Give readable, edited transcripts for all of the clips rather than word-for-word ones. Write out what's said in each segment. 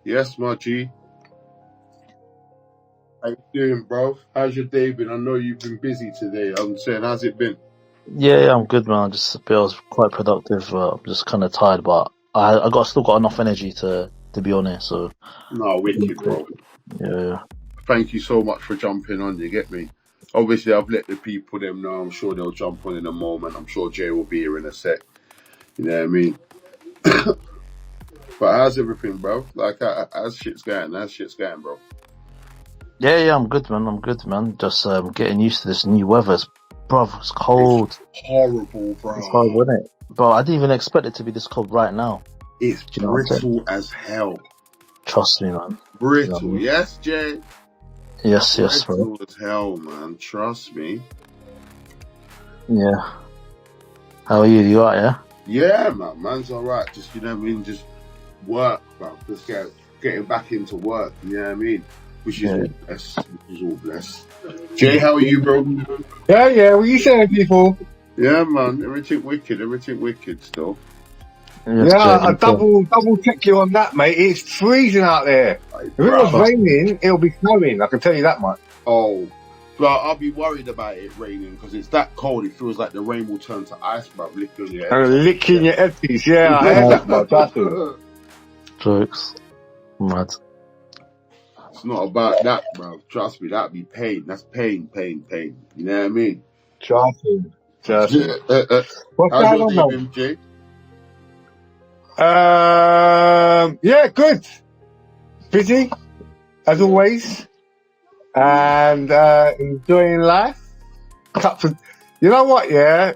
Yes, my G. How you doing, bro? How's your day been? I know you've been busy today. I'm saying, how's it been? Yeah, I'm good, man. I was quite productive. I'm just kind of tired, but I still got enough energy to be on here. So No, wicked, bro. yeah. Thank you so much for jumping on. You get me? Obviously, I've let the people them know. I'm sure they'll jump on in a moment. I'm sure Jay will be here in a sec. You know what I mean? But how's everything, bro? Like, how's shit's going? How's shit's going, bro? Yeah, I'm good, man. Just getting used to this new weather. Bruv, it's cold. It's horrible, bro. It's horrible, isn't it? Bro, I didn't even expect it to be this cold right now. It's brittle as hell. Trust me, man. Brittle, You know, yes, Jay? Yes, bro. Brittle as hell, man. Trust me. Yeah. How are you? You alright, yeah? Yeah, man. Man's alright. Just, you know what I mean? Just work, bro. Just getting back into work. You know what I mean? Which is all blessed. Jay, how are you, bro? Yeah. What you saying, people? Yeah, man. Everything wicked still. Yes, I double check you on that, mate. It's freezing out there. If it was raining, it'll be snowing. I can tell you that much. Oh, but I'll be worried about it raining because it's that cold. It feels like the rain will turn to ice, bro. Licking your head. And licking your headpiece. Yeah, I heard that, bro. Trust me. Jokes. Mad. It's not about that, bro. Trust me, that'd be pain. That's pain. You know what I mean? Trust me. What's going on, your day, Jay? Yeah, good. Busy, as always, and enjoying life. You know what? Yeah,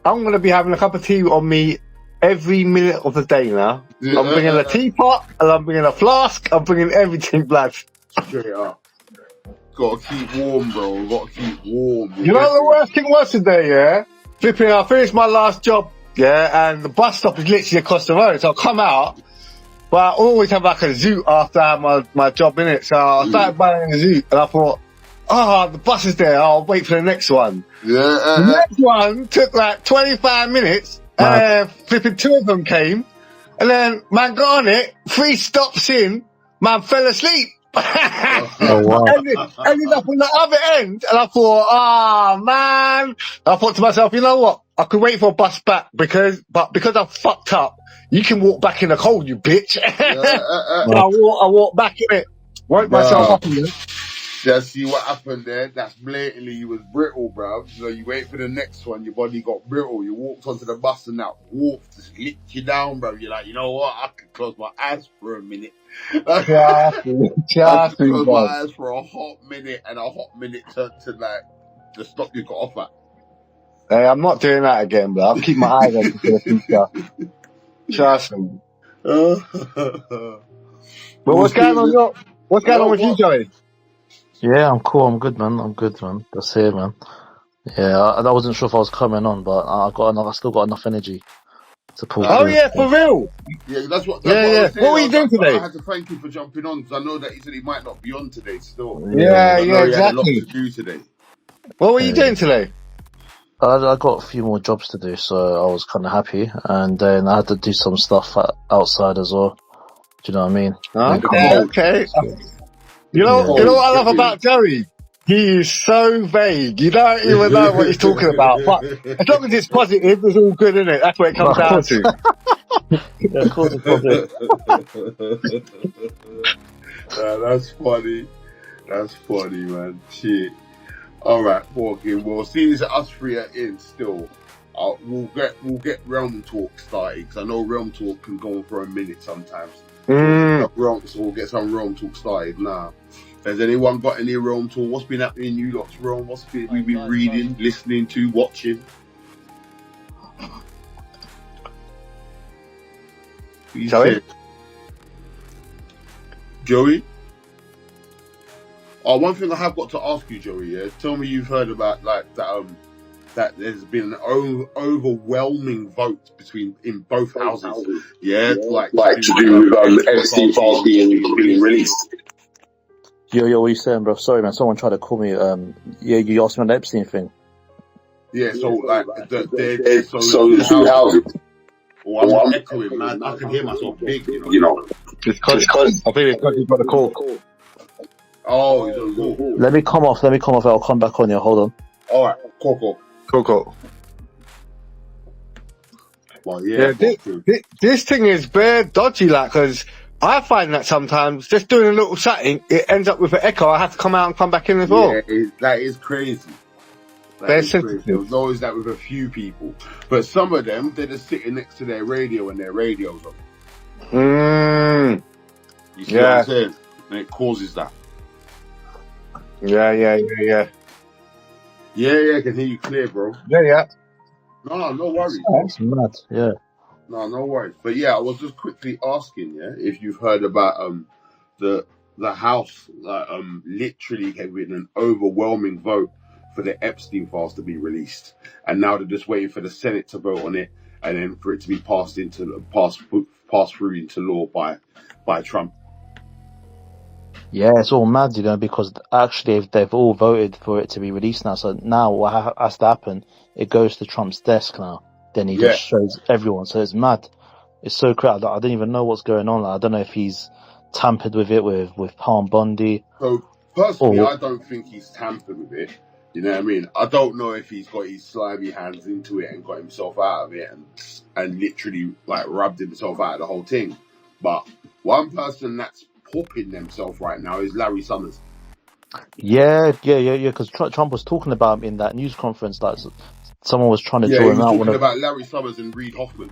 I'm gonna be having a cup of tea on me every minute of the day now. I'm bringing a teapot, and I'm bringing a flask. I'm bringing everything, blood. Straight up. Gotta keep warm, bro. You know the worst thing was today, yeah? Flipping, I finished my last job, yeah, and the bus stop is literally across the road, so I'll come out, but I always have like a zoot after I have my job in it, so I started buying a zoot, and I thought, the bus is there, I'll wait for the next one. The next one took like 25 minutes, and then flipping 2 of them came, and then man got on it, 3 stops in, man fell asleep. Wow. Ended up on the other end, and I thought, man. I thought to myself, you know what? I could wait for a bus back because I fucked up, you can walk back in the cold, you bitch. So I walked back in it, woke myself up in it. Yeah, see what happened there? That's blatantly you was brittle, bro. So you wait for the next one, your body got brittle. You walked onto the bus and that just licked you down, bro. You're like, you know what? I could close my eyes for a minute. I could close my eyes for a hot minute, and a hot minute turned to like the stop you got off at. Hey, I'm not doing that again, bro. I'll keep my eyes open for the future. Trust me. But what's going on with you, Joey? Yeah, I'm cool. I'm good, man. That's it, man. Yeah, I wasn't sure if I was coming on, but I still got enough energy to pull through. Yeah, for real. Yeah, that's what. What were you doing today? I had to thank you for jumping on because I know that he said he might not be on today still. Yeah, exactly. He had a lot to do today. What were you doing today? I got a few more jobs to do, so I was kind of happy, and then I had to do some stuff outside as well. Do you know what I mean? Okay. You know what I love about Joey? He is so vague. You don't even know what he's talking about. But as long as it's positive, it's all good, isn't it? That's what it comes down to. Yeah, of course it's positive. That's funny, man. Shit. Alright, walking. Well, seeing as us 3 are in still, we'll get Realm Talk started, because I know Realm Talk can go on for a minute sometimes. So we'll get some Realm Talk started now. Has anyone got any Realm Talk? What's been happening in you lot's realm? What's been we've been reading, listening to, watching? Joey? One thing I have got to ask you, Joey, yeah? Tell me you've heard about, like, that there's been an overwhelming vote in both houses, yeah? Like to do with Epstein files being released. Yo, what are you saying, bro? Sorry, man. Someone tried to call me. Yeah, you asked me on the Epstein thing. Yeah, so like the two houses. Oh, I'm echoing, man. I can hear myself big, you know. It's because I think it's because you've got a call. Oh, he's on call. Let me come off. I'll come back on you. Hold on. All right, cool. Well, yeah. This thing is very dodgy, like, because I find that sometimes just doing a little something, it ends up with an echo. I have to come out and come back in as well. Yeah, that is crazy. There's always that with a few people, but some of them, they're just sitting next to their radio and their radio's on. You see what I'm saying? And it causes that. Yeah. Yeah, I can hear you clear, bro. Yeah. No worries. That's mad. Yeah. No worries. But yeah, I was just quickly asking, if you've heard about the House literally gave an overwhelming vote for the Epstein files to be released, and now they're just waiting for the Senate to vote on it, and then for it to be passed through into law by Trump. Yeah, it's all mad, because actually they've all voted for it to be released now. So now what has to happen? It goes to Trump's desk now. Then he just shows everyone. So it's mad. It's so crazy. I don't even know what's going on. Like, I don't know if he's tampered with it with Palm Bondi. So personally, I don't think he's tampered with it. You know what I mean? I don't know if he's got his slimy hands into it and got himself out of it and literally like rubbed himself out of the whole thing. But one person that's popping themselves right now is Larry Summers. Yeah. Because Trump was talking about him in that news conference. Like someone was trying to draw him out. He was talking about Larry Summers and Reid Hoffman.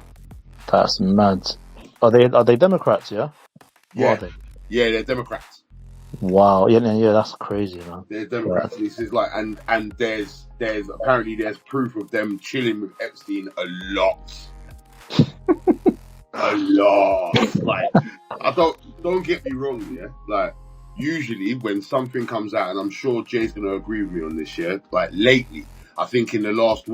That's mad. Are they Democrats? Yeah. Yeah. What are they? Yeah, they're Democrats. Wow, yeah, that's crazy, man. They're Democrats. This is like, and there's apparently there's proof of them chilling with Epstein a lot. Like, I don't get me wrong, yeah. Like, usually when something comes out, and I'm sure Jay's gonna agree with me on this, yeah. Like lately, I think in the last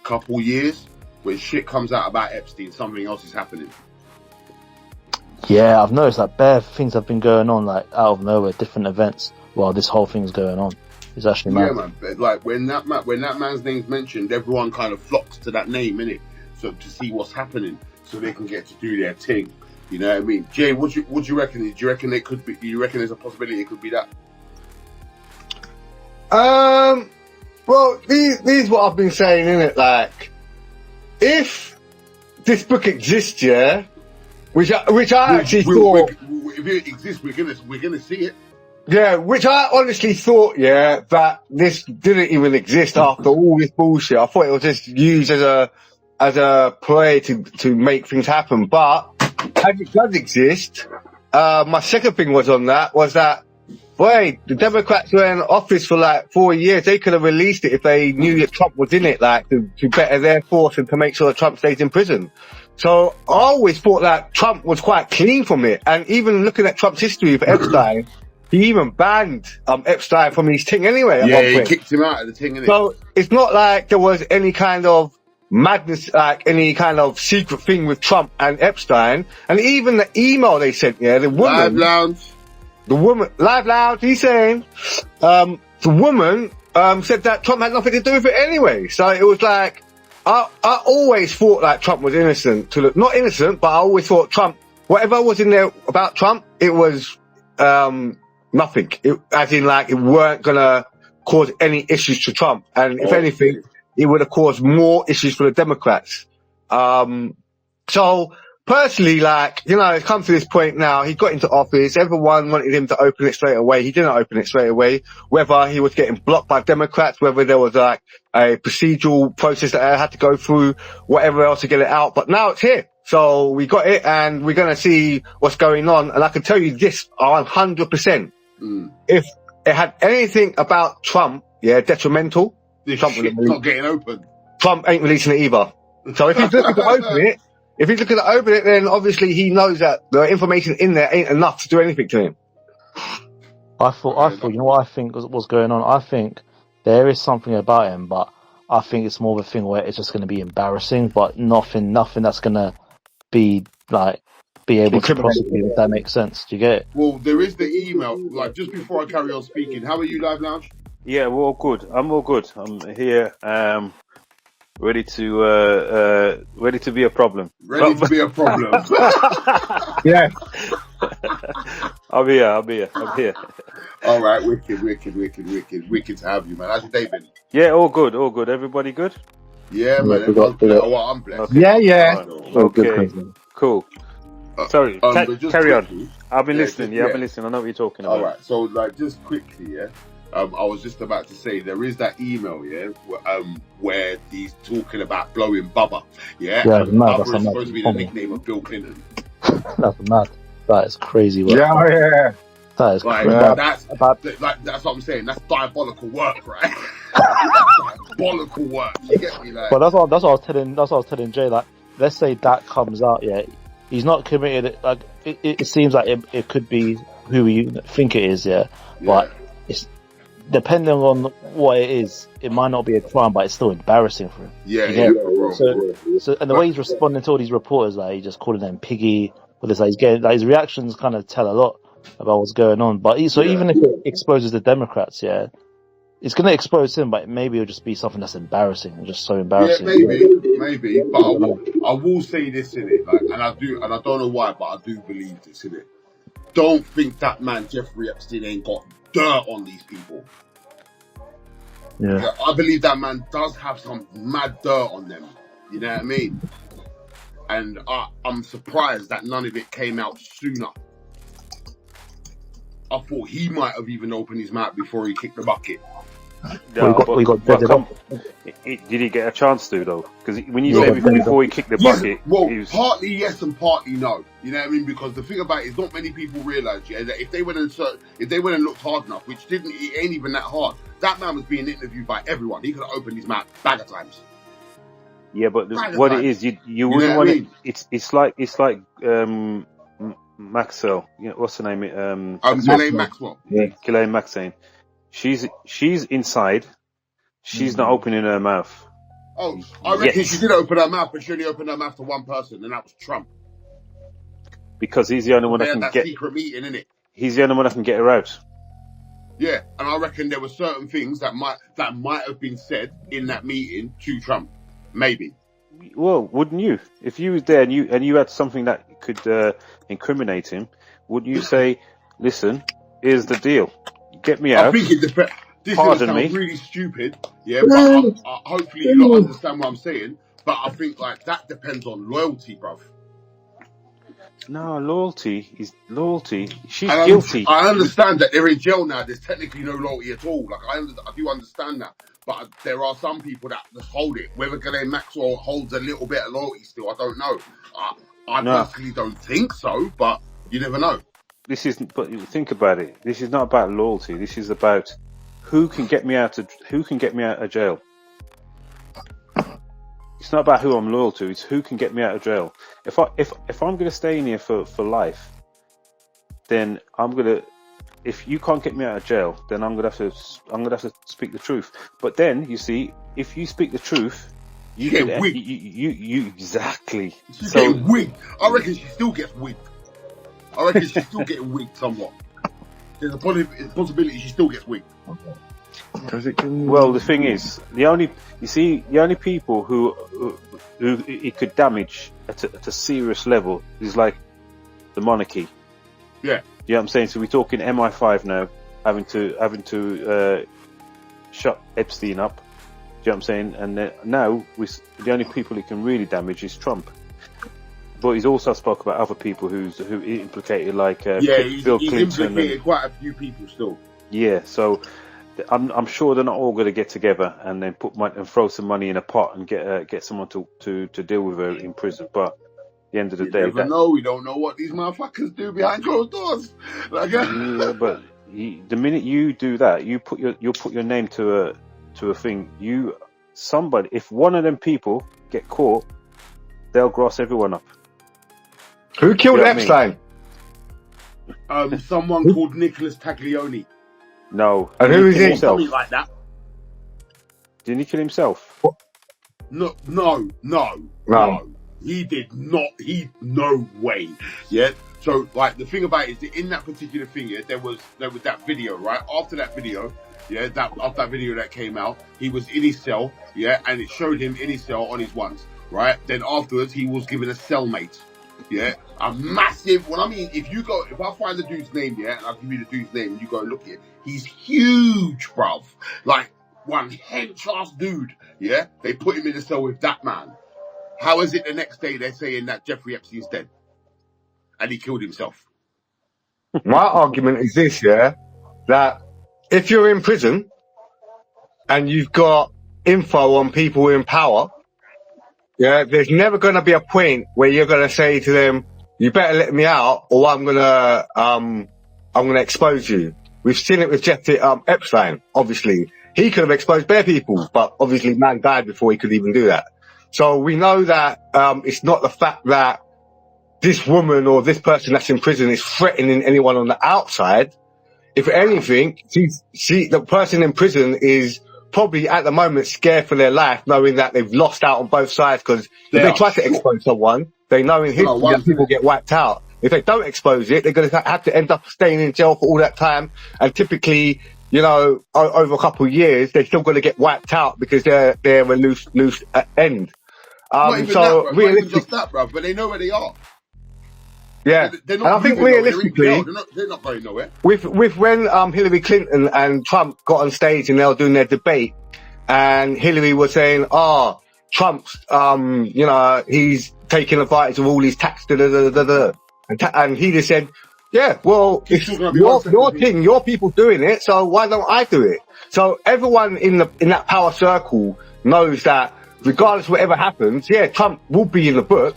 couple years, when shit comes out about Epstein, something else is happening. Yeah, I've noticed that bare things have been going on, like out of nowhere, different events while this whole thing's going on. It's actually mad. Yeah, man. Like when that man's name's mentioned, everyone kind of flocks to that name, innit? So to see what's happening, so they can get to do their thing. You know what I mean? Jay, what do you reckon? Do you reckon it could be? Do you reckon there's a possibility it could be that? Well, these what I've been saying, innit? Like, if this book exists, yeah. Which I actually thought, if it exists, we're gonna see it. Yeah, which I honestly thought, that this didn't even exist after all this bullshit. I thought it was just used as a play to make things happen. But as it does exist, my second thing was that boy, the Democrats were in office for like 4 years. They could have released it if they knew that Trump was in it, like to better their force and to make sure that Trump stays in prison. So I always thought that Trump was quite clean from it. And even looking at Trump's history with Epstein, he even banned Epstein from his thing anyway. At one point. He kicked him out of the thing, innit? So it's not like there was any kind of madness, like any kind of secret thing with Trump and Epstein. And even the email they sent, the woman... Live Lounge, he's saying, the woman said that Trump had nothing to do with it anyway. So it was like... I always thought like Trump was innocent. Not innocent, but I always thought Trump, whatever was in there about Trump, it was nothing. As in like it weren't gonna cause any issues to Trump. And if anything, it would have caused more issues for the Democrats. So personally, like, it's come to this point now, he got into office, everyone wanted him to open it straight away. He didn't open it straight away. Whether he was getting blocked by Democrats, whether there was like a procedural process that I had to go through, whatever else to get it out. But now it's here. So we got it and we're going to see what's going on. And I can tell you this 100%. If it had anything about Trump, detrimental, Trump shit's not getting open. Trump ain't releasing it either. So if he's looking to open it, then obviously he knows that the information in there ain't enough to do anything to him. I thought, you know what I think was going on? I think there is something about him, but I think it's more of a thing where it's just going to be embarrassing, but nothing that's going to be able to prosecute, if that makes sense. Do you get it? Well, there is the email. Like, just before I carry on speaking, how are you, Live Lounge? Yeah, we're all good. I'm all good. I'm here, ready to be a problem. Ready to be a problem. Yeah. I'll be here. All right, wicked to have you, man. How's your day been? Yeah, all good. Everybody good? Yeah, man. Everyone's blessed. Oh, well, I'm blessed. Okay. Yeah. Okay, cool. Sorry, but just carry quickly, on. I've been listening. I've been listening. I know what you're talking about. All right, so like just quickly, I was just about to say there is that email, where he's talking about blowing Bubba, Bubba is supposed to be the nickname of Bill Clinton. That's mad. That is crazy work. Yeah. That is like, crazy. That's what I'm saying. That's diabolical work, right? Diabolical work. You get me? Like, but that's what I was telling Jay. Like, let's say that comes out, he's not committed. Like, it seems like it could be who you think it is, but it's depending on what it is. It might not be a crime, but it's still embarrassing for him. So and the way he's responding to all these reporters, like he's just calling them piggy. But it's like he's getting, like, his reactions kind of tell a lot about what's going on. But even if it exposes the Democrats, it's going to expose him, but maybe it'll just be something that's embarrassing, and just so embarrassing. Yeah, maybe. But I will say this in it, like, and I don't know why, but I do believe this in it. Don't think that man Jeffrey Epstein ain't got dirt on these people. Yeah, I believe that man does have some mad dirt on them. You know what I mean? And I'm surprised that none of it came out sooner. I thought he might have even opened his mouth before he kicked the bucket. Did he get a chance to, though? Because when you say before he kicked the bucket... Well, partly yes and partly no. You know what I mean? Because the thing about it is not many people realise, that if they went and looked hard enough, which it ain't even that hard, that man was being interviewed by everyone. He could have opened his mouth bag of times. Yeah, but what it is, you wouldn't want it. It's like Maxwell. What's her name? Ghislaine Maxwell. Yeah, Ghislaine Maxwell. She's inside. She's not opening her mouth. Oh, I reckon she did open her mouth, but she only opened her mouth to one person, and that was Trump. Because he's the only one that can get secret meeting, innit? He's the only one that can get her out. Yeah, and I reckon there were certain things that might have been said in that meeting to Trump. Maybe. Well, wouldn't you? If you was there and you had something that could incriminate him, wouldn't you say, "Listen, here's the deal. Get me out." I think it depends. This Pardon me. Really stupid. Yeah, but hopefully you don't understand what I'm saying. But I think that depends on loyalty, bruv. No, loyalty is loyalty. She's guilty. I understand that they're in jail now. There's technically no loyalty at all. Like I do understand that. But there are some people that just hold it. Whether Ghislaine Maxwell holds a little bit of loyalty still, I don't know. I personally don't think so, but you never know. But think about it. This is not about loyalty. This is about who can get me out of jail. It's not about who I'm loyal to. It's who can get me out of jail. If I'm going to stay in here for life, then I'm going to. If you can't get me out of jail, then I'm gonna have to speak the truth. But then you see, if you speak the truth, you get wigged. You exactly. She's getting wigged. I reckon she still gets wigged. I reckon she's still getting wigged somewhat. There's a possibility she still gets wigged. Well, the thing is, the only people who it could damage at a serious level is like the monarchy. Yeah. You know what I'm saying? So we're talking MI5 now, having to shut Epstein up. Do you know what I'm saying? And now the only people it can really damage is Trump. But he's also spoke about other people who implicated, like Bill Clinton. He's implicated quite a few people still. Yeah, so I'm sure they're not all going to get together and then throw some money in a pot and get someone to deal with her in prison. But the end of the day, we don't know what these motherfuckers do behind closed doors. Yeah, but the minute you do that, you'll put your name to a thing. If one of them people get caught, they'll gross everyone up. Who killed Epstein? Someone called Nicholas Taglioni. No. And who is he? Something like that. Didn't he kill himself? No. He did not. No way. Yeah. So, like, the thing about it is that in that particular thing, yeah, there was that video, right? After that video, yeah, after that video that came out, he was in his cell, yeah, and it showed him in his cell on his ones, right? Then afterwards, he was given a cellmate, yeah, a massive. Well, I mean, if I find the dude's name, yeah, and I'll give you the dude's name, and you go and look at it, he's huge, bruv. Like, one hench-ass dude, yeah. They put him in the cell with that man. How is it the next day they're saying that Jeffrey Epstein's dead and he killed himself? My argument is this, yeah, that if you're in prison and you've got info on people in power, yeah, there's never going to be a point where you're going to say to them, you better let me out or I'm going to expose you. We've seen it with Jeffrey Epstein, obviously. He could have exposed bare people, but obviously man died before he could even do that. So we know that it's not the fact that this woman or this person that's in prison is threatening anyone on the outside. If anything, the person in prison is probably at the moment scared for their life, knowing that they've lost out on both sides. Because if they try to expose someone, they know in history that people get wiped out. If they don't expose it, they're going to have to end up staying in jail for all that time. And typically, you know, over a couple of years, they're still going to get wiped out because they're a loose end. Not even just that, bro, but they know where they are. Yeah, they're not. And I think realistically, they're not going nowhere. With when Hillary Clinton and Trump got on stage and they were doing their debate, and Hillary was saying, Trump's, you know, he's taking advantage of all these tax, and he just said, yeah, well, it's your thing, your people doing it, so why don't I do it? So everyone in that power circle knows that regardless of whatever happens, yeah, Trump will be in the book,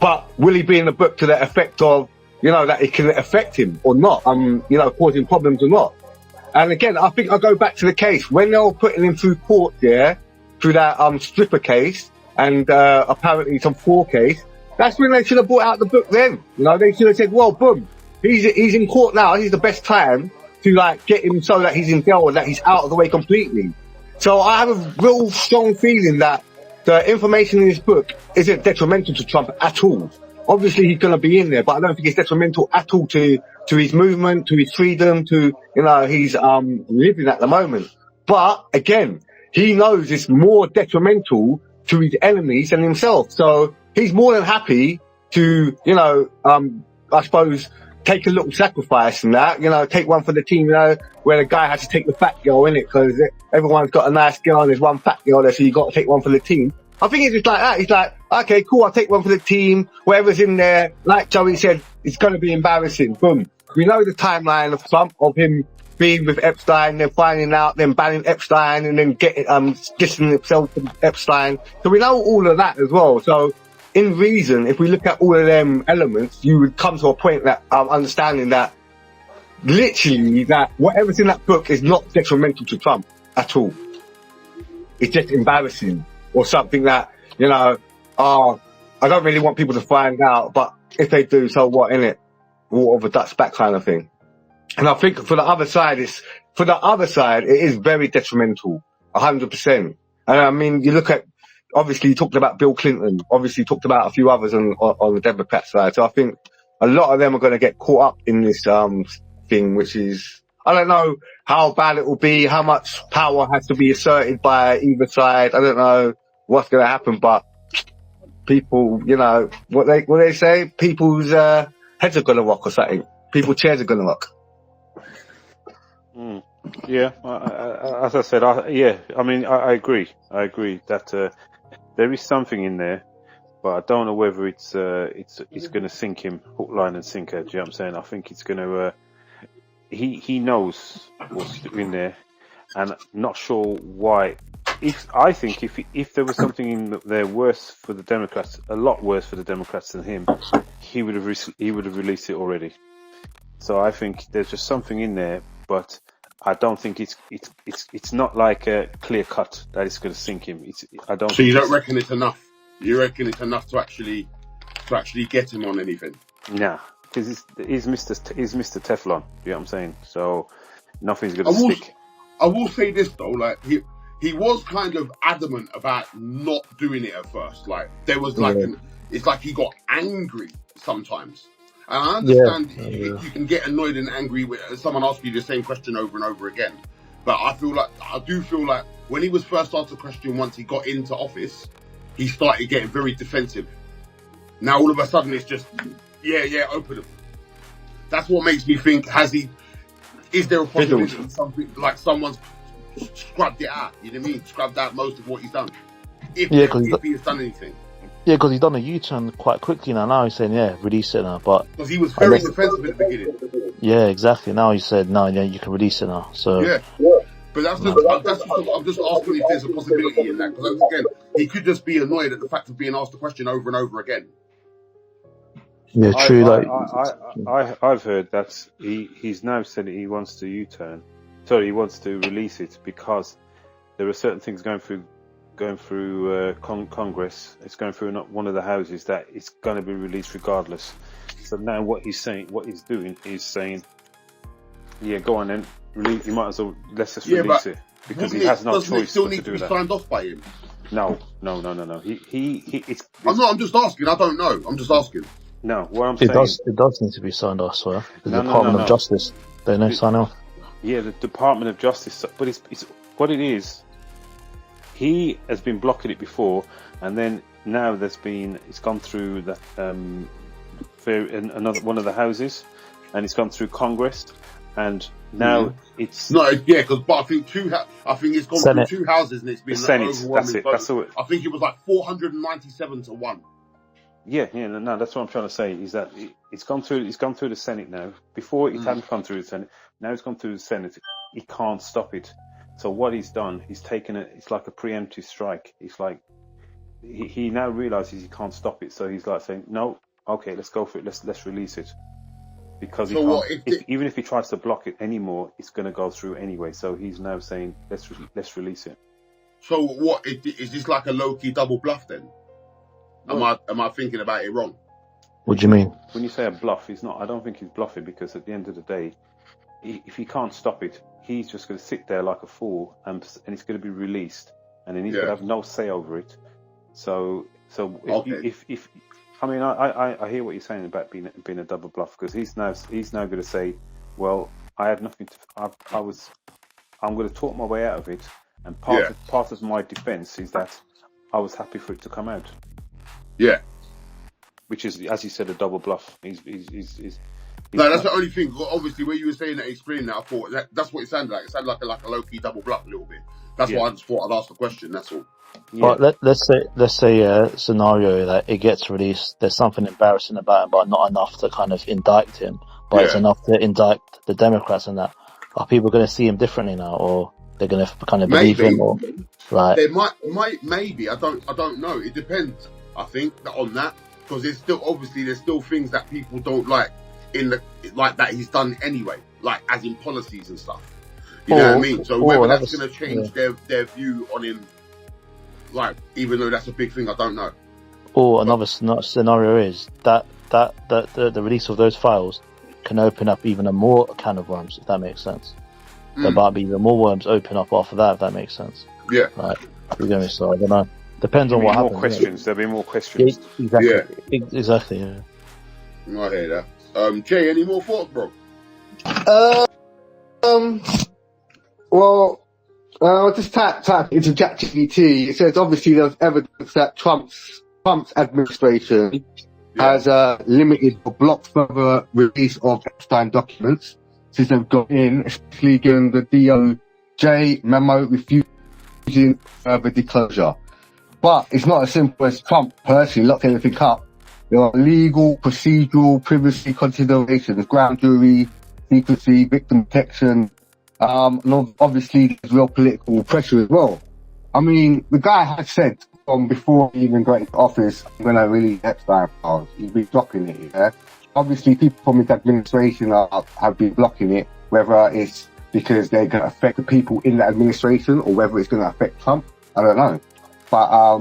but will he be in the book to the effect of, you know, that it can affect him or not, you know, causing problems or not? And again, I think I'll go back to the case when they were putting him through court, yeah, through that stripper case and apparently some fraud case. That's when they should have brought out the book then. You know, they should have said, well, boom, he's in court now. He's the best time to like get him so that he's in jail and that he's out of the way completely. So I have a real strong feeling that the information in this book isn't detrimental to Trump at all. Obviously, he's going to be in there, but I don't think it's detrimental at all to his movement, to his freedom, to, you know, he's living at the moment. But again, he knows it's more detrimental to his enemies than himself. So he's more than happy to, you know, I suppose, take a little sacrifice and that, you know, take one for the team, you know, where the guy has to take the fat girl in it because everyone's got a nice girl and there's one fat girl there, so you got to take one for the team. I think it's just like that. He's like, okay, cool, I'll take one for the team. Whatever's in there, like Joey said, it's going to be embarrassing. Boom. We know the timeline of Trump, of him being with Epstein, then finding out, then banning Epstein, and then getting, distancing himself from Epstein. So we know all of that as well. So in reason, if we look at all of them elements, you would come to a point that understanding that literally that whatever's in that book is not detrimental to Trump at all. It's just embarrassing or something that, you know, I don't really want people to find out, but if they do, so what, innit? Water over Dutch back kind of thing. And I think for the other side, it is very detrimental, 100%. And I mean, you look at, obviously you talked about Bill Clinton, obviously you talked about a few others on the Democrat side. So I think a lot of them are going to get caught up in this, thing, which is, I don't know how bad it will be, how much power has to be asserted by either side. I don't know what's going to happen, but people, you know, what they say, people's, heads are going to rock or something. People's chairs are going to rock. Yeah, as I said, I mean, I agree. I agree that there is something in there, but I don't know whether it's going to sink him hook, line, and sinker. Do you know what I'm saying? I think it's going to. He knows what's in there, and not sure why. I think if there was something in there worse for the Democrats, a lot worse for the Democrats than him, he would have released it already. So I think there's just something in there, but I don't think it's not like a clear cut that it's going to sink him. I don't. So you don't reckon it's enough? You reckon it's enough to actually get him on anything? Nah, because he's Mr. Teflon. You know what I'm saying? So nothing's gonna stick. I will say this though, like he was kind of adamant about not doing it at first. Like there was like it's like he got angry sometimes. And I understand you can get annoyed and angry with someone asking you the same question over and over again. But I do feel like when he was first asked the question, once he got into office, he started getting very defensive. Now all of a sudden it's just, open them. That's what makes me think, is there a possibility something like someone's scrubbed it out? You know what I mean? Scrubbed out most of what he's done. If he has done anything. Yeah, because he's done a U-turn quite quickly now. Now he's saying, release it now. But because he was very defensive at the beginning. Yeah, exactly. Now he said, no, you can release it now. So but I'm just asking if there's a possibility in that. Because again, he could just be annoyed at the fact of being asked the question over and over again. Yeah, true. I've heard that he's now said that he wants to U-turn. Sorry, he wants to release it because there are certain things going through Congress. It's going through one of the houses that it's going to be released regardless. So now what he's doing is saying, go on then, release. You might as well let's just release it because he has no choice still but need to to do be that. signed off by him. No. I'm just asking. I don't know. I'm just asking. No, what I'm saying. It does need to be signed off, sir. The Department of Justice, they don't sign off. Yeah, the Department of Justice, but it's what it is. He has been blocking it before, and then now it's gone through another one of the houses, and it's gone through Congress, and now it's but I think it's gone Senate. through two houses, and it's been the Senate. Overwhelming That's it. vote. That's all. I think it was like 497 to 1. No, that's what I'm trying to say. Is that it's gone through the Senate now. Before it hadn't gone through the Senate. Now it's gone through the Senate. He can't stop it. So what he's done, he's taken it. It's like a preemptive strike. It's like he now realizes he can't stop it. So he's like saying, "No, okay, let's go for it. Let's release it." Because even if he tries to block it anymore, it's going to go through anyway. So he's now saying, "Let's release it." So what is this like a low-key double bluff then? Am I thinking about it wrong? What do you mean? When you say a bluff, he's not. I don't think he's bluffing because at the end of the day, if he can't stop it, he's just going to sit there like a fool, and it's going to be released, and then he's going to have no say over it. So if I mean, I hear what you're saying about being a double bluff because he's now going to say, well, I had nothing to. I'm going to talk my way out of it, and part of my defence is that I was happy for it to come out. Yeah. Which is, as you said, a double bluff. He's no, that's the only thing. Obviously, when you were saying that, explaining that, I thought that's what it sounded like. It sounded like a low-key double bluff a little bit. That's why I just thought I'd ask the question. That's all. Yeah. But let's say a scenario that it gets released. There's something embarrassing about him, but not enough to kind of indict him. But it's enough to indict the Democrats and that. Are people going to see him differently now, or they're going to kind of believe him? Or like they might maybe. I don't know. It depends. I think on that because there's still things that people don't like that he's done anyway, like as in policies and stuff. You know what I mean? So whether that's going to change their view on him, like even though that's a big thing, I don't know. Or another scenario is that the release of those files can open up even a more can of worms, if that makes sense. There might be even more worms open up after that, if that makes sense. Yeah. Like, so I don't know. Depends on what happens. More questions. There'll be more questions. Exactly. Yeah. Exactly. Yeah. I hear that. Jay, any more thoughts, bro? Well, I'll just type into ChatGPT. It says obviously there's evidence that Trump's administration has limited or blocked further release of Epstein documents since they've got in, especially given the DOJ memo refusing further disclosure. But it's not as simple as Trump personally locked everything up. There are legal, procedural, privacy considerations, grand jury, secrecy, victim protection, and obviously there's real political pressure as well. I mean, the guy had said from before he even got into office, when I release Epstein files, he's been blocking it, yeah? Obviously people from his administration have been blocking it, whether it's because they're going to affect the people in the administration or whether it's going to affect Trump, I don't know. But,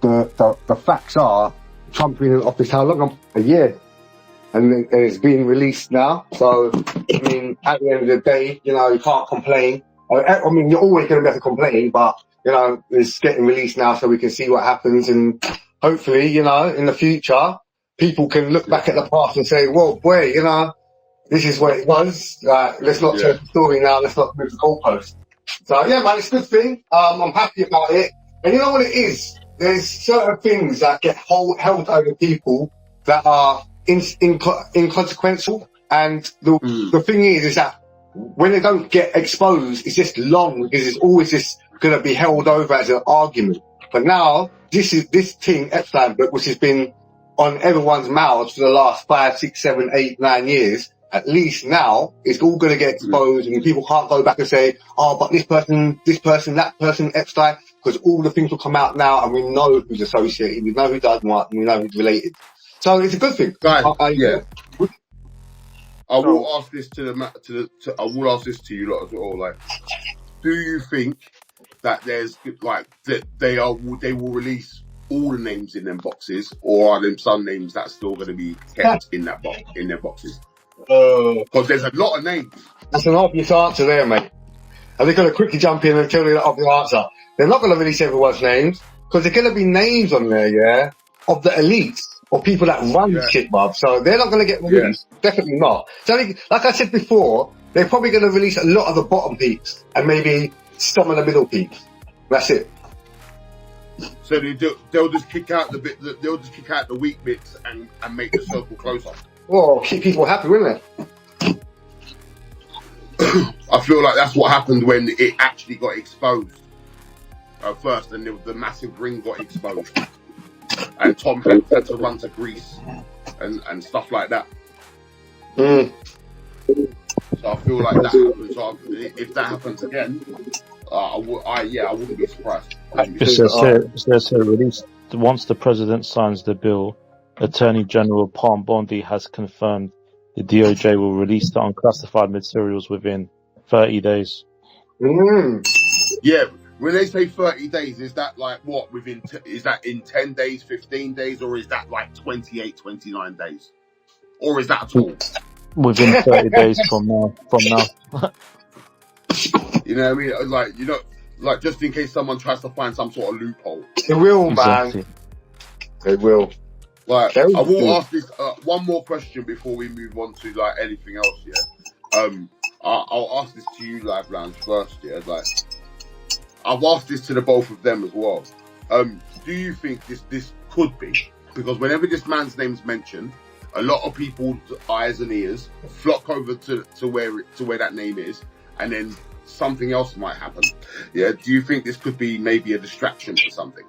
the facts are, Trump been in office how long? A year. and it's being released now. So, I mean, at the end of the day, you know, you can't complain. I mean, you're always going to be able to complain, but, you know, it's getting released now so we can see what happens. And hopefully, you know, in the future, people can look back at the past and say, well, boy, you know, this is what it was. Let's not change the story now. Let's not move the goalpost. So, yeah, man, it's a good thing. I'm happy about it. And you know what it is? There's certain things that get held over people that are inconsequential. And the thing is that when they don't get exposed, it's just long because it's always just going to be held over as an argument. But now, this thing, Epstein book, which has been on everyone's mouths for the last 5, 6, 7, 8, 9 years, at least now, it's all going to get exposed and people can't go back and say, oh, but this person, that person, Epstein, because all the things will come out now and we know who's associated, we know who does what, and we know who's related. So it's a good thing. Guys, I will ask this I will ask this to you lot as well. Like, do you think that there's like that they will release all the names in them boxes, or are there some names that's still going to be kept in that box in their boxes? Because there's a lot of names. That's an obvious answer there, mate. And they're going to quickly jump in and tell you the obvious answer. They're not going to release everyone's names because they're going to be names on there, yeah, of the elites or people that run shit, bruv. So they're not going to get released. Definitely not. So, like I said before, they're probably going to release a lot of the bottom peaks and maybe some of the middle peaks. That's it. So they'll just kick out they'll just kick out the weak bits and make the circle closer. Well, keep people happy, wouldn't it? I feel like that's what happened when it actually got exposed first, and the massive ring got exposed, and Tom had to run to Greece and stuff like that. So I feel like that happens. So if that happens again, I wouldn't be surprised. It says released once the president signs the bill. Attorney General Palm Bondi has confirmed the DOJ will release the unclassified materials within 30 days. Yeah, when they say 30 days, is that like what? Is that in 10 days, 15 days, or is that like 28, 29 days? Or is that at all? Within 30 days from now. You know what I mean? Like, you know, like just in case someone tries to find some sort of loophole. They will, exactly. Man. They will. Like, I will ask this one more question before we move on to like anything else. Yeah. I'll ask this to you, Live Lounge, first. Yeah. Like, I've asked this to the both of them as well. Do you think this could be? Because whenever this man's name's mentioned, a lot of people's eyes and ears flock over to where that name is, and then something else might happen. Yeah. Do you think this could be maybe a distraction for something?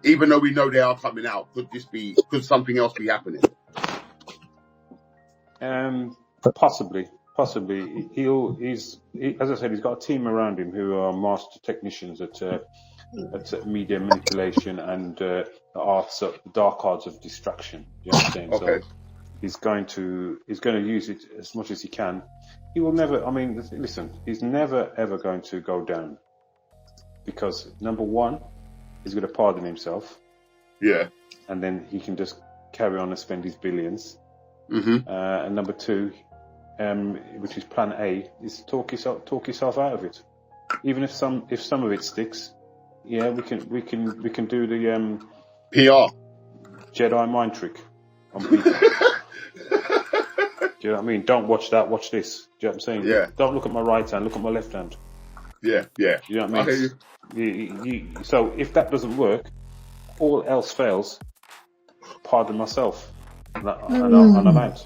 Even though we know they are coming out, could something else be happening? Possibly. He's as I said, he's got a team around him who are master technicians at media manipulation and dark arts of distraction. You understand? Okay. So he's going to use it as much as he can. He will never. I mean, listen, he's never ever going to go down because number one, he's going to pardon himself. Yeah. And then he can just carry on and spend his billions. Mm-hmm. And number two, which is plan A, is to talk yourself out of it. Even if some of it sticks, yeah, we can do the PR Jedi mind trick on people. Do you know what I mean? Don't watch that, watch this. Do you know what I'm saying? Yeah. Don't look at my right hand, look at my left hand. Yeah, yeah. You know what I mean? So if that doesn't work, all else fails, pardon myself, and I'm out.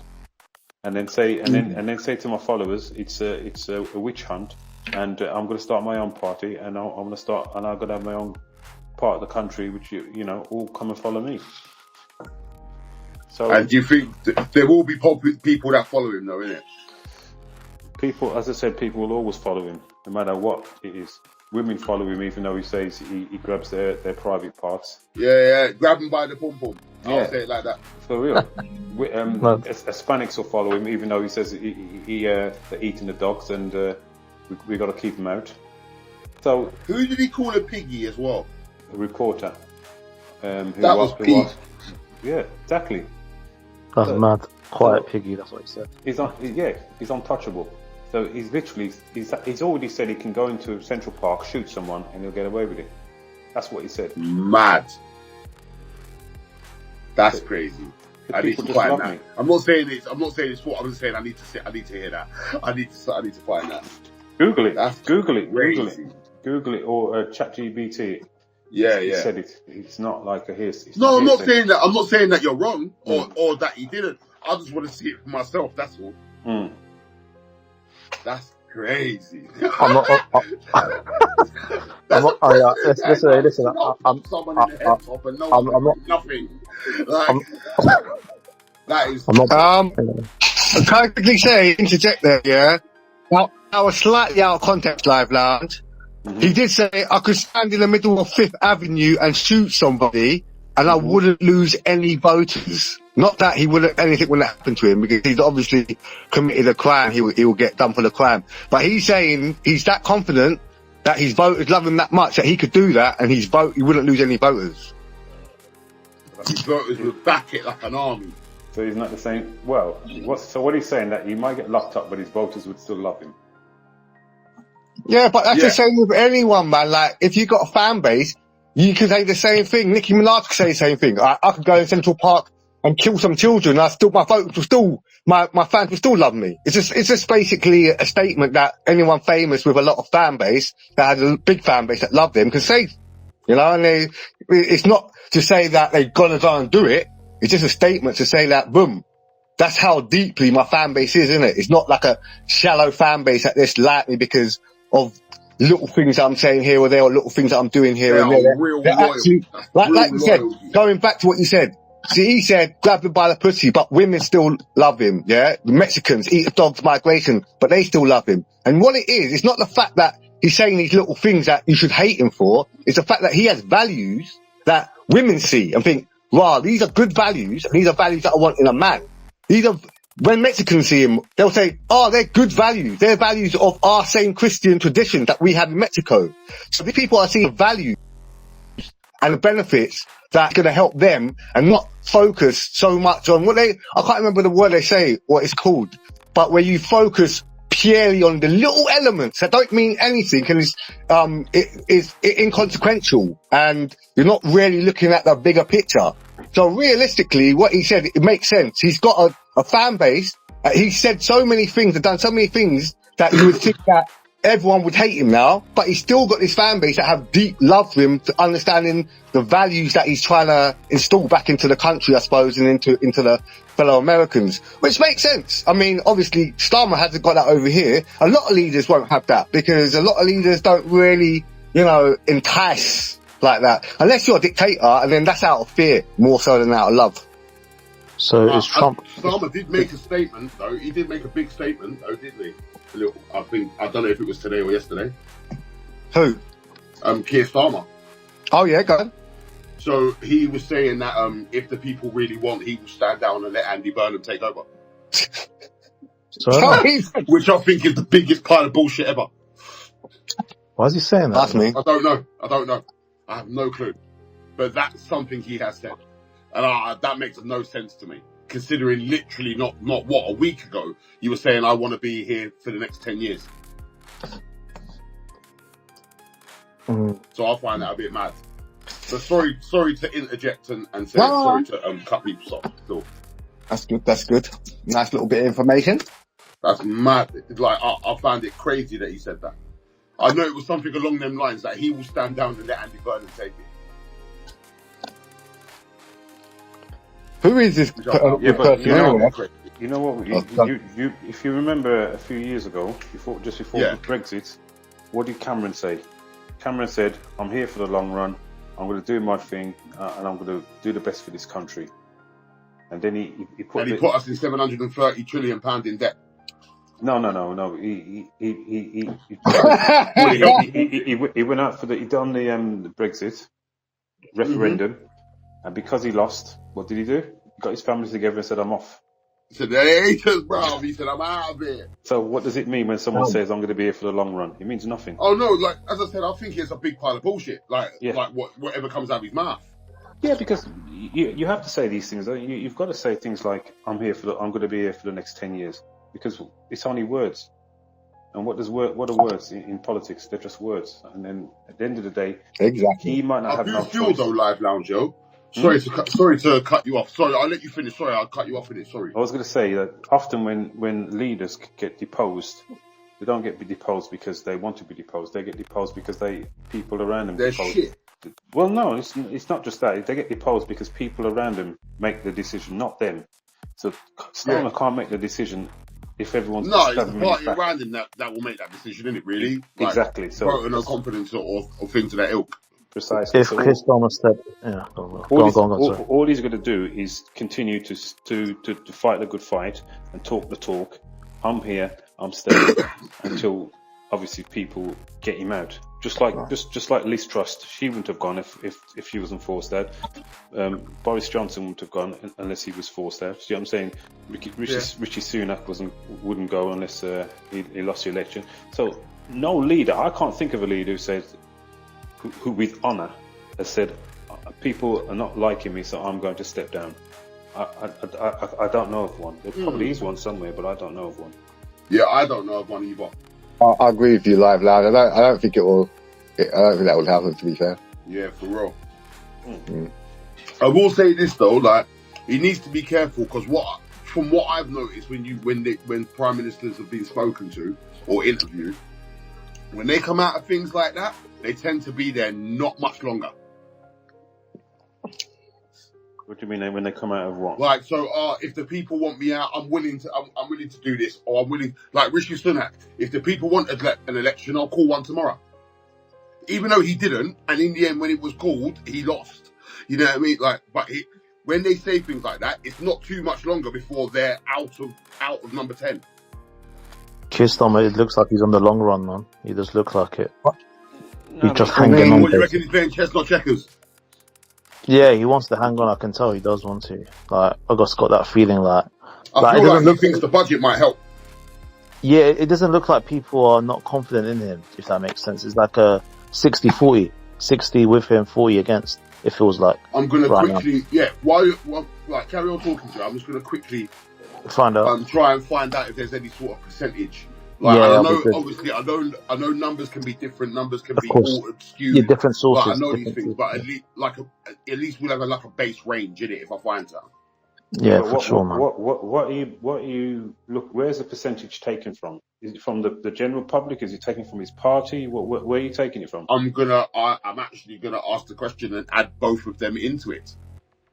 And then say to my followers, it's a witch hunt, and I'm going to start my own party, and I'm going to have my own part of the country, which you know all come and follow me. So, and do you think there will be people that follow him, though, innit? People, as I said, people will always follow him, no matter what it is. Women follow him, even though he says he grabs their private parts. Yeah, grab him by the pom pom. I'll say it like that. For real. Hispanics will follow him, even though he says they're eating the dogs, and we got to keep him out. So who did he call a piggy as well? A reporter. That was Pete. Yeah, exactly. That's mad. Quiet piggy, that's what he said. He's untouchable. So he's already said he can go into Central Park, shoot someone, and he'll get away with it. That's what he said. Mad. That's crazy. I need to find that. I'm not saying it's what I'm saying. I need to hear that. I need to find that. Google it. Google it, or ChatGPT. Yeah. He said it. It's not like a hearsay. No, I'm not saying that. I'm not saying that you're wrong or that he didn't. I just want to see it for myself. That's all. That's crazy. I'm not. Listen. I'm someone in the head top and no one not nothing. Like that is. I'm trying to quickly interject there. Yeah. Now, I was slightly out of context, Live Lounge. He did say I could stand in the middle of Fifth Avenue and shoot somebody, and I wouldn't lose any voters. Not that anything wouldn't happen to him, because he's obviously committed a crime. He will get done for the crime. But he's saying he's that confident that his voters love him that much that he could do that, and he wouldn't lose any voters. His voters would back it like an army. So he's not the same. Well, what he's saying, that he might get locked up, but his voters would still love him. Yeah, but that's the same with anyone, man. Like, if you got a fan base, you can say the same thing. Nicki Minaj could say the same thing. I could go in Central Park and kill some children. My voters will still, my fans will still love me. It's just basically a statement that anyone famous with a lot of fan base, that has a big fan base that love them, can say, you know, and it's not to say that they're gonna go and do it. It's just a statement to say that, boom, that's how deeply my fan base is, isn't it? It's not like a shallow fan base that just like me because of little things that I'm saying here or there, or little things that I'm doing here and there. They're actually, like you said, going back to what you said. See, he said, grab him by the pussy, but women still love him, yeah? The Mexicans eat a dog's migration, but they still love him. And what it is, it's not the fact that he's saying these little things that you should hate him for. It's the fact that he has values that women see and think, wow, these are good values, and these are values that I want in a man. When Mexicans see him, they'll say, oh, they're good values. They're values of our same Christian tradition that we have in Mexico. So these people are seeing values and the benefits that are going to help them, and not focus so much on I can't remember the word they say, what it's called, but where you focus purely on the little elements that don't mean anything and is inconsequential, and you're not really looking at the bigger picture. So realistically, what he said, it makes sense. He's got a fan base. He said so many things and done so many things that you would think that everyone would hate him now, but he's still got this fan base that have deep love for him, to understanding the values that he's trying to install back into the country, I suppose, and into the fellow Americans, which makes sense. I mean, obviously, Starmer hasn't got that over here. A lot of leaders won't have that, because a lot of leaders don't really, entice like that, unless you're a dictator, and then that's out of fear more so than out of love. So is Trump? Starmer did make a statement, though. He did make a big statement, though, didn't he? I don't know if it was today or yesterday. Who? Keir Starmer. Oh yeah, go on. So he was saying that if the people really want, he will stand down and let Andy Burnham take over. Which I think is the biggest pile of bullshit ever. Why is he saying that? That's me. I don't know. I have no clue. But that's something he has said. And that makes no sense to me. Considering literally not a week ago, you were saying, I want to be here for the next 10 years. So I find that a bit mad. So sorry to interject and say sorry to cut people off. So. That's good. Nice little bit of information. That's mad. Like, I found it crazy that he said that. I know it was something along them lines, that he will stand down and let Andy Burnham take it. Who is this? But you know what? If you remember a few years ago, just before Brexit, what did Cameron say? Cameron said, "I'm here for the long run. I'm going to do my thing, and I'm going to do the best for this country." And then he put us in £730 trillion in debt. No. He went out for he done the Brexit referendum, and because he lost, what did he do? He got his family together and said, "I'm off." He said, "They hate us, bro." He said, "I'm out of here." So what does it mean when someone says, "I'm going to be here for the long run"? It means nothing. Oh no, like as I said, I think it's a big pile of bullshit. Like whatever comes out of his mouth. Yeah, because you have to say these things. You've got to say things like, I'm going to be here for the next 10 years, because it's only words. And what are words in politics? They're just words. And then at the end of the day, exactly. he might not have no feel choice. though, Live Lounge, yo. Sorry to cut you off. Sorry, I'll let you finish. Sorry, I'll cut you off in it. Sorry. I was going to say that often when leaders get deposed, they don't get deposed because they want to be deposed. They get deposed because people around them They're depose. shit. Well, no, it's not just that. They get deposed because people around them make the decision, not them. So Starmer can't make the decision if everyone's just it's the party around him that will make that decision, isn't it? Really, like, exactly. So vote no confidence or things of that ilk. Precisely. If Chris Starmer stepped, all he's going to do is continue to fight the good fight and talk the talk. I'm here. I'm staying until obviously people get him out. Just like Liz Truss, she wouldn't have gone if she wasn't forced out. Boris Johnson wouldn't have gone unless he was forced out. See what I'm saying? Rishi Sunak wouldn't go unless he lost the election. So no leader, I can't think of a leader who says, who with honour has said, people are not liking me, so I'm going to step down. I don't know of one. There probably is one somewhere, but I don't know of one. Yeah, I don't know of one either. I agree with you, Live Lounge. I don't think it will. I don't think that will happen. To be fair. Yeah, for real. I will say this though, like he needs to be careful because from what I've noticed when prime ministers have been spoken to or interviewed, when they come out of things like that, they tend to be there not much longer. What do you mean when they come out of what? Like, so, if the people want me out, I'm willing to do this, or I'm willing, like Rishi Sunak, if the people want an election, I'll call one tomorrow. Even though he didn't, and in the end, when it was called, he lost. You know what I mean? Like, but when they say things like that, it's not too much longer before they're out of number 10. Keir Starmer, it looks like he's on the long run, man. He does look like it. He's just What hanging on. What do you reckon he's playing chess, not checkers? Yeah, he wants to hang on. I can tell he does want to. Like, I just got that feeling like. I feel like he thinks the budget might help. Yeah, it doesn't look like people are not confident in him, if that makes sense. It's like a 60-40. 60 with him, 40 against. It feels like. I'm going to quickly, while carry on talking to you, I'm just going to quickly find out. Try and find out if there's any sort of percentage. Like, I know, obviously, I know numbers can be different. Numbers can be all skewed. Yeah, different sources. Like, I know these things, but at least we'll have a base range in it if I find something. Yeah, for sure, man. What are you look? Where's the percentage taken from? Is it from the general public? Is it taken from his party? Where are you taking it from? I'm actually gonna ask the question and add both of them into it.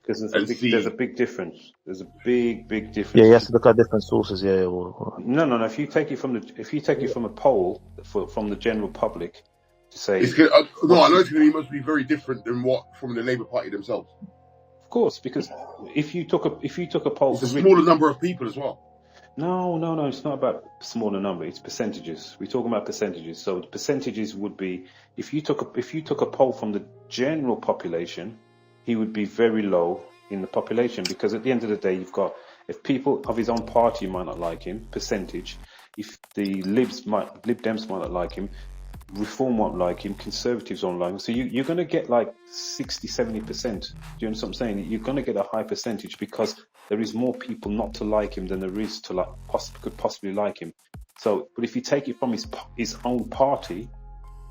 Because there's a big difference. There's a big difference. Yeah, you have to look at different sources. Yeah. No. If you take it from a poll from the general public to say, I know it's going to be very different than what from the Labour Party themselves. Of course, because if you took a poll, it's a smaller number of people as well. No, it's not about smaller number. It's percentages. We're talking about percentages. So the percentages would be if you took a poll from the general population, he would be very low in the population, because at the end of the day, if people of his own party might not like him, percentage. If the Lib Dems might not like him, Reform won't like him, Conservatives won't like him. So you're going to get like 60-70%. Do you understand what I'm saying? You're going to get a high percentage because there is more people not to like him than there is to could possibly like him. So, but if you take it from his own party,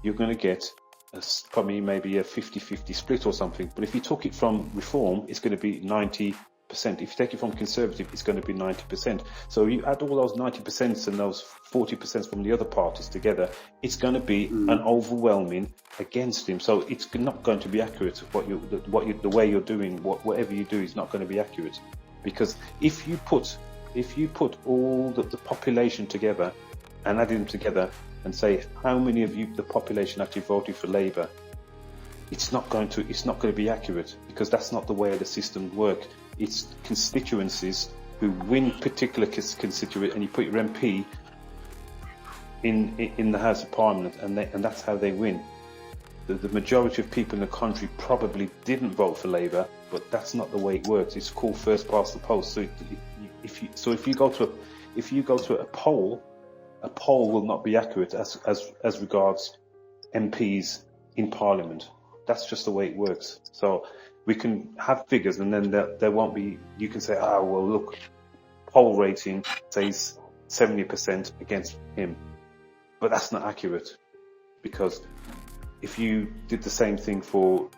you're going to get probably maybe a 50-50 split or something. But if you took it from Reform, it's going to be 90%. If you take it from Conservative, it's going to be 90%. So you add all those 90% and those 40% from the other parties together, it's going to be an overwhelming against him. So it's not going to be accurate. The way you're doing whatever you do is not going to be accurate, because if you put all the population together and add them together and say how many of you the population actually voted for Labour, it's not going to be accurate, because that's not the way the system works. It's constituencies who win particular constituent, and you put your MP in the House of Parliament, and that's how they win. The majority of people in the country probably didn't vote for Labour, but that's not the way it works. It's called first past the post. So if you go to a poll will not be accurate as regards MPs in Parliament. That's just the way it works. So we can have figures, and then there won't be. You can say, "Oh, well, look, poll rating says 70% against him," but that's not accurate, because if you did the same thing for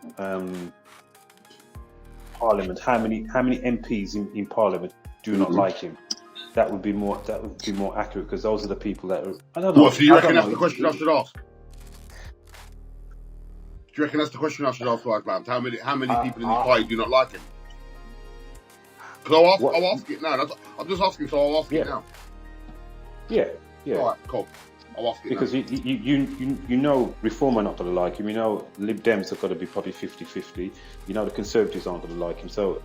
Parliament, how many MPs in Parliament do not like him? That would be more accurate, because those are the people that are. I don't know. What? So you reckon that's the question I should ask? Do you reckon that's the question I should ask for Iceland? How many people in this party do not like him? Because I'll ask it now. I'm just asking, so I'll ask it now. Yeah. All right, cool. I'll ask it because now. you know Reform are not going to like him. You know Lib Dems have got to be probably 50-50. You know the Conservatives aren't going to like him. So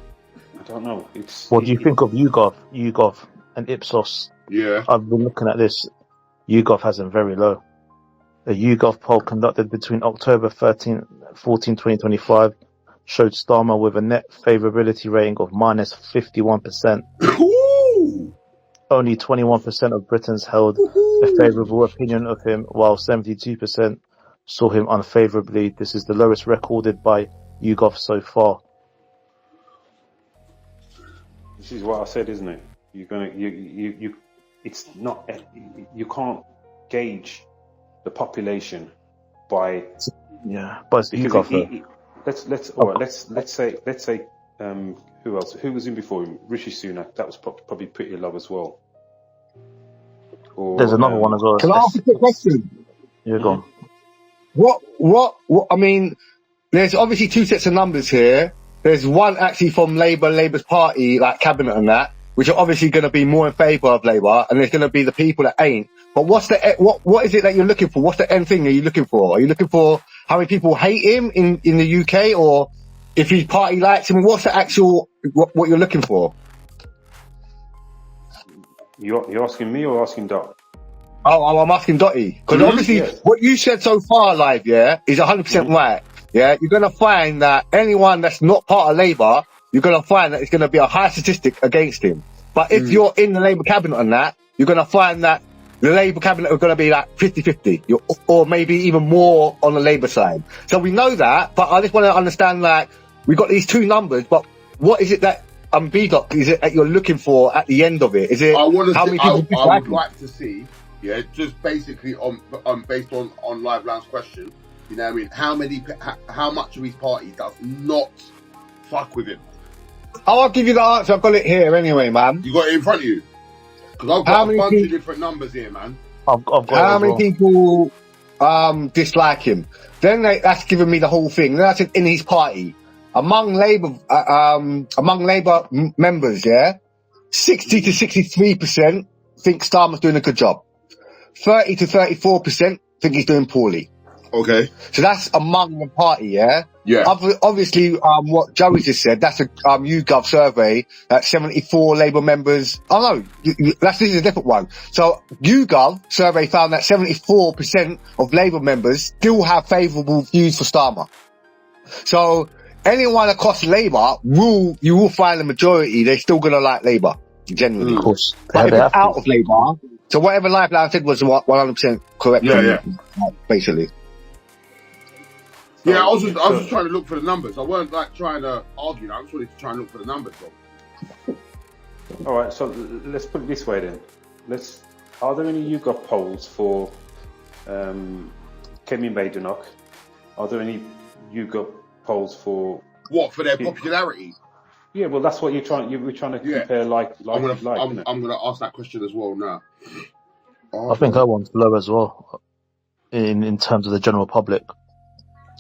I don't know. What do you think of YouGov and Ipsos? Yeah. I've been looking at this. YouGov has him very low. A YouGov poll conducted between October 14, 2025 showed Starmer with a net favourability rating of minus 51%. Ooh. Only 21% of Britons held a favourable opinion of him, while 72% saw him unfavourably. This is the lowest recorded by YouGov so far. This is what I said, isn't it? It's not. You can't gauge the population by. Yeah, but it's YouGov. Let's say who else? Who was in before him? Rishi Sunak. That was probably pretty low as well. Or, there's another one as well. Can I ask you a question? Yeah, go on. What? I mean, there's obviously two sets of numbers here. There's one actually from Labour's party, like cabinet and that, which are obviously going to be more in favour of Labour, and there's going to be the people that ain't. But what is it that you're looking for? What's the end thing are you looking for? Are you looking for how many people hate him in the UK, or if his party likes him? What's the actual what you're looking for? You're asking me or asking Dot? Oh, I'm asking Dotty, because obviously what you said so far, live, is 100% right. Yeah, you're gonna find that anyone that's not part of Labour, you're gonna find that it's gonna be a high statistic against him. But if you're in the Labour cabinet and that, you're gonna find that the Labour cabinet are gonna be like 50-50, or maybe even more on the Labour side. So we know that, but I just want to understand, like, we got these two numbers, but what is it that B-Dot is it that you're looking for at the end of it? Is it how many people? I would him? like to see, just basically based on Live Lounge question. You know what I mean? How much of his party does not fuck with him? I'll give you the answer. I've got it here anyway, man. You got it in front of you? Because I've got a bunch of different numbers here, man. I've got how many people dislike him? Then that's given me the whole thing. Then I said in his party, among Labour members, 60 to 63% think Starmer's doing a good job. 30 to 34% think he's doing poorly. Okay. So that's among the party, Yeah. Obviously, what Joey just said, that's a YouGov survey that 74 Labour members. Oh no, this is a different one. So YouGov survey found that 74% of Labour members still have favourable views for Starmer. So anyone across Labour you will find the majority, they're still gonna like Labour, generally. Of course. But if it's out of Labour, so whatever LiveLounge said was 100% correct. Basically. Yeah, I was just trying to look for the numbers. I weren't like trying to argue. I just wanted to try and look for the numbers. All right, so let's put it this way then. Are there any YouGov polls for Kemi Badenoch? Are there any YouGov polls for what, for their popularity? Yeah, well, that's what we're trying to compare. I'm gonna ask that question as well now. I think that one's low as well in terms of the general public.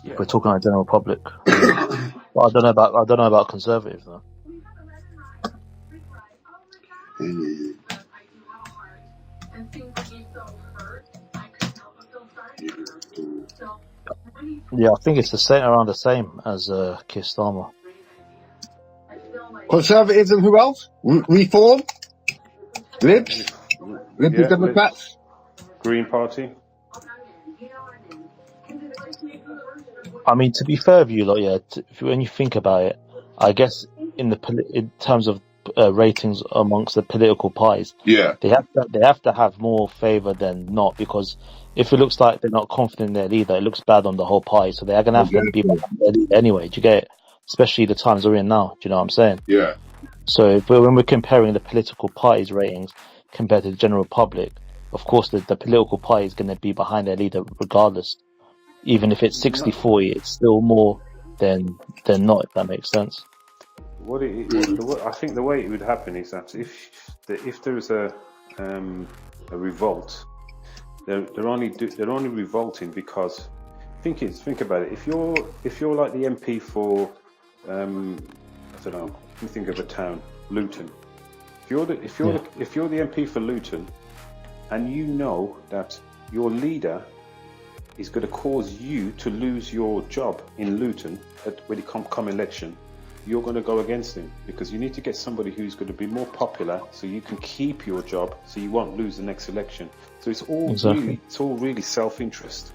Yeah. If we're talking about general public, but I don't know about conservatives though. Yeah, I think it's around the same as Keir Starmer. Conservatism, who else? Reform? Libs? Liberal Democrats? Green Party? I mean, to be fair with you, when you think about it, I guess in terms of ratings amongst the political parties, they have to have more favour than not, because if it looks like they're not confident in their leader, it looks bad on the whole party. So they are going to have to be bad on their leader anyway. Do you get it? especially the times we're in now. Do you know what I'm saying? Yeah. So when we're comparing the political parties' ratings compared to the general public, of course the political party is going to be behind their leader regardless. Even if it's 60-40, it's still more than not, if that makes sense. I think the way it would happen is that if there is a revolt, they're only revolting because think about it. If you're like the MP for I don't know, let me think of a town, Luton. If you're the MP for Luton, and you know that your leader is going to cause you to lose your job in Luton when it come election, you're going to go against him because you need to get somebody who's going to be more popular so you can keep your job so you won't lose the next election. So it's all really self-interest.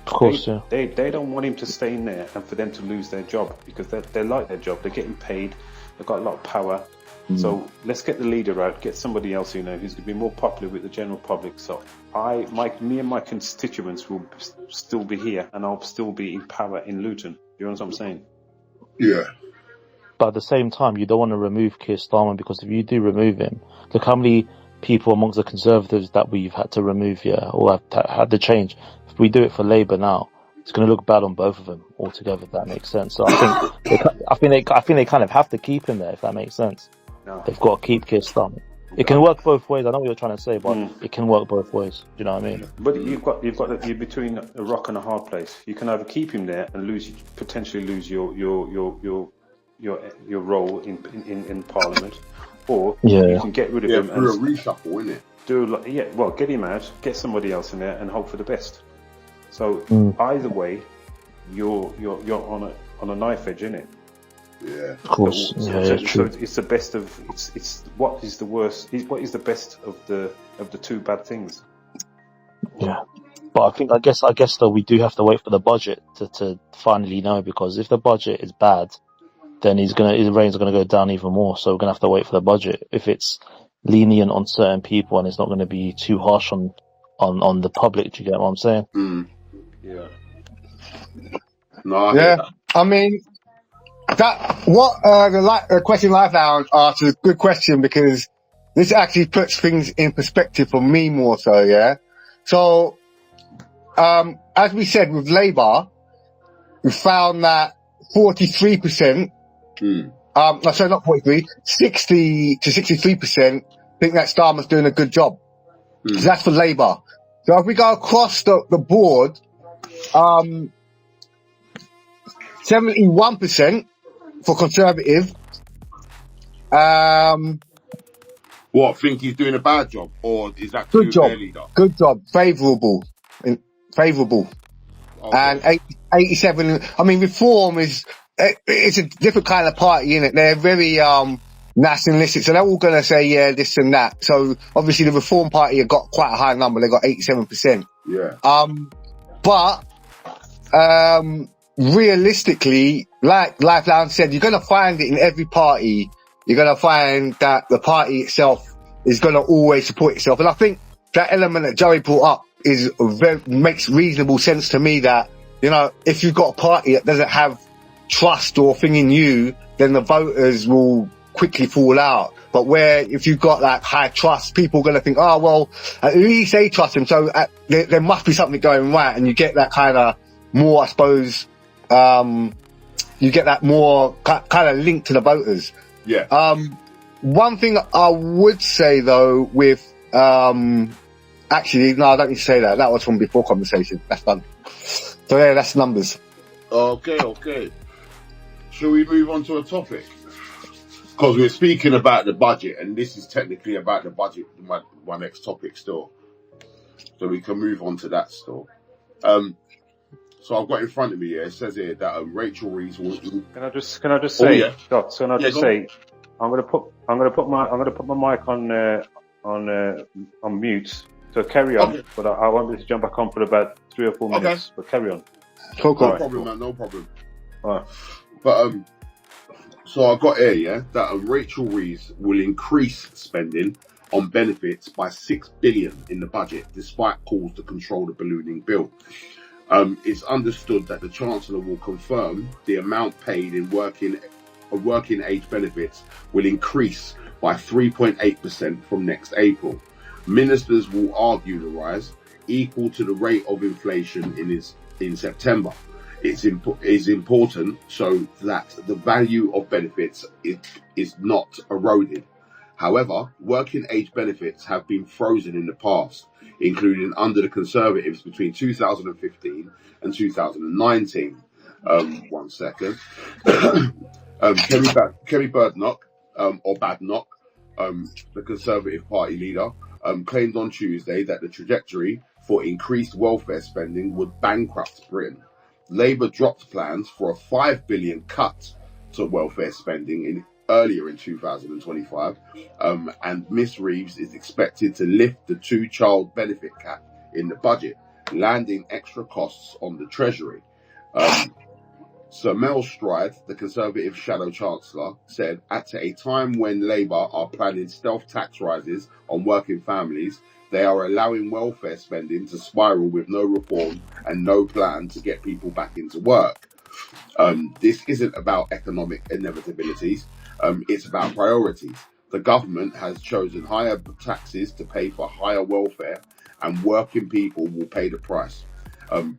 Of course, they don't want him to stay in there and for them to lose their job because they like their job, they're getting paid, they've got a lot of power. So let's get the leader out, get somebody else who's going to be more popular with the general public. So me and my constituents will still be here and I'll still be in power in Luton. You know what I'm saying? Yeah. But at the same time, you don't want to remove Keir Starmer because if you do remove him, look how many people amongst the Conservatives that we've had to remove here or have had to change. If we do it for Labour now, it's going to look bad on both of them altogether. If that makes sense. So I think they kind of have to keep him there. If that makes sense, they've got to keep Keir Starmer. It can work both ways. I know what you're trying to say, but it can work both ways. Do you know what I mean? But you're between a rock and a hard place. You can either keep him there and potentially lose your role in Parliament, or you can get rid of him and do a reshuffle, innit? Get him out, get somebody else in there, and hope for the best. So either way, you're on a knife edge, innit? Yeah, of course. So it's the best of it's what is the worst? What is the best of the two bad things? Yeah, but I guess though we do have to wait for the budget to finally know, because if the budget is bad, then his reigns are gonna go down even more. So we're gonna have to wait for the budget. If it's lenient on certain people and it's not gonna be too harsh on the public, do you get what I'm saying? Yeah. No, I mean, the question Live Lounge asked is a good question because this actually puts things in perspective for me more so, yeah? So, as we said with Labour, we found that 43%, sorry, not 43, 60 to 63% think that Starmer's doing a good job. So that's for Labour. So if we go across the board, 71% for Conservative. What, think he's doing a bad job, or is that good job? Their leader? Good job, favourable. Okay. And 87. I mean, Reform it's a different kind of party, isn't it? They're very nationalistic, so they're all going to say this and that. So obviously the Reform Party have got quite a high number. They got 87%. Yeah. But realistically, like Live Lounge said, you're going to find it in every party. You're going to find that the party itself is going to always support itself. And I think that element that Joey brought up makes reasonable sense to me, that, you know, if you've got a party that doesn't have trust or thing in you, then the voters will quickly fall out. But where if you've got that high trust, people are going to think, oh, well, at least they trust him, so there must be something going right. And you get that kind of more, I suppose, you get that more kind of link to the voters. Yeah. One thing I would say though with, actually, no, I don't need to say that. That was from before conversation. That's done. So yeah, that's numbers. Okay. Shall we move on to a topic? Because we're speaking about the budget, and this is technically about the budget, my next topic still. So we can move on to that still. So I've got in front of me here, it says here that Rachel Reeves will... Can I just say, Dot, can I just say, I'm gonna put my mic on mute. So carry on, but I want this to jump back on for about 3 or 4 minutes. But carry on. Cool. No problem, man. No problem. All right. But so I've got here, that Rachel Reeves will increase spending on benefits by $6 billion in the budget, despite calls to control the ballooning bill. It's understood that the Chancellor will confirm the amount paid in working age benefits will increase by 3.8% from next April. Ministers will argue the rise equal to the rate of inflation in September. It's important so that the value of benefits is not eroded. However, working age benefits have been frozen in the past, including under the Conservatives between 2015 and 2019. One second. Kerry Badnock, or Badnock, the Conservative Party leader, claimed on Tuesday that the trajectory for increased welfare spending would bankrupt Britain. Labour dropped plans for a £5 billion cut to welfare spending earlier in 2025, and Miss Reeves is expected to lift the 2-child benefit cap in the budget, landing extra costs on the Treasury. Sir Mel Stride, the Conservative Shadow Chancellor, said at a time when Labour are planning stealth tax rises on working families, they are allowing welfare spending to spiral with no reform and no plan to get people back into work. This isn't about economic inevitabilities, it's about priorities. The government has chosen higher taxes to pay for higher welfare, and working people will pay the price.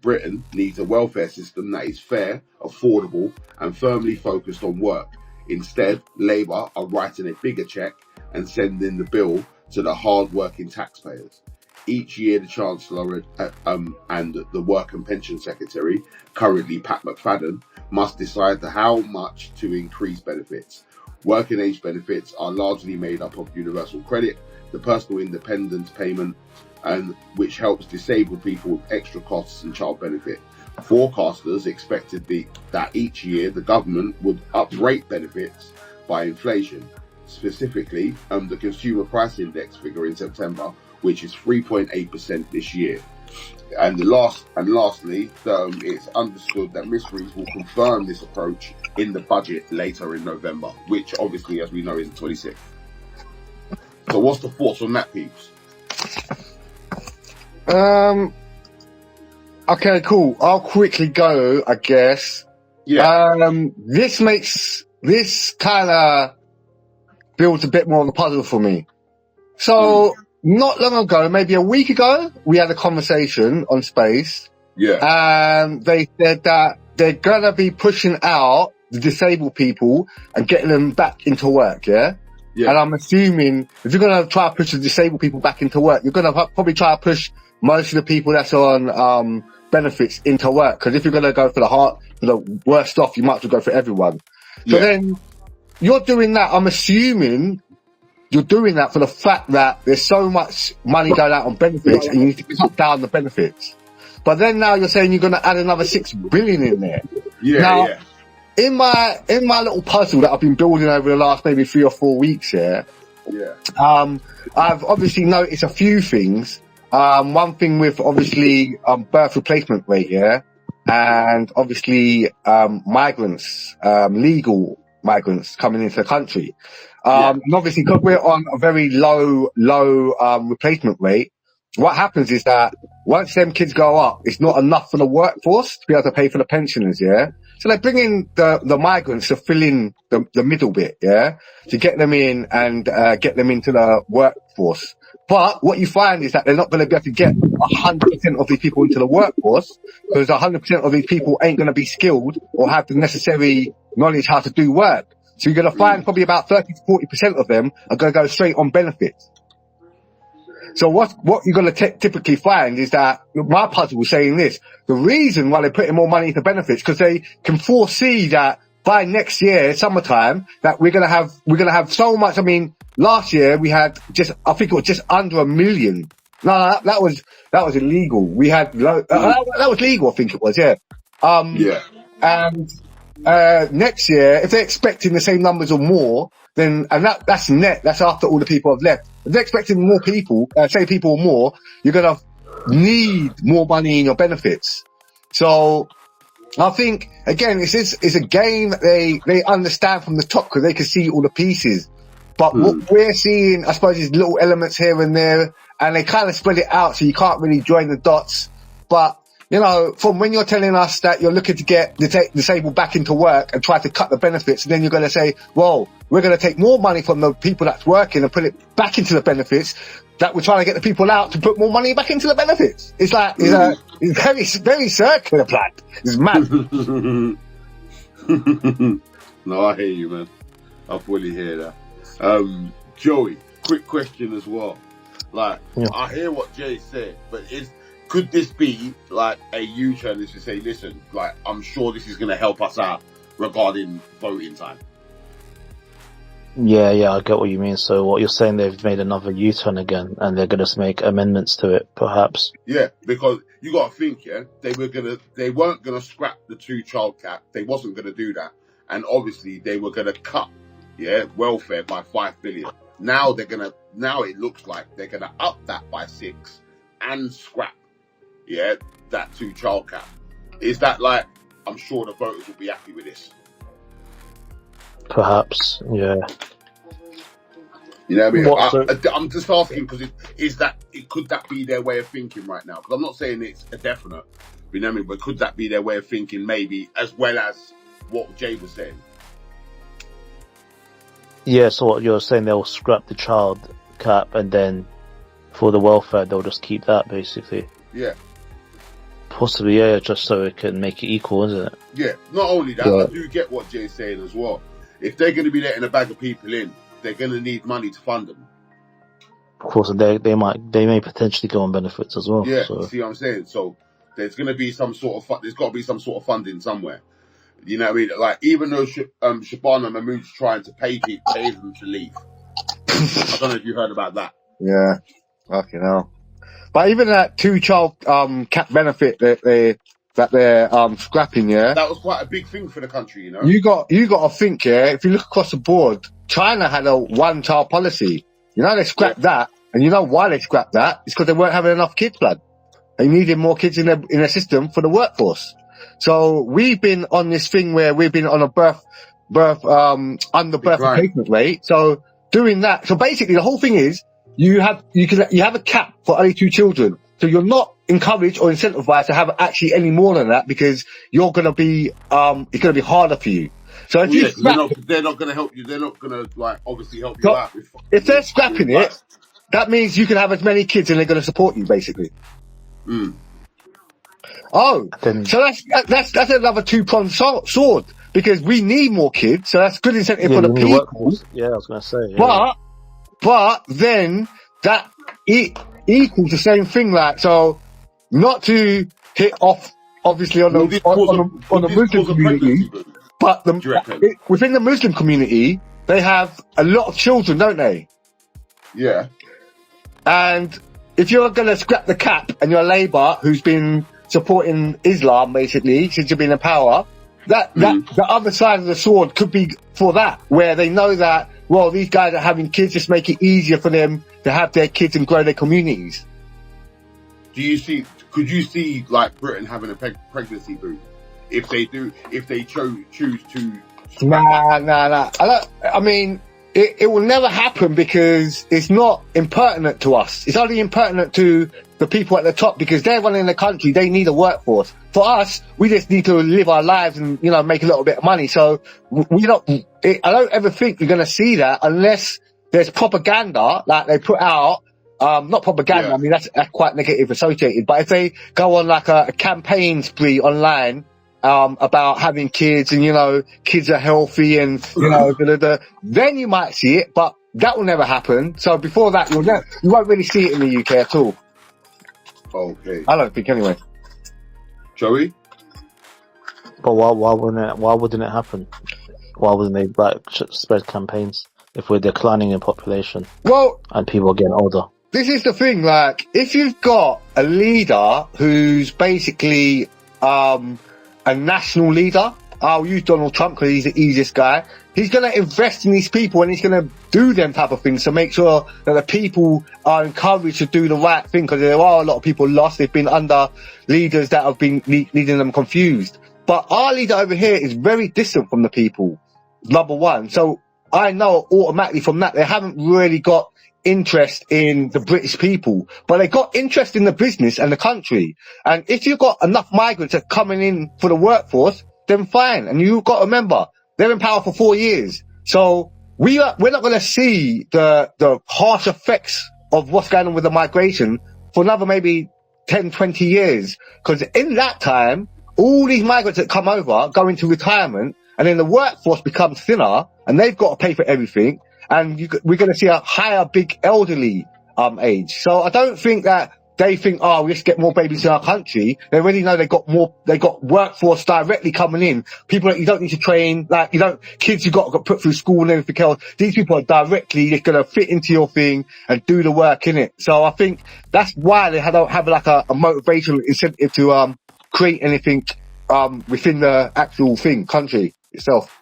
Britain needs a welfare system that is fair, affordable, and firmly focused on work. Instead, Labour are writing a bigger cheque and sending the bill to the hard-working taxpayers. Each year, the Chancellor and the Work and Pension Secretary, currently Pat McFadden, must decide how much to increase benefits. Working age benefits are largely made up of universal credit, the personal independence payment, and which helps disabled people with extra costs and child benefit. Forecasters expected that each year the government would uprate benefits by inflation. Specifically, the Consumer Price Index figure in September, which is 3.8% this year. And lastly, it's understood that Miss Reeves will confirm this approach in the budget later in November, which obviously, as we know, is the 26th. So what's the thoughts on that, peeps? Okay, cool. I'll quickly go, I guess. Yeah. This kind of builds a bit more of a puzzle for me. So, not long ago, maybe a week ago, we had a conversation on Space. Yeah. And they said that they're gonna be pushing out the disabled people and getting them back into work, yeah? Yeah. And I'm assuming if you're gonna try to push the disabled people back into work, you're gonna probably try to push most of the people that's on benefits into work. Because if you're gonna go for the worst off, you might as well go for everyone. So then you're doing that. I'm assuming you're doing that for the fact that there's so much money going out on benefits, and you need to cut down the benefits. But then now you're saying you're gonna add another 6 billion in there. Yeah. In my little puzzle that I've been building over the last maybe 3 or 4 weeks here, I've obviously noticed a few things. One thing with obviously birth replacement rate, and obviously migrants, legal migrants coming into the country. And obviously because we're on a very low replacement rate, what happens is that once them kids go up, it's not enough for the workforce to be able to pay for the pensioners, So they bring in the migrants to fill in the middle bit, to get them in and get them into the workforce. But what you find is that they're not going to be able to get 100% of these people into the workforce, because 100% of these people ain't going to be skilled or have the necessary knowledge how to do work. So you're going to find probably about 30 to 40% of them are going to go straight on benefits. So what you're going to typically find is that my puzzle was saying this: the reason why they're putting more money into benefits, because they can foresee that by next year, summertime, that we're going to have so much. I mean, last year we had I think it was just under 1 million. No, that was illegal. We had, that was legal, I think it was, And, next year, if they're expecting the same numbers or more, then, and that's net, that's after all the people have left. If they're expecting more people, same people or more, you're gonna need more money in your benefits. So, I think, again, it's a game that they understand from the top, because they can see all the pieces. But what we're seeing, I suppose, is little elements here and there, and they kind of spread it out so you can't really join the dots. But you know, from when you're telling us that you're looking to get the disabled back into work and try to cut the benefits, and then you're going to say, well, we're going to take more money from the people that's working and put it back into the benefits, that we're trying to get the people out to put more money back into the benefits. It's like, it's very, very circular plan. It's mad. No, I hear you, man. I fully hear that. Joey, quick question as well. Like, I hear what Jay said, but could this be like a U-turn to say, listen, like, I'm sure this is going to help us out regarding voting time? Yeah, I get what you mean. So what you're saying, they've made another U-turn again, and they're going to make amendments to it, perhaps. Yeah, because you got to think, they weren't going to scrap the 2-child cap. They wasn't going to do that. And obviously they were going to cut, welfare by 5 billion. Now it looks like they're going to up that by 6 and scrap, that 2-child cap. Is that like, I'm sure the voters will be happy with this. Perhaps, yeah. You know what I mean? I'm just asking because could that be their way of thinking right now? Because I'm not saying it's a definite, you know what I mean? But could that be their way of thinking maybe, as well as what Jay was saying? Yeah, so what you're saying, they'll scrap the child cap, and then for the welfare, they'll just keep that, basically. Yeah. Possibly, yeah, just so it can make it equal, isn't it? Yeah, not only that, I do get what Jay's saying as well. If they're going to be letting a bag of people in, they're going to need money to fund them. Of course, they may potentially go on benefits as well. Yeah, so. See what I'm saying? So there's going to be there's got to be some sort of funding somewhere. You know what I mean? Like, even though Shabana Mahmood's trying to pay them to leave. I don't know if you heard about that. Yeah, fucking hell. But even that 2-child cap benefit that they're scrapping, that was quite a big thing for the country, you know. You got to think, if you look across the board, China had a 1-child policy. You know, they scrapped that, and you know why they scrapped that? It's because they weren't having enough kids, blood. They needed more kids in the system for the workforce. So we've been on this thing where we've been on a birth replacement rate. So doing that, so basically the whole thing is you have a cap for only 2 children. So you're not encouraged or incentivized to have actually any more than that, because you're going to be it's going to be harder for you. So if they're not going to help you. They're not going to obviously help you out. If they're scrapping it, that means you can have as many kids and they're going to support you, basically. Oh, so that's another 2-pronged sword, because we need more kids, so that's good incentive for the people. Yeah, I was going to say. Yeah. But then that equals the same thing, like, so not to hit off obviously on the Muslim community, but within the Muslim community they have a lot of children, don't they? Yeah. And if you're going to scrap the cap and you're Labour, who's been supporting Islam basically since you've been in power, that the other side of the sword could be for that, where they know that, well, these guys are having kids, just make it easier for them to have their kids and grow their communities. Could you see like Britain having a pregnancy boom if they choose to? Nah. I mean, it will never happen, because it's not impertinent to us. It's only impertinent to the people at the top, because they're running the country. They need a workforce. For us, we just need to live our lives and, make a little bit of money. So I don't ever think you're going to see that unless there's propaganda, like they put out. Not propaganda. Yeah. I mean, that's quite negative associated. But if they go on like a campaign spree online, about having kids and, kids are healthy and, then you might see it, but that will never happen. So before that, you won't really see it in the UK at all. Okay. I don't think anyway. Joey? But why wouldn't it happen? Why wouldn't they spread campaigns if we're declining in population? Well, and people are getting older. This is the thing, like, if you've got a leader who's basically, a national leader, I'll use Donald Trump because he's the easiest guy. He's going to invest in these people and he's going to do them type of things to make sure that the people are encouraged to do the right thing, because there are a lot of people lost. They've been under leaders that have been leading them confused. But our leader over here is very distant from the people, number one. So I know automatically from that they haven't really got interest in the British people, but they got interest in the business and the country. And if you've got enough migrants that are coming in for the workforce, then fine. And you've got to remember, they're in power for 4 years. So we're not going to see the harsh effects of what's going on with the migration for another maybe 10, 20 years. Because in that time, all these migrants that come over go into retirement, and then the workforce becomes thinner, and they've got to pay for everything. And we're going to see a higher, big elderly age. So I don't think that they think, oh, let's get more babies in our country. They already know they got workforce directly coming in. People that you don't need to train, like, kids you got put through school and everything else. These people are directly just going to fit into your thing and do the work in it. So I think that's why they don't have like a motivational incentive to create anything within the actual country itself.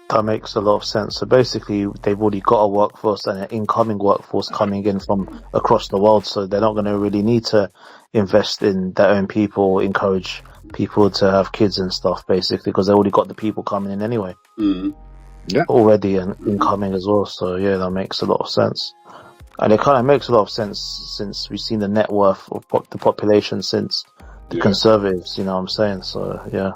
That makes a lot of sense. So basically, they've already got a workforce and an incoming workforce coming in from across the world. So they're not going to really need to invest in their own people, encourage people to have kids and stuff, basically, because they already got the people coming in anyway. Yeah. Already and incoming as well. So yeah, that makes a lot of sense. And it kind of makes a lot of sense since we've seen the net worth of the population since the Conservatives, you know what I'm saying? So yeah.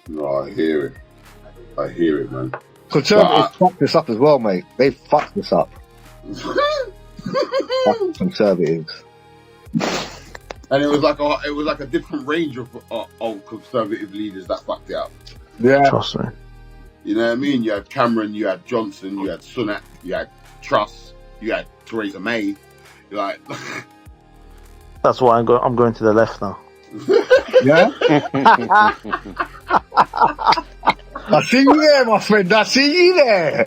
No, I hear it, man. Conservatives fucked this up as well, mate. They fucked this up. Conservatives. And it was like a different range of conservative leaders that fucked it up. Yeah. Trust me. You know what I mean? You had Cameron, you had Johnson, you had Sunak, you had Truss, you had Theresa May. You're like, that's why I'm going to the left now. Yeah. I see you there, my friend. I see you there.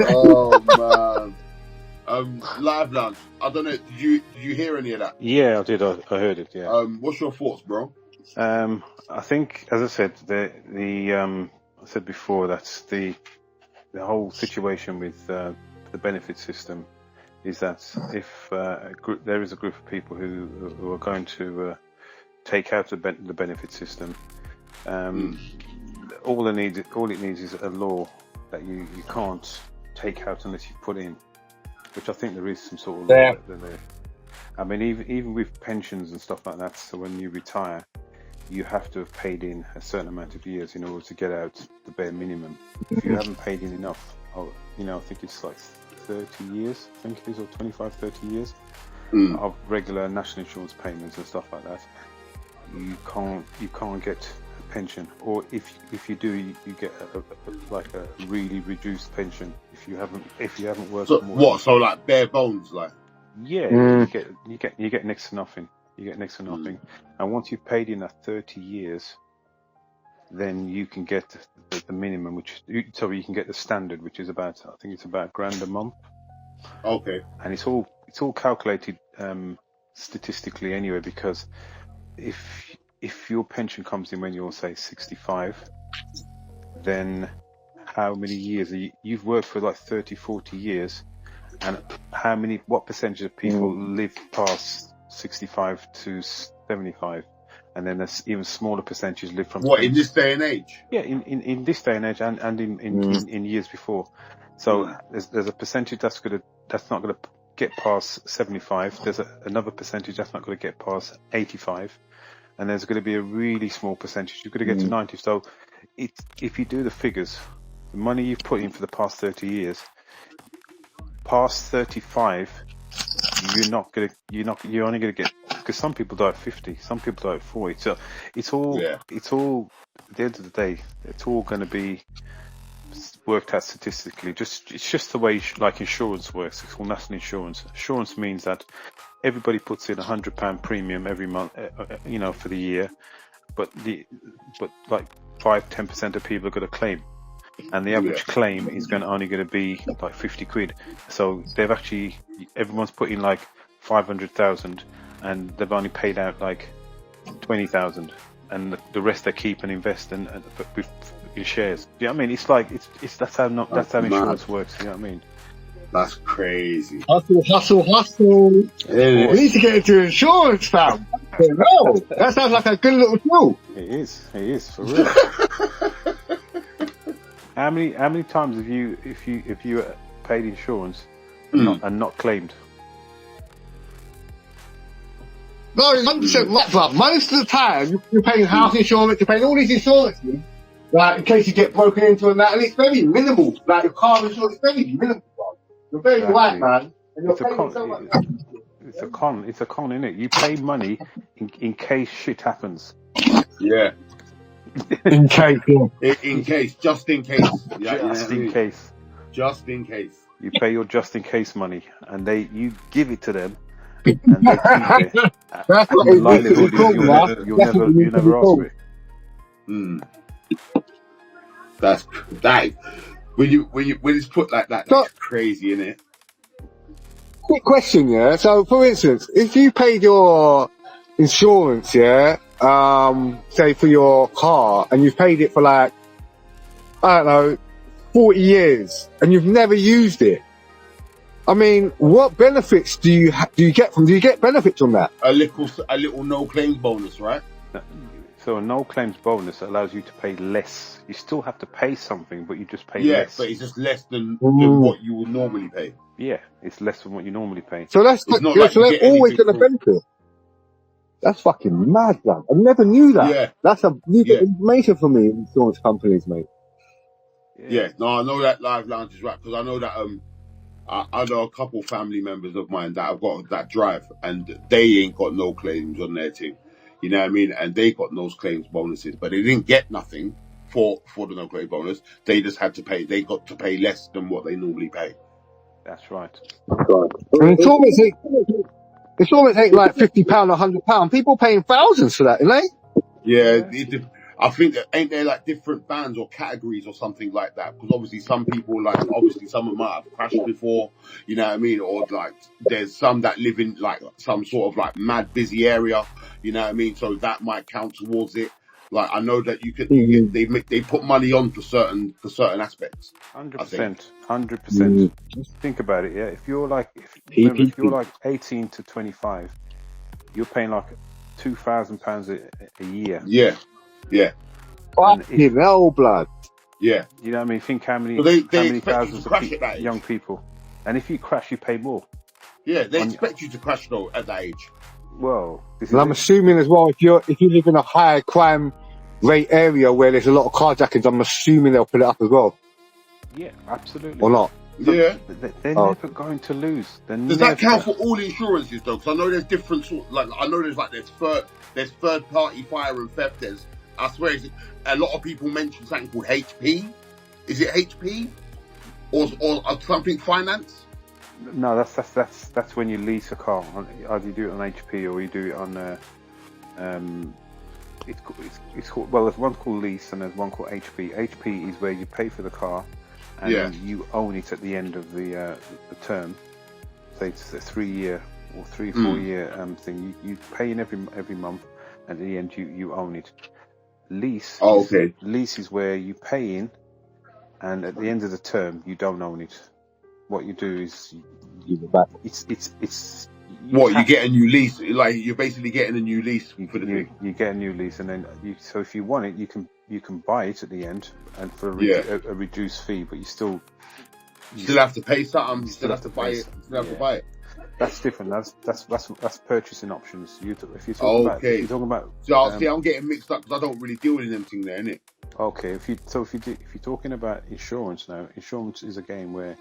oh man. Live Lounge. I don't know. Did you hear any of that? Yeah, I did. I heard it. Yeah. What's your thoughts, bro? I think, as I said, I said before that the whole situation with the benefit system is that if there is a group of people who are going to take out the benefit system, all it needs is a law that you can't take out unless you put in, which I think there is some sort of law there. I mean, even with pensions and stuff like that, so when you retire, you have to have paid in a certain amount of years in order to get out the bare minimum. If you haven't paid in enough, I think it's like 30 years, I think it is, or 25, 30 years of regular national insurance payments and stuff like that, you can't get a pension, or if you do, you get a really reduced pension if you haven't worked. So more what? So like bare bones, like. Yeah, you get next to nothing. You get next to nothing, and once you've paid in that 30 years, then you can get the minimum, you can get the standard, which is about, I think it's about £1,000 a month. Okay. And it's all calculated statistically anyway, because if your pension comes in when you're, say, 65, then how many years you've worked for, like 30, 40 years, and what percentage of people live past 65 to 75, and then there's even smaller percentages live from. What, in this day and age? Yeah, in this day and age, and in years before. So there's a percentage that's not gonna get past 75. There's another percentage that's not gonna get past 85, and there's gonna be a really small percentage you're gonna get to 90. So if you do the figures, the money you've put in for the past 30 years, past 35, you're only gonna get, because some people die at 50, some people die at 40. So it's all at the end of the day, it's all going to be worked out statistically. It's just the way like insurance works. It's called national insurance. Insurance means that everybody puts in £100 premium every month, for the year, but like 5-10% of people are going to claim. And the average claim is only going to be like 50 quid. So everyone's put in like 500,000, and they've only paid out like 20,000, and the rest they keep and invest in shares. You know what I mean? It's like that's how insurance works. You know what I mean? That's crazy. Hustle. We need to get into insurance, fam. No, that sounds like a good little tool. It is for real. How many times have you, if you paid insurance and not claimed. No, 100% right, bruv. Most of the time, you're paying house insurance, you're paying all these insurances, like, in case you get broken into and that, and it's very minimal. Like, your car insurance is very minimal, bruv. You're very right, man. And you're paying so much. It's a con, innit? You pay money in case shit happens. Yeah. In case, just in case. Just in case. You pay your just in case money, and you give it to them, and they keep it. That's what the likelihood is you'll never ask for it. That's that. When it's put like that, that's crazy, isn't it? Quick question, yeah. So, for instance, if you paid your insurance, yeah, say for your car, and you've paid it for like, I don't know, 40 years, and you've never used it. I mean, what benefits do you get from? Do you get benefits from that? A little no claims bonus, right? So a no claims bonus allows you to pay less. You still have to pay something, but you just pay less. Yeah, but it's just less than what you would normally pay. Yeah, it's less than what you normally pay. So that's so they're always going to benefit. That's fucking mad, man. I never knew that. Yeah. That's a new information for me, insurance companies, mate. Yeah, no, I know that Live Lounge is right, because I know that I know a couple family members of mine that have got that drive, and they ain't got no claims on their team. You know what I mean? And they got no claims bonuses, but they didn't get nothing for the no claim bonus. They just had to pay. They got to pay less than what they normally pay. That's right. And insurance ain't like £50 or £100. People paying thousands for that, ain't they? Yeah. I think ain't there like different bands or categories or something like that? Because obviously some people some of them might have crashed before, you know what I mean? Or like there's some that live in like some sort of like mad busy area, you know what I mean? So that might count towards it. Like I know that they put money on for certain aspects. 100%. Just think about it, yeah. If you're like 18 to 25, you're paying like £2,000 a year. Yeah. Fucking hell, blood. Yeah. You know what I mean? Think how many thousands of young people. And if you crash, you pay more. Yeah, they expect you to crash though at that age. Well, I'm assuming as well, if you live in a higher crime rate area where there's a lot of carjackings, I'm assuming they'll put it up as well. Yeah, absolutely. Or not? Yeah. They're never going to lose. Does that count for all insurances though? Because I know there's different sorts. Like I know there's third party fire and theft. I swear, a lot of people mention something called HP. Is it HP or something finance? No, that's when you lease a car. Either you do it on HP or you do it on. It's called, well, there's one called lease and there's one called HP. HP is where you pay for the car and you own it at the end of the term. Say it's a 3-year or 3-4 year thing. You pay in every month, and at the end you own it. Lease. Lease is where you pay in, and at the end of the term you don't own it. What you do is you get a new lease. Like you're basically getting a new lease for the thing. You get a new lease, and then so if you want it, you can buy it at the end, and for a reduced fee, but you still have to pay something. You still have to buy it. You still have to buy it. That's different. That's purchasing options. If you're talking about. So I'm getting mixed up because I don't really deal with anything there, innit? Okay, if you're talking about insurance now, insurance is a game where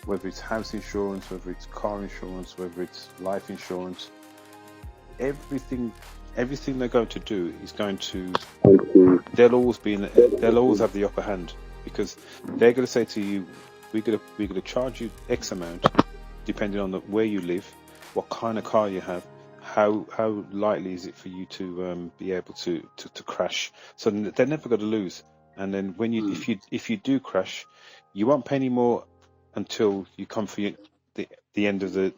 whether it's house insurance, whether it's car insurance, whether it's life insurance, everything they're going to do is going to they'll always have the upper hand, because they're going to say to you, we're going to charge you X amount depending on where you live, what kind of car you have, how likely is it for you to be able to crash. So they're never going to lose. And then when if you do crash, you won't pay any more until you come for the end of the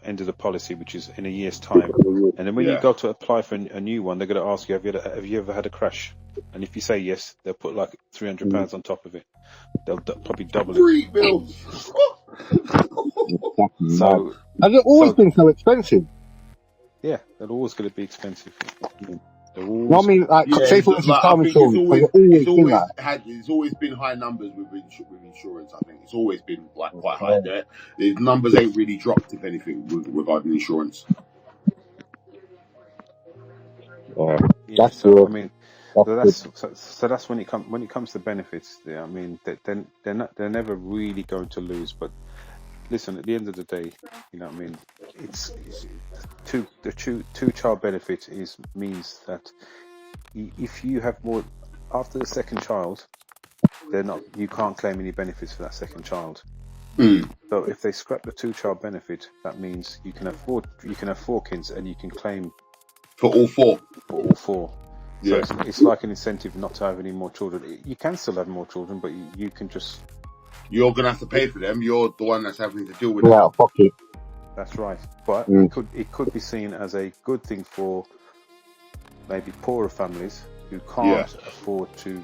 end of the policy, which is in a year's time. And then when you go to apply for a new one, they're going to ask you, have you ever had a crash? And if you say yes, they'll put like £300 on top of it. They'll probably double it. Bills. Has it always been so expensive? Yeah, they're always going to be expensive. No, I mean, like, say for instance, car I think insurance, because it's always been like. it's always been high numbers with insurance. I think it's always been like quite high there. The numbers ain't really dropped, if anything, regarding insurance. Yeah, so I mean, that's when it comes to benefits. Yeah, I mean, they're never really going to lose. But listen, at the end of the day, you know what I mean. It's two child benefit means that if you have more after the second child, you can't claim any benefits for that second child. So if they scrap the 2-child benefit, that means you can have 4 kids and you can claim for all 4. So it's like an incentive not to have any more children. You can still have more children, but you can just... You're going to have to pay for them. You're the one that's having to deal with them. Yeah, fuck it. That's right. But it could be seen as a good thing for maybe poorer families who can't afford to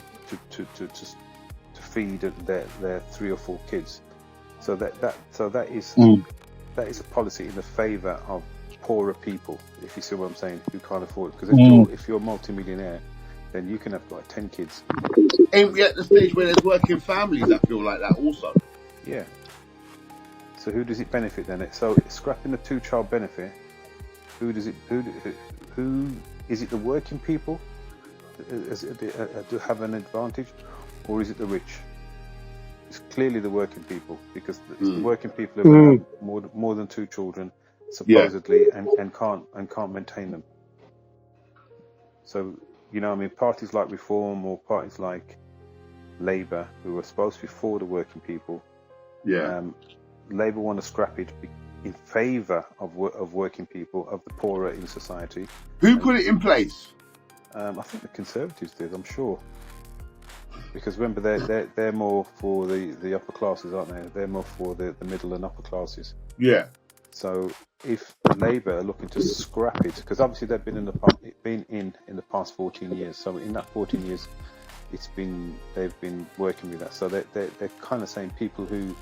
feed their 3 or 4 kids. So that is a policy in the favour of poorer people, if you see what I'm saying, who can't afford it. Because if you're a multi-millionaire, then you can have like 10 kids. Ain't we at the stage where there's working families that feel like that also? Yeah. So who does it benefit then? So scrapping the 2-child benefit, who is it the working people do have an advantage, or is it the rich? It's clearly the working people, because it's the working people who have more than 2 children, supposedly, and can't maintain them. So, you know, I mean, parties like Reform or parties like Labour, who are supposed to be for the working people, Labour want to scrap it in favour of working people, of the poorer in society. Who put it in place? I think the Conservatives did, I'm sure. Because remember, they're more for the upper classes, aren't they? They're more for the middle and upper classes. Yeah. So if Labour are looking to scrap it, because obviously they've been in the past 14 years. So in that 14 years, they've been working with that. So they're kind of saying people who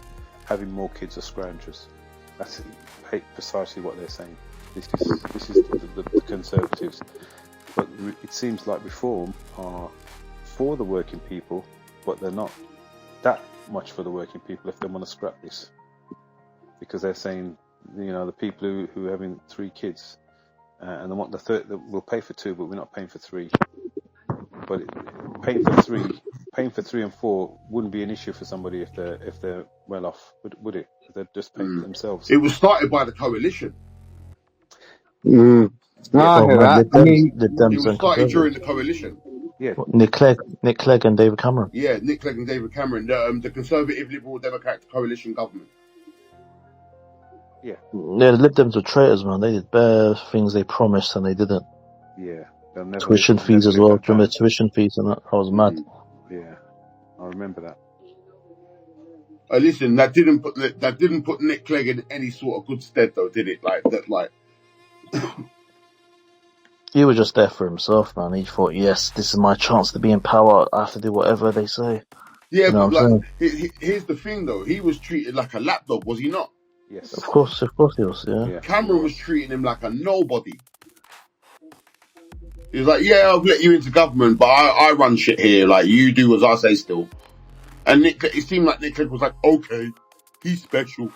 having more kids are scroungers. That's precisely what they're saying. This is the Conservatives. But it seems like Reform are for the working people, but they're not that much for the working people if they want to scrap this, because they're saying, you know, the people who are having 3 kids and they want the third, we'll pay for 2, but we're not paying for 3. But paying for 3 and 4 wouldn't be an issue for somebody if they're well off, would it? If they're just paying for themselves. It was started by the coalition. No, I hear that. It was started during the coalition. Yeah, Nick Clegg and David Cameron. Yeah, Nick Clegg and David Cameron, the Conservative Liberal Democrat coalition government. Yeah, the Lib Dems were traitors, man. They did bare things they promised and they didn't. Yeah, tuition fees as well. Do you remember tuition fees and that? I was mad. Yeah, I remember that. Listen, that didn't put Nick Clegg in any sort of good stead, though, did it? He was just there for himself, man. He thought, yes, this is my chance to be in power. I have to do whatever they say. Yeah, you know, but here's the thing, though. He was treated like a lapdog, was he not? Yes. Of course he was, yeah. Cameron was treating him like a nobody. He was like, yeah, I'll let you into government, but I run shit here. Like, you do as I say still. And it seemed like Nick Clegg was like, okay, he's special.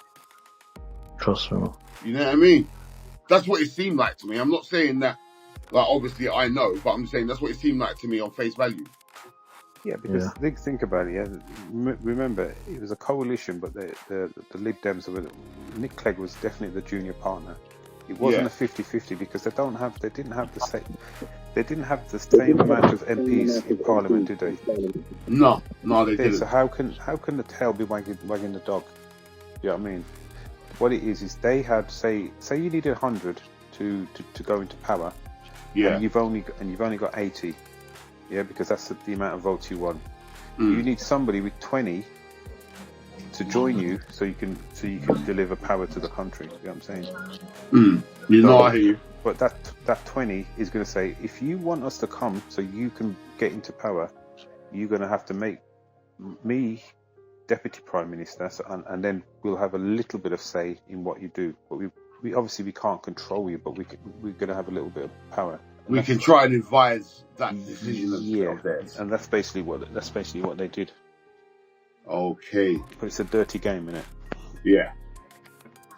Trust me. You know what I mean? That's what it seemed like to me. I'm not saying that, like, obviously I know, but I'm saying that's what it seemed like to me on face value. Yeah, because think about it. Yeah, remember it was a coalition, but the Lib Dems were. Nick Clegg was definitely the junior partner. It wasn't a 50-50 because they didn't have the same amount of MPs in Parliament, did they? No, they didn't. So how can the tail be wagging the dog? You know what I mean? What it is they had say you needed 100 to go into power. Yeah. And you've only got 80. Yeah, because that's the amount of votes you won. You need somebody with 20 to join you, so you can deliver power to the country. You know what I'm saying? I hear you. But that 20 is going to say, if you want us to come, so you can get into power, you're going to have to make me deputy prime minister, and then we'll have a little bit of say in what you do. But we obviously can't control you, but we're going to have a little bit of power. we can try and advise that decision of theirs. And that's basically what they did. Okay. But it's a dirty game, isn't it? Yeah.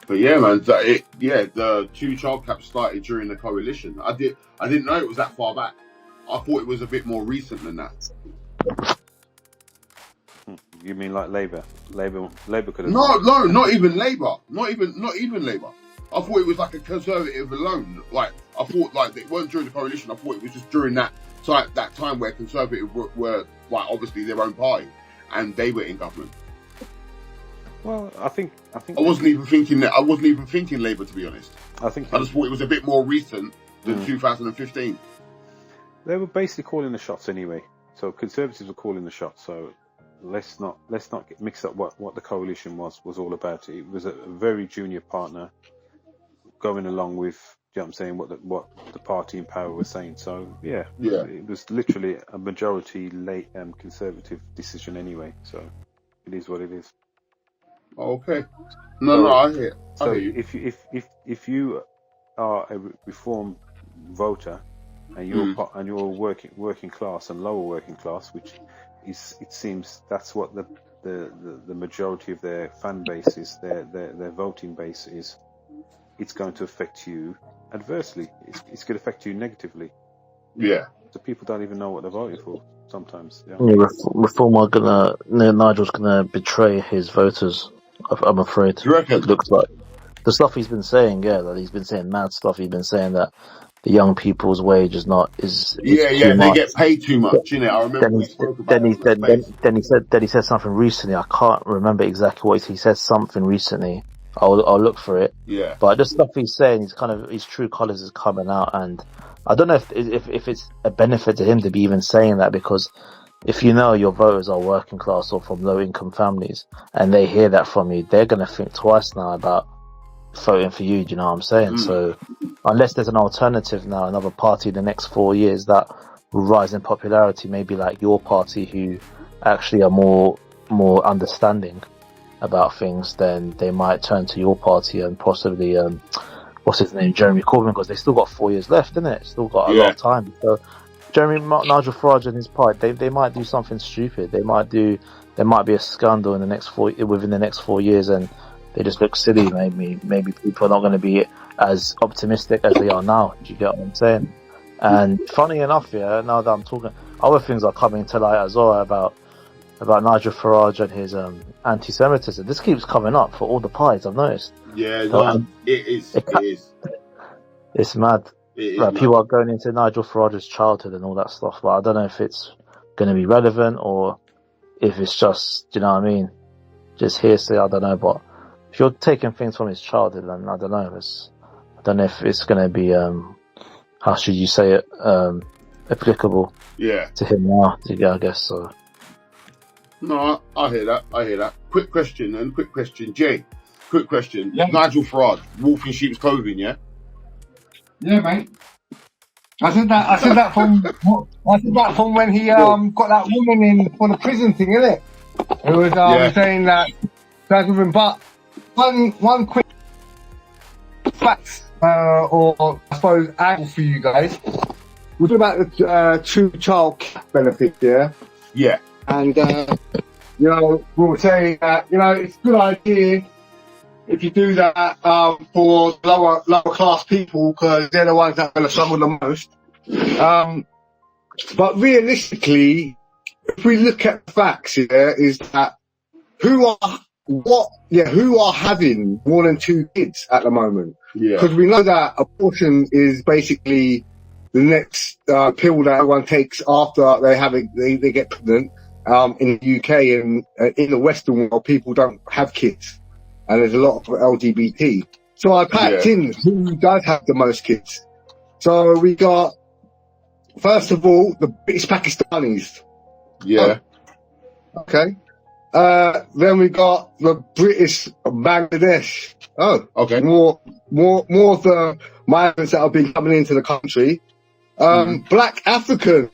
But yeah, man, the 2 child caps started during the coalition. I didn't know it was that far back. I thought it was a bit more recent than that. You mean like Labour? Labour could have... No, not even Labour. Not even Labour. I thought it was like a Conservative alone. Like, I thought like it weren't during the coalition. I thought it was just during that time where Conservative were like obviously their own party and they were in government. Well, I think I wasn't even thinking that. I wasn't even thinking Labour, to be honest. I just thought it was a bit more recent than 2015. They were basically calling the shots anyway. So Conservatives were calling the shots. So let's not get mixed up what the coalition was all about. It was a very junior partner going along with, you know what I'm saying, what the party in power was saying. So yeah, it was literally a majority late Conservative decision anyway. So it is what it is. Okay. No, I hear. So if you are a Reform voter and you're working class and lower working class, which is, it seems that's what the majority of their fan base is, their voting base is, it's going to affect you adversely. It's going to affect you negatively. Yeah. So people don't even know what they're voting for sometimes. Yeah. Reform are Nigel's gonna betray his voters. I'm afraid. Do you reckon? It looks like the stuff he's been saying. Yeah, that he's been saying mad stuff. He's been saying that the young people's wage is they get paid too much. You know, I remember we spoke about then he said something recently. I can't remember exactly what he said. Something recently. I'll look for it. Yeah. But the stuff he's saying, his true colours is coming out, and I don't know if it's a benefit to him to be even saying that, because if you know your voters are working class or from low income families and they hear that from you, they're going to think twice now about voting for you. Do you know what I'm saying? So unless there's an alternative now, another party in the next 4 years that will rise in popularity, maybe like your party, who actually are more understanding about things, then they might turn to your party and possibly what's his name, Jeremy Corbyn, because they still got 4 years left, isn't it? Still got a lot of time. So Nigel Farage and his party, they might do something stupid. There might be a scandal within the next 4 years, and they just look silly. Maybe people are not going to be as optimistic as they are now. Do you get what I'm saying? And funny enough, now that I'm talking, other things are coming to light as well about Nigel Farage and his anti-Semitism. This keeps coming up for all the parties, I've noticed. Yeah, no, it is. It's mad. People are going into Nigel Farage's childhood and all that stuff, but I don't know if it's going to be relevant or if it's just, you know what I mean, just hearsay. I don't know, but if you're taking things from his childhood, then I don't know. I don't know if it's going to be, how should you say it, applicable to him now, I guess so. No, I hear that. Quick question, Jay. Quick question. Yeah. Nigel Farage, wolf in sheep's clothing, yeah? Yeah, mate. I said that from when he got that woman in for the prison thing, innit? It was saying that but one quick fact or I suppose angle for you guys. We're talking about the 2 child cap benefit, yeah? Yeah. And we were saying that, it's a good idea if you do that for lower class people, because they're the ones that are going to struggle the most. But realistically, if we look at the facts here, is that who are having more than 2 kids at the moment? Yeah. Because we know that abortion is basically the next pill that everyone takes after they get pregnant. In the UK and in the Western world, people don't have kids, and there's a lot of LGBT. So I packed in who does have the most kids. So we got, first of all, the British Pakistanis. Yeah. Okay. Then we got the British Bangladesh. Oh, okay. More of the migrants that have been coming into the country. Black African.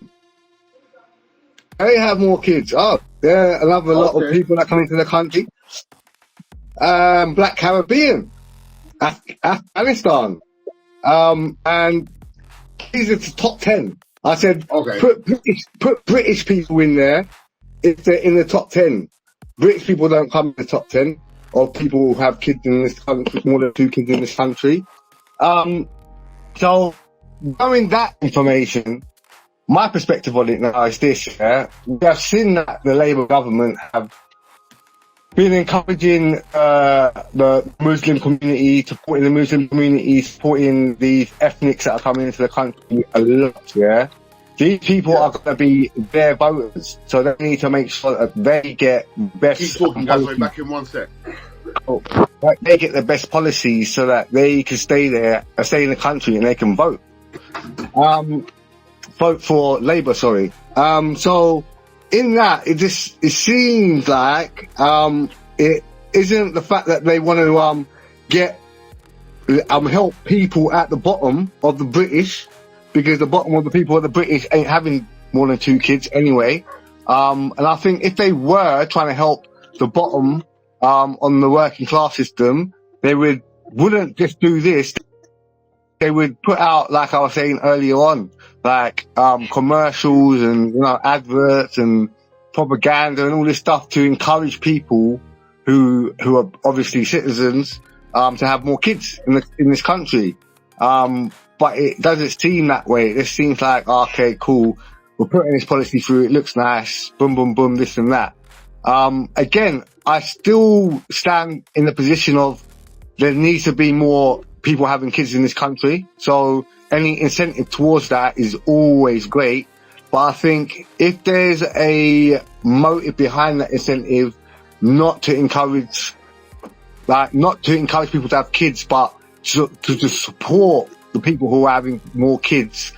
They have more kids. Oh, there are a lot of people that come into the country. Black Caribbean, Afghanistan, and these are the top 10. I said, Okay. put British people in there if they're in the top 10. British people don't come in the top 10 of people who have kids in this country, more than 2 kids in this country. So, knowing that information, my perspective on it now is this, yeah? We have seen that the Labour government have been encouraging the Muslim community, supporting the Muslim community, supporting these ethnics that are coming into the country a lot, yeah? These people are going to be their voters, so they need to make sure that they get best... Keep talking, guys. I'll be back in 1 sec. They get the best policies so that they can stay in the country and they can vote. Vote for Labour, sorry. So in that, it seems like it isn't the fact that they want to get help people at the bottom of the British, because the bottom of the people of the British ain't having more than 2 kids anyway. And I think if they were trying to help the bottom on the working class system, they wouldn't just do this. They would put out, like I was saying earlier on, like commercials and adverts and propaganda and all this stuff to encourage people who are obviously citizens to have more kids in this country. But it doesn't seem that way. It just seems like, okay, cool, we're putting this policy through, it looks nice, boom, boom, boom, this and that. Again, I still stand in the position of there needs to be more people having kids in this country. So any incentive towards that is always great. But I think if there's a motive behind that incentive, not to encourage people to have kids, but to support the people who are having more kids,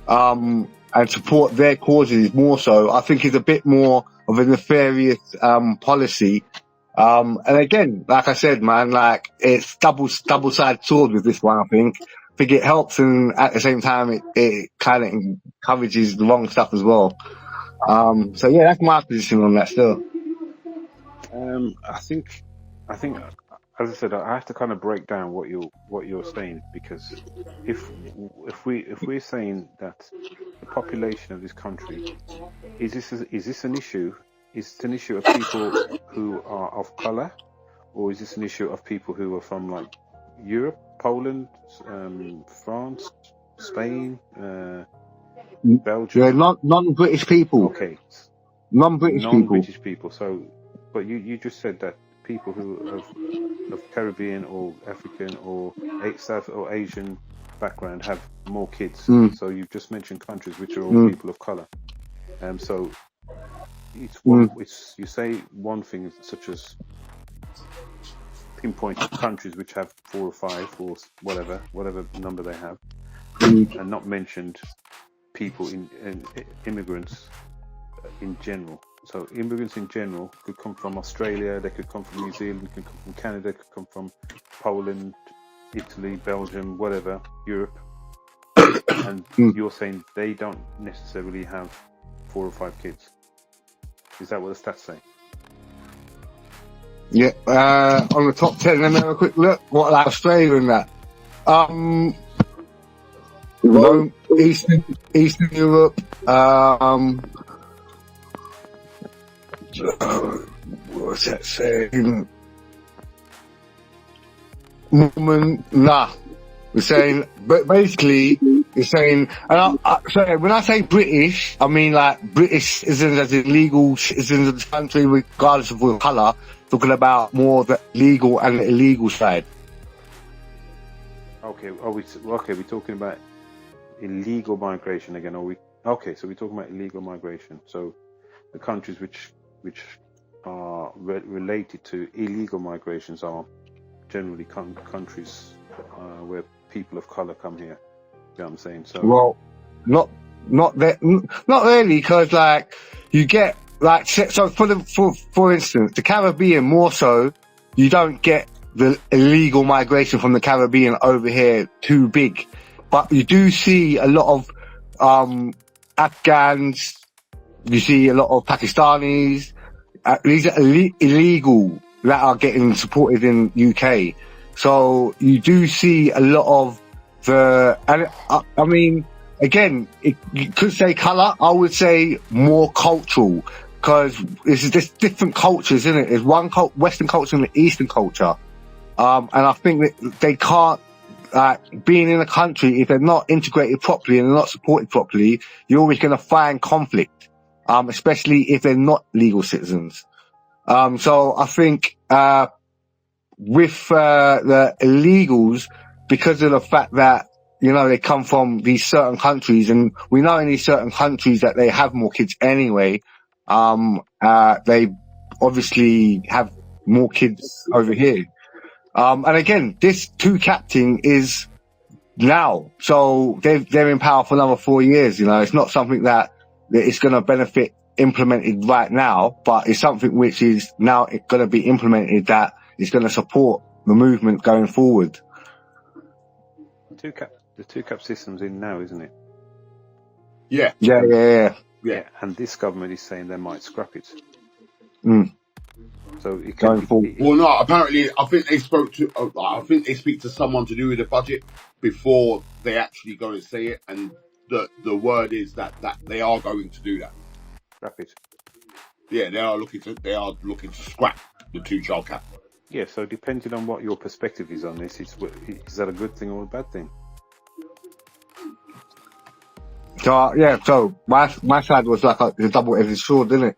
and support their causes more so, I think is a bit more of a nefarious policy. And again, like I said, man, like it's double-sided sword with this one. I think it helps, and at the same time, it kind of encourages the wrong stuff as well. So yeah, that's my position on that still. I think, as I said, I have to kind of break down what you're saying, because if we're saying that the population of this country is this an issue? Is it an issue of people who are of colour, or is this an issue of people who are from like Europe, Poland, France, Spain, Belgium? Yeah, non-British people. Okay. Non-British people. So, but you just said that people who of Caribbean or African or South or Asian background have more kids. So you've just mentioned countries which are all people of colour. So it's you say one thing such as pinpoint countries which have 4 or 5 or whatever number they have, and not mentioned people in immigrants in general. So immigrants in general could come from Australia, they could come from New Zealand, could come from Canada, could come from Poland, Italy, Belgium, whatever, Europe. And you're saying they don't necessarily have 4 or 5 kids. Is that what the stats say? Yeah, on the top 10, let me have a quick look. What, like Australia and that? Eastern Europe, what's that saying? Woman, nah. We're saying, but basically, you're saying, and so when I say British, I mean like British citizens as in legal citizens of the country, regardless of what colour, talking about more the legal and the illegal side. Okay, we're talking about illegal migration again, so we're talking about illegal migration. So the countries which are related to illegal migrations are generally countries where people of colour come here. You know what I'm saying? So well, not really, because like you get like, so for instance, the Caribbean more so, you don't get the illegal migration from the Caribbean over here too big, but you do see a lot of Afghans, you see a lot of Pakistanis. These are illegal that are getting supported in UK. So you do see a lot of I mean, again, you could say colour. I would say more cultural, because there's different cultures, isn't it? There's one Western culture and the Eastern culture. And I think that they can't, being in a country, if they're not integrated properly and they're not supported properly, you're always going to find conflict, especially if they're not legal citizens. So I think, with, the illegals, because of the fact that, you know, they come from these certain countries, and we know in these certain countries that they have more kids anyway, they obviously have more kids over here. And again, this 2 captain is now, so they're in power for another 4 years. You know, it's not something that it's going to benefit implemented right now, but it's something which is now going to be implemented that is going to support the movement going forward. The 2 cap system's in now, isn't it? Yeah. Yeah. And this government is saying they might scrap it. So it going forward. Well, no. Apparently, I think they speak to someone to do with the budget before they actually go and say it, and the word is that they are going to do that. Scrap it. Yeah, they are looking to scrap the 2-child cap. Yeah. So depending on what your perspective is on this, is that a good thing or a bad thing? So yeah, so my side was like a double-edged sword, didn't it?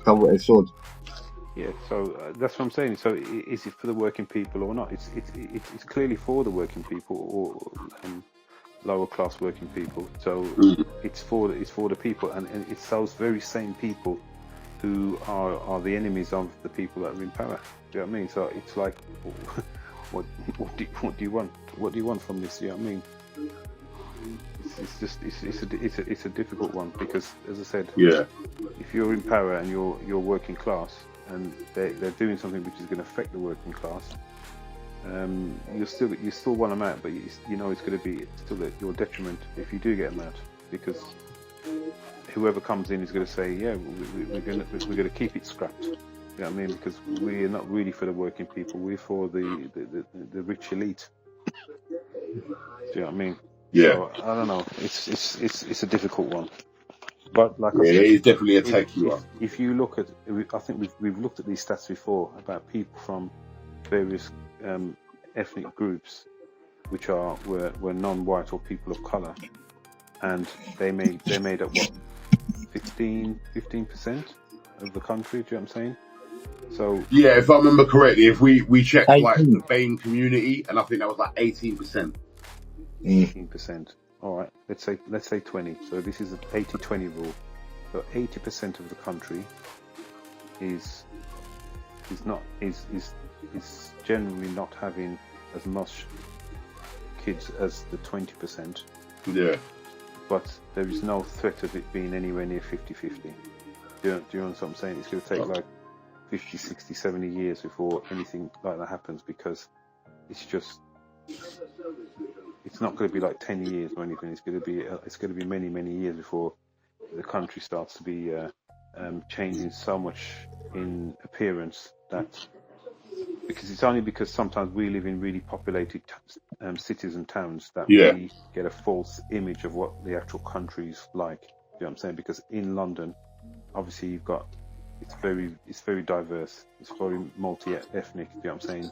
Double-edged sword. Yeah, so that's what I'm saying. So is it for the working people or not? It's clearly for the working people, or lower class working people. So it's for the people, and it's those very same people who are the enemies of the people that are in power. Do you know what I mean? So it's like, what do you want? What do you want from this? Do you know what I mean? It's a difficult one, because, as I said, if you're in power and you're working class, and they're doing something which is going to affect the working class, you still want them out, but you know it's going to be still at your detriment if you do get them out, because whoever comes in is going to say, yeah, we're going to keep it scrapped. You know what I mean? Because we're not really for the working people. We're for the rich elite. Do you know what I mean? Yeah. So, I don't know. It's a difficult one. But like I said, it's definitely a tricky one. If you look at, I think we've looked at these stats before about people from various ethnic groups, which were non-white or people of colour, and they made up what, 15% of the country. Do you know what I'm saying? So yeah, if I remember correctly, if we checked like the BAME community, and I think that was like 18%. 18%. All right, let's say 20. So this is an 80-20 rule. So 80% of the country is generally not having as much kids as the 20%. Yeah. But there is no threat of it being anywhere near 50-50. Do you understand what I'm saying? It's going to take like 50, 60, 70 years before anything like that happens, because it's not going to be like 10 years or anything. It's going to be many, many years before the country starts to be changing so much in appearance, that because it's only because sometimes we live in really populated cities and towns that we get a false image of what the actual country's like. You know what I'm saying? Because in London, obviously it's very diverse. It's very multi-ethnic. You know what I'm saying?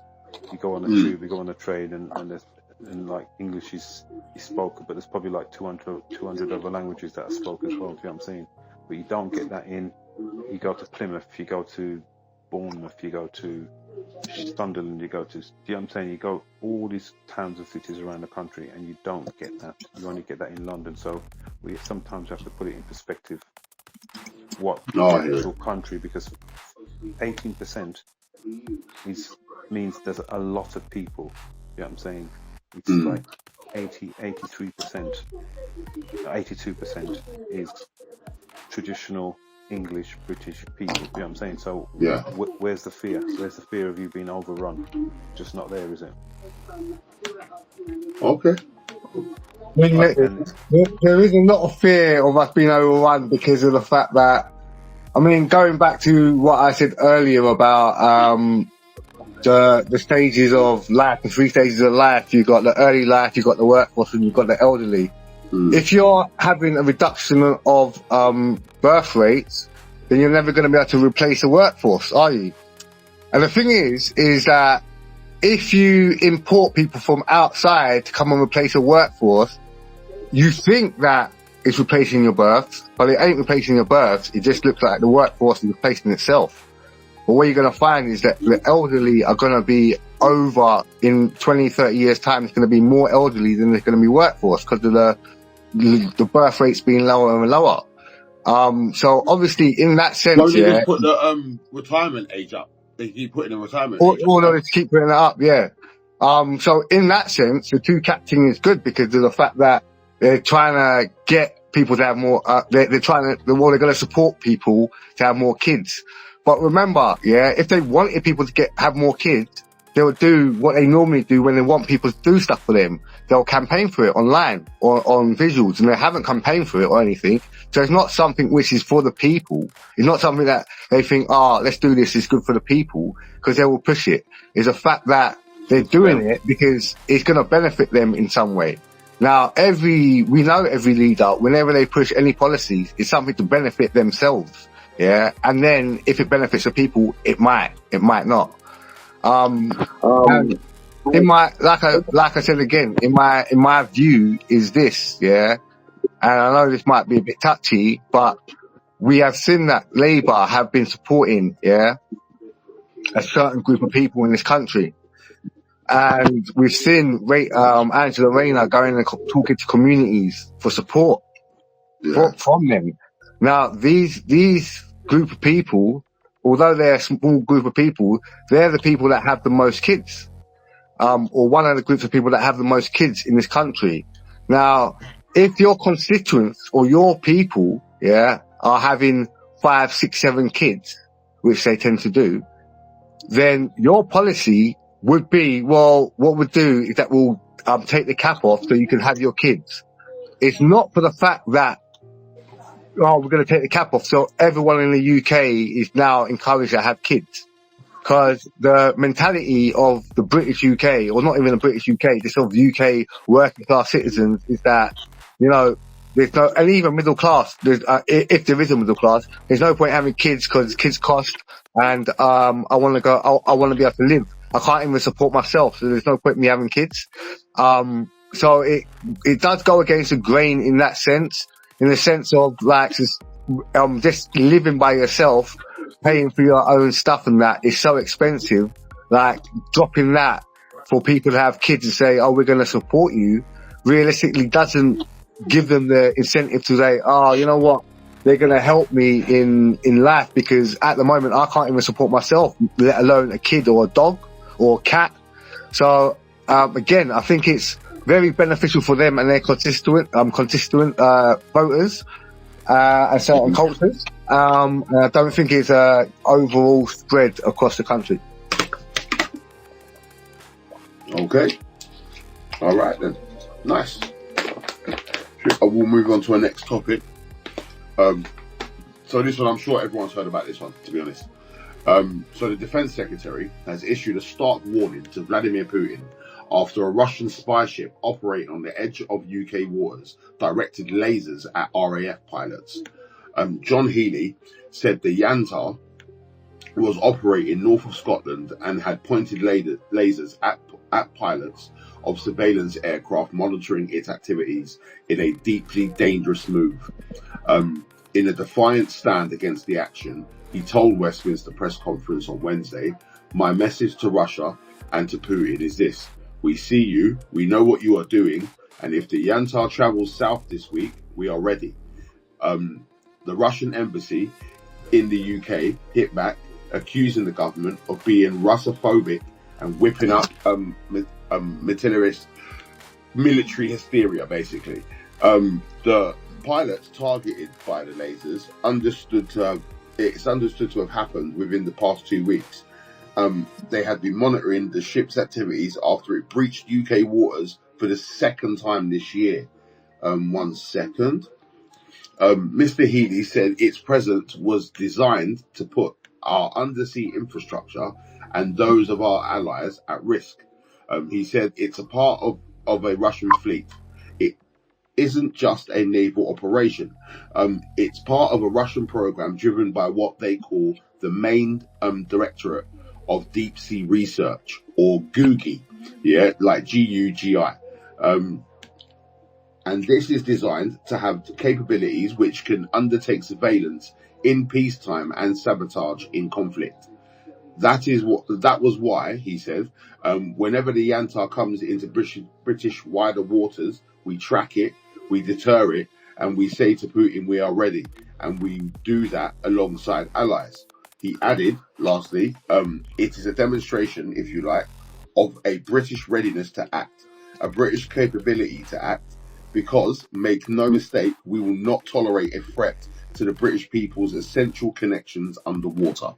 You go on a tube, you go on a train, and like English is spoken, but there's probably like 200 other languages that are spoken as well. Do you know what I'm saying? But you don't get that in. You go to Plymouth, you go to Bournemouth, you go to Sunderland, you go to, do you know what I'm saying? You go all these towns and cities around the country, and you don't get that. You only get that in London. So we sometimes have to put it in perspective. What the actual country, because 18% means there's a lot of people. You know what I'm saying? It's like 83%, 82% is traditional English British people. You know what I'm saying? So where's the fear? Where's the fear of you being overrun? Just not there, is it? Okay. There is a lot of fear of us being overrun because of the fact that, I mean, going back to what I said earlier about the stages of life, the 3 stages of life. You've got the early life, you've got the workforce, and you've got the elderly. If you're having a reduction of birth rates, then you're never going to be able to replace the workforce, are you? And the thing is that if you import people from outside to come and replace a workforce, you think that it's replacing your births, but it ain't replacing your births. It just looks like the workforce is replacing itself. But what you're going to find is that the elderly are going to be over in 20, 30 years time. It's going to be more elderly than there's going to be workforce because of the birth rates being lower and lower. So obviously in that sense, don't you just put the retirement age up? They keep putting the retirement age up. Although they keep putting it up, yeah. So in that sense, the two-cap thing is good because of the fact that they're trying to get people to have more, they're going to support people to have more kids. But remember, if they wanted people to have more kids, they would do what they normally do when they want people to do stuff for them. They'll campaign for it online or on visuals, and they haven't campaigned for it or anything. So it's not something which is for the people. It's not something that they think, let's do this, it's good for the people, because they will push it. It's a fact that they're doing it because it's going to benefit them in some way. Now, we know every leader, whenever they push any policies, it's something to benefit themselves. Yeah. And then if it benefits the people, it might not. In my, like I said again, in my view is this, and I know this might be a bit touchy, but we have seen that Labour have been supporting, a certain group of people in this country. And we've seen Angela Rayner going and talking to communities for support from them. Now, these group of people, although they're a small group of people, they're the people that have the most kids. Or one of the groups of people that have the most kids in this country. Now, if your constituents or your people, are having 5, 6, 7 kids, which they tend to do, then your policy would be, what we'll do is that we'll take the cap off so you can have your kids. It's not for the fact that, we're going to take the cap off so everyone in the UK is now encouraged to have kids. Because the mentality of the British UK, or not even the British UK, just of UK working class citizens, is that, there's no, and even middle class, if there is a middle class, there's no point having kids because kids cost, and I want to be able to live. I can't even support myself, so there's no point in me having kids. So it does go against the grain in that sense, in the sense of like just living by yourself. Paying for your own stuff and that is so expensive. Like dropping that for people to have kids and say, we're going to support you, realistically doesn't give them the incentive to say, you know what, they're going to help me in life, because at the moment I can't even support myself, let alone a kid or a dog or a cat. So again, I think it's very beneficial for them and their constituent voters and certain cultures. I don't think it's overall spread across the country. Okay. All right then. Nice. We'll move on to our next topic. So this one, I'm sure everyone's heard about this one, to be honest. So the Defense Secretary has issued a stark warning to Vladimir Putin after a Russian spy ship operating on the edge of UK waters directed lasers at RAF pilots. John Healey said the Yantar was operating north of Scotland and had pointed lasers at pilots of surveillance aircraft monitoring its activities in a deeply dangerous move. In a defiant stand against the action, he told Westminster press conference on Wednesday, "My message to Russia and to Putin is this: we see you, we know what you are doing, and if the Yantar travels south this week, we are ready." The Russian embassy in the UK hit back, accusing the government of being Russophobic and whipping up militarist military hysteria, basically. The pilots targeted by the lasers it's understood to have happened within the past 2 weeks. They had been monitoring the ship's activities after it breached UK waters for the second time this year. One second. Mr. Healey said its presence was designed to put our undersea infrastructure and those of our allies at risk. He said it's a part of a Russian fleet. isn't just a naval operation. It's part of a Russian program driven by what they call the main Directorate of Deep Sea Research, or GUGI, like GUGI. And this is designed to have capabilities which can undertake surveillance in peacetime and sabotage in conflict. That was why, he said, whenever the Yantar comes into British wider waters, we track it, we deter it, and we say to Putin, we are ready. And we do that alongside allies. He added, lastly, it is a demonstration, if you like, of a British readiness to act, a British capability to act, because, make no mistake, we will not tolerate a threat to the British people's essential connections underwater.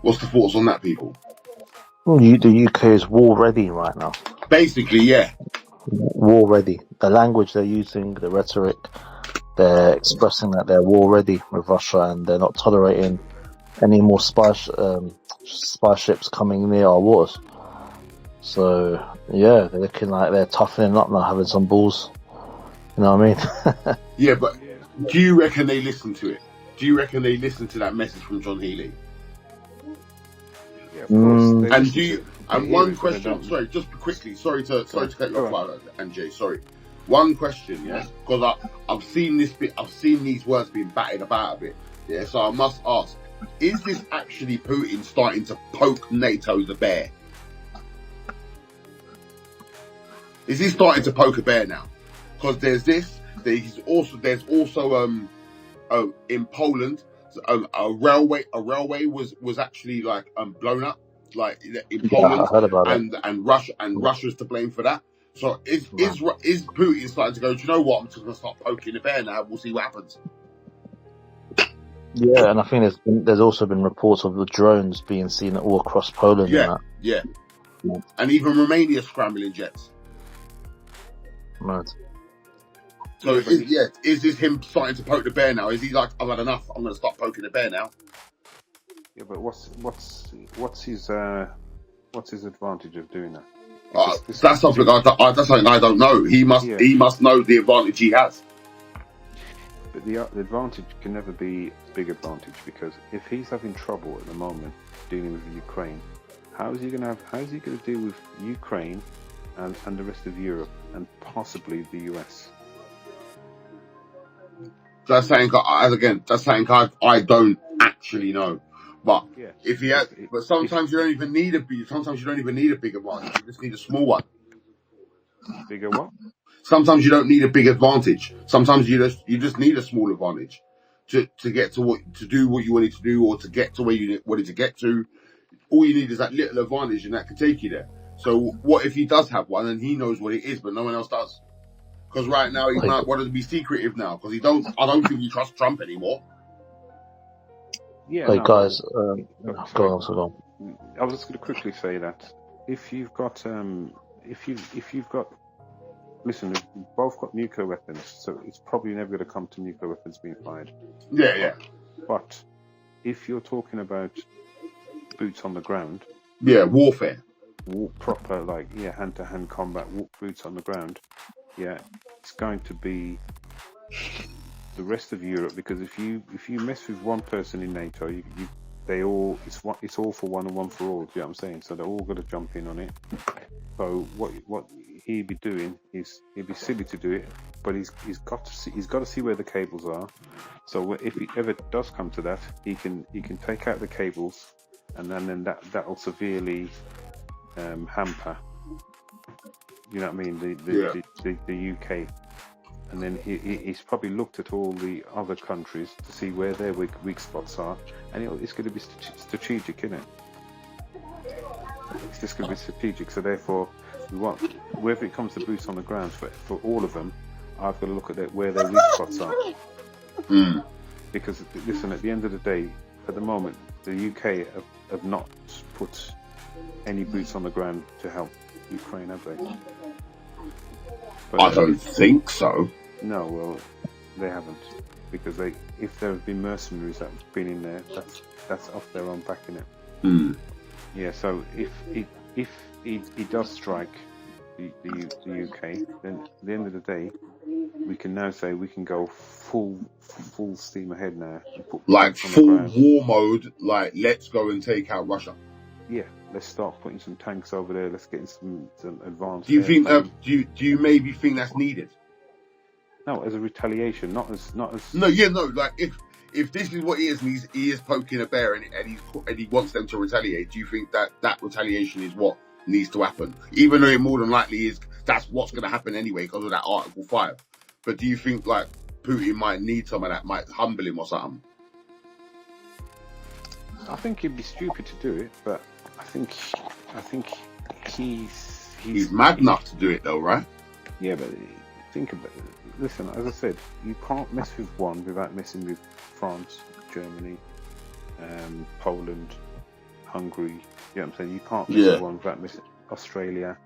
What's the thoughts on that, people? Well, the UK is war ready right now. Basically, yeah. War ready. The language they're using, the rhetoric, they're expressing that they're war ready with Russia, and they're not tolerating any more spy ships coming near our waters. So, yeah, they're looking like they're toughening up now, having some balls. You know what I mean? Yeah, but do you reckon they listen to it? Do you reckon they listen to that message from John Healey? Yeah, of course. And one question, sorry, just quickly, sorry to cut you off, and Jay, sorry. One question, yeah, because I've seen these words being batted about a bit, yeah. So I must ask: is this actually Putin starting to poke NATO the bear? Is he starting to poke a bear now? Because there's also in Poland, a railway was actually like blown up, like in Poland, I heard about it. and Russia's to blame for that. So is Putin starting to go, do you know what, I'm just going to start poking the bear now, we'll see what happens. Yeah, and I think there's also been reports of the drones being seen all across Poland. Yeah. And even Romania scrambling jets. Right. So is this him starting to poke the bear now? Is he like, I've had enough, I'm going to start poking the bear now? Yeah, but what's his advantage of doing that? That's something I don't know. He must know the advantage he has. But the advantage can never be a big advantage, because if he's having trouble at the moment dealing with Ukraine, how is he going to deal with Ukraine and the rest of Europe and possibly the US? That's something I don't actually know. But if he has, but sometimes you don't even need a big advantage. You just need a small one. Bigger what? Sometimes you don't need a big advantage. Sometimes you just need a small advantage to get to do what you wanted to do, or to get to where you wanted to get to. All you need is that little advantage, and that can take you there. So what if he does have one and he knows what it is, but no one else does? Because right now he might want to be secretive now, because I don't think he trusts Trump anymore. Yeah, guys, go on. I was just going to quickly say that if you've got, listen, we've both got nuclear weapons, so it's probably never going to come to nuclear weapons being fired. Yeah. But if you're talking about boots on the ground, warfare, proper hand-to-hand combat, boots on the ground, it's going to be the rest of Europe, because if you mess with one person in NATO, it's all for one and one for all. Do you know what I'm saying? So they're all going to jump in on it. So what he'd be doing is, he'd be silly to do it, but he's got to see where the cables are. So if it ever does come to that, he can take out the cables, and then that'll severely hamper. You know what I mean? The UK. And then he's probably looked at all the other countries to see where their weak spots are, and it's going to be strategic, isn't it? It's just going to be strategic. So therefore, we want, whether it comes to boots on the ground for all of them, I've got to look at where their weak spots are. Because listen, at the end of the day, at the moment, the UK have not put any boots on the ground to help Ukraine, have they? But, I don't think so. No, well, they haven't, because if there have been mercenaries that have been in there, that's off their own back, innit? Yeah. So if he does strike, the UK, then at the end of the day, we can now say we can go full steam ahead now and put like tanks on the full ground. war mode. Like, let's go and take out Russia. Yeah, let's start putting some tanks over there. Let's get some advanced. Do you think airplanes. do you maybe think that's needed? No, as a retaliation, not as. No, like if this is what he is, and he is poking a bear, and he wants them to retaliate. Do you think that retaliation is what needs to happen? Even though it more than likely is, that's what's going to happen anyway because of that Article 5. But do you think like Putin might need some of that, might humble him or something? I think it'd be stupid to do it, but I think he's mad enough to do it though, right? Yeah, but think about it. Listen, as I said, you can't mess with one without messing with France, Germany, Poland, Hungary. You know what I'm saying? You can't mess with one without messing Australia.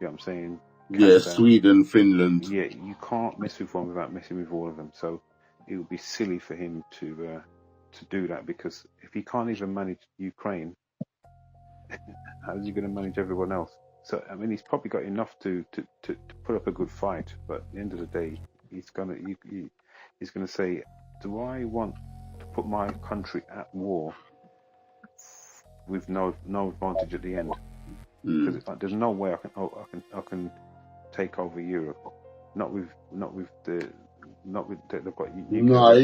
You know what I'm saying? Canada. Sweden, Finland. Yeah, you can't mess with one without messing with all of them. So it would be silly for him to do that, because if he can't even manage Ukraine, how is he going to manage everyone else? So I mean, he's probably got enough to put up a good fight, but at the end of the day, he's gonna say, do I want to put my country at war with no advantage at the end? Because there's no way I can take over Europe. Not with they've got nuclear. No,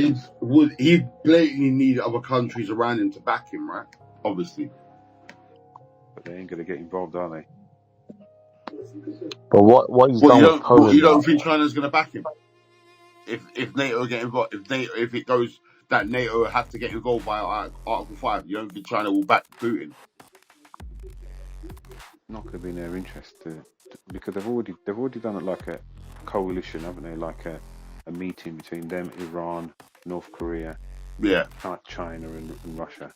he blatantly need other countries around him to back him, right? Obviously, but they ain't gonna get involved, are they? But what he's done with Poland, you don't think China's going to back him? If NATO get involved, if it goes that NATO have to get involved by Article 5, you don't think China will back Putin? Not going to be in their interest because they've already done it like a coalition, haven't they? Like a meeting between them, Iran, North Korea, China, and Russia.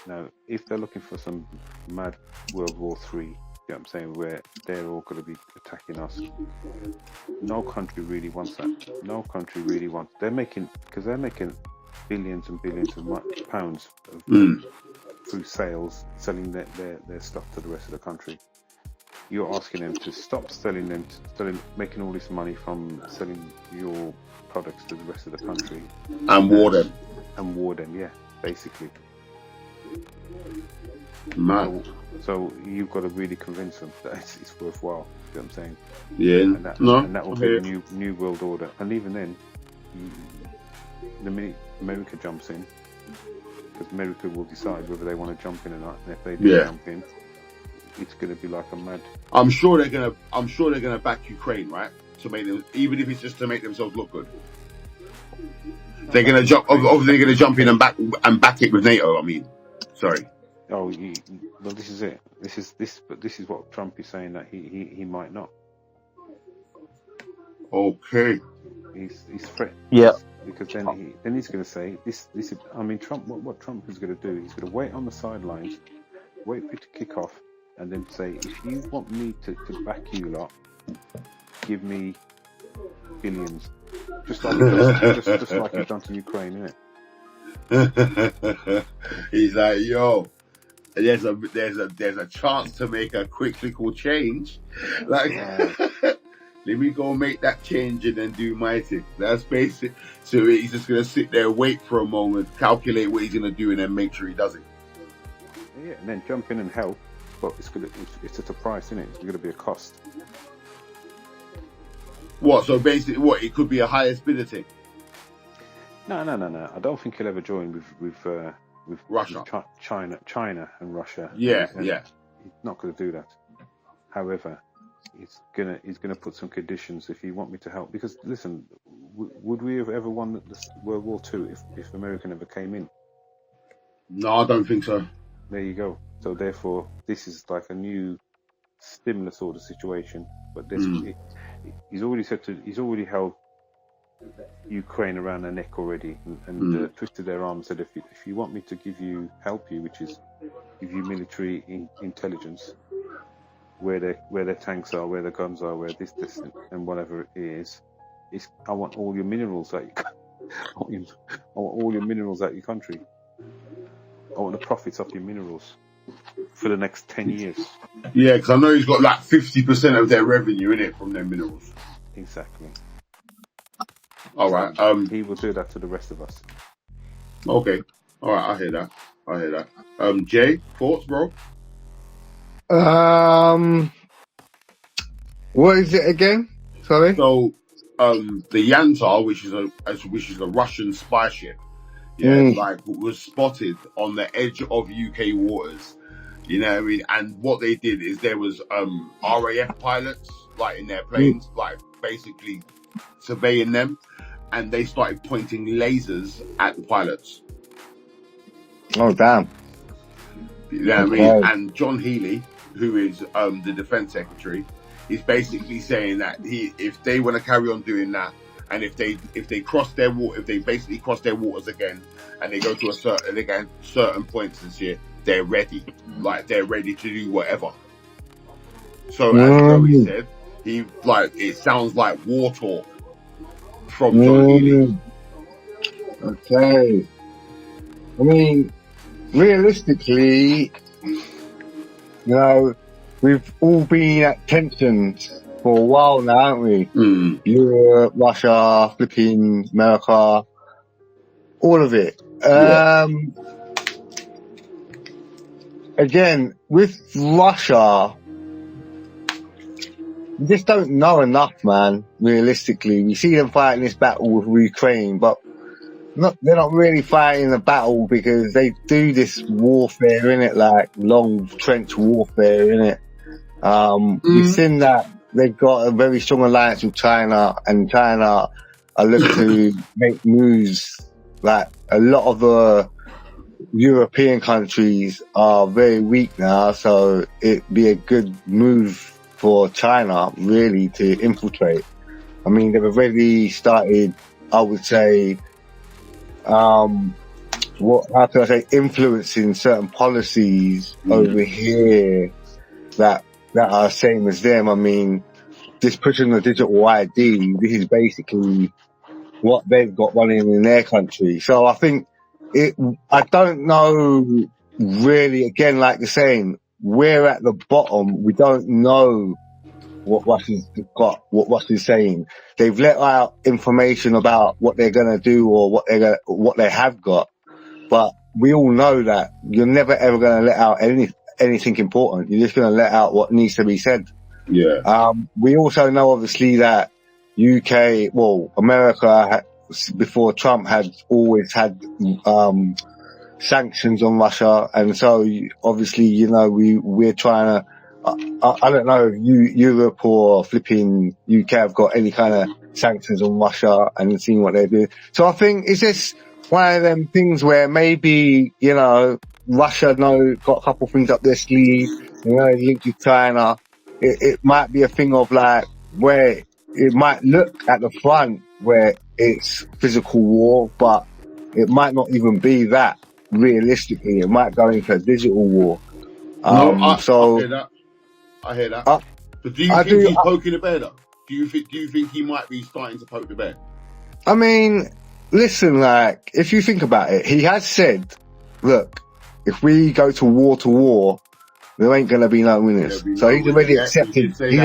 Now, if they're looking for some mad World War III, you know what I'm saying, where they're all going to be attacking us, no country really wants that. No country really wants. They're making billions and billions of pounds through sales, selling their stuff to the rest of the country. You're asking them to stop making all this money from selling your products to the rest of the country and war them. And war them, yeah, basically. Man. So you've got to really convince them that it's worthwhile. You know what I'm saying? Yeah. And that will be a new world order. And even then, the minute America jumps in, because America will decide whether they want to jump in or not. And if they do jump in, it's going to be like a mad. I'm sure they're gonna back Ukraine, right? To make them, even if it's just to make themselves look good. They're gonna jump. Obviously, they're gonna jump in and back it with NATO. I mean, sorry. Oh, well, this is it. This is what Trump is saying, that he might not. Okay. He's threatened. Yeah. Because then he's going to say this. I mean, Trump. What Trump is going to do? He's going to wait on the sidelines, wait for it to kick off, and then say, if you want me to back you lot, give me billions, just like he's done to Ukraine, innit? He's like, yo, there's a chance to make a quick little change, like. Let me go make that change and then do my thing. That's basic. So he's just going to sit there, wait for a moment, calculate what he's going to do, and then make sure he does it. Yeah, and then jump in and help. But it's at a price, isn't it? It's going to be a cost. What? So basically, what? It could be a highest bidder thing? No. I don't think he'll ever join with Russia, with China and Russia. Yeah. He's not going to do that. However, he's gonna put some conditions if you want me to help. Because listen, would we have ever won World War II if America never came in? No, I don't think so. There you go. So therefore, this is like a new, similar sort of situation. But he's already held Ukraine around their neck already, and twisted their arm and said, if you want me to help you, which is give you military intelligence. Where their tanks are, where their guns are, where this and whatever it is, I want all your minerals out. I want all your minerals out your country. I want the profits off your minerals. for the next 10 years. Yeah, because I know he's got like 50% of their revenue in it from their minerals. Exactly. All right. He will do that to the rest of us. Okay. All right. I hear that. Jay, thoughts, bro? What is it again? Sorry. So, the Yantar, which is a Russian spy ship, like was spotted on the edge of UK waters. You know what I mean? And what they did is there was RAF pilots like in their planes, like basically surveying them, and they started pointing lasers at the pilots. Oh damn! You know what I mean? And John Healey, who is the Defence Secretary, is basically saying that if they want to carry on doing that, and if they cross their water, if they basically cross their waters again, and they go to certain points this year, they're ready. Like they're ready to do whatever. So as Joey said, it sounds like war talk from John Healey. Okay. I mean, realistically, we've all been at tensions for a while now, haven't we? Europe, Russia, flipping America, all of it. Again, with Russia, we just don't know enough, man, realistically. We see them fighting this battle with Ukraine, but they're not really fighting the battle because they do this warfare, innit, like long trench warfare, innit. We've seen that they've got a very strong alliance with China, and China are looking to make moves. Like a lot of the European countries are very weak now, so it'd be a good move for China really to infiltrate. I mean, they've already started, I would say, influencing certain policies over here that are same as them. I mean, just pushing the digital ID, this is basically what they've got running in their country. So I think I don't know really, again, like you're saying, we're at the bottom. We don't know what Russia's got, what Russia's saying. They've let out information about what they're going to do or what they have got. But we all know that you're never ever going to let out anything important. You're just going to let out what needs to be said. Yeah. We also know obviously that America before Trump had always had, sanctions on Russia. And so obviously, we're trying to, I don't know if Europe or flipping UK have got any kind of sanctions on Russia and seeing what they do. So I think it's just one of them things where maybe, Russia got a couple of things up their sleeve, linked with China. It might be a thing of like where it might look at the front where it's physical war, but it might not even be that realistically. It might go into a digital war. I hear that. But do you think he's poking the bear though? Do you think he might be starting to poke the bear? I mean, listen, like, if you think about it, he has said, look, if we go to war, there ain't gonna be no winners. So he's already accepted, he's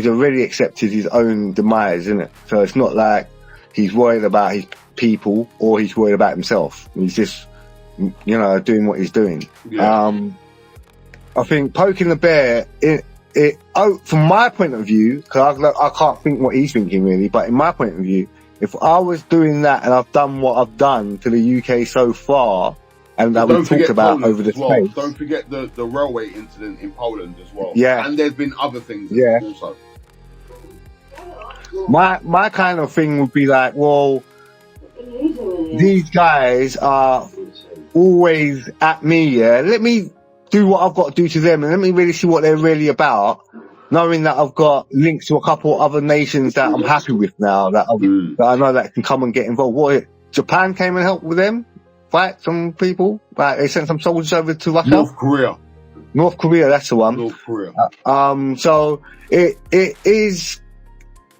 already accepted his own demise, isn't it? So it's not like he's worried about his people or he's worried about himself. He's just, doing what he's doing. Yeah. I think poking the bear, from my point of view, because I can't think what he's thinking really, but in my point of view, if I was doing that and I've done what I've done to the UK so far, and that we've talked about Poland over the space. Don't forget the railway incident in Poland as well. Yeah. And there's been other things also. My kind of thing would be like, well, these guys are always at me, yeah? Let me do what I've got to do to them and let me really see what they're really about, knowing that I've got links to a couple of other nations that I'm happy with now, that I know that can come and get involved. Japan came and helped with them, fight some people, like they sent some soldiers over to Russia. North Korea, that's the one. North Korea. So it is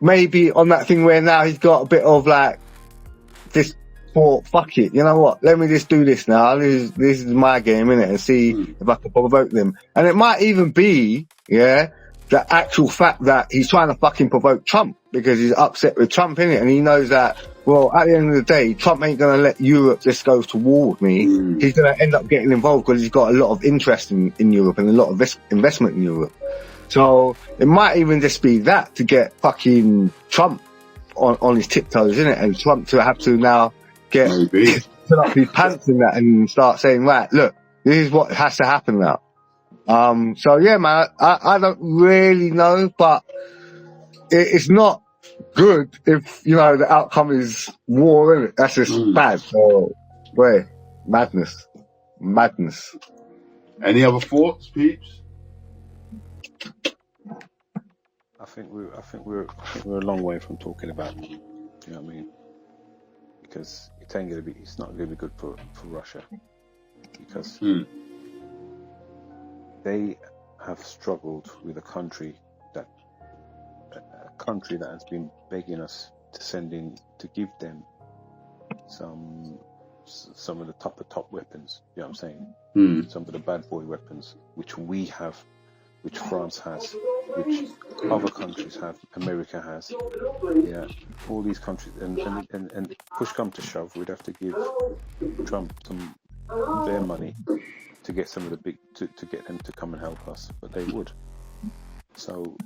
maybe on that thing where now he's got a bit of like this thought, fuck it, you know what? Let me just do this now. This is my game, innit? And see if I can provoke them. And it might even be, the actual fact that he's trying to fucking provoke Trump because he's upset with Trump, innit? And he knows that, well, at the end of the day, Trump ain't gonna let Europe just go to war with me. He's gonna end up getting involved because he's got a lot of interest in Europe and a lot of investment in Europe. So it might even just be that to get fucking Trump on his tiptoes, innit? And Trump to have to now put up his pants in that and start saying, right, look, this is what has to happen now. So yeah, man, I don't really know, but it's not good if, the outcome is war, innit? That's just bad. So, madness. Any other thoughts, peeps? I think we're a long way from talking about it. You know what I mean? Because it's not gonna be good for Russia, because they have struggled with a country that has been begging us to give them some of the top weapons. You know what I'm saying? Some of the bad boy weapons, which we have, which France has, which other countries have, America has. Yeah, all these countries, and push come to shove, we'd have to give Trump some their money to get some of the to get them to come and help us, but they would. So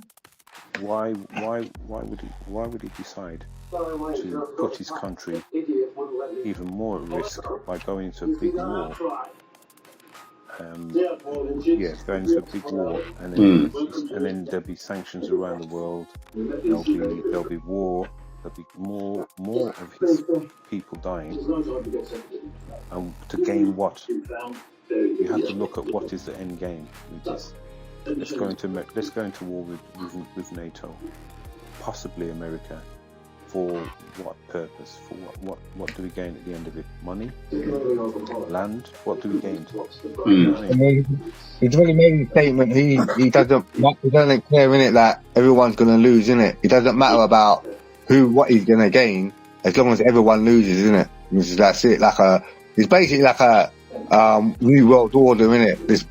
why would he decide to put his country even more at risk by going into a big war? Going into a big war, and then there'll be sanctions around the world. There'll be war. There'll be more of his people dying. And to gain what? You have to look at what is the end game, which is let's go into war with NATO, possibly America. For what purpose? For what do we gain at the end of it? Money? Land? What do we gain? I mean, he's already made a statement. He doesn't care in it that everyone's gonna lose, innit? It doesn't matter about what he's gonna gain as long as everyone loses, innit? That's it. It's basically like a new world order, innit? This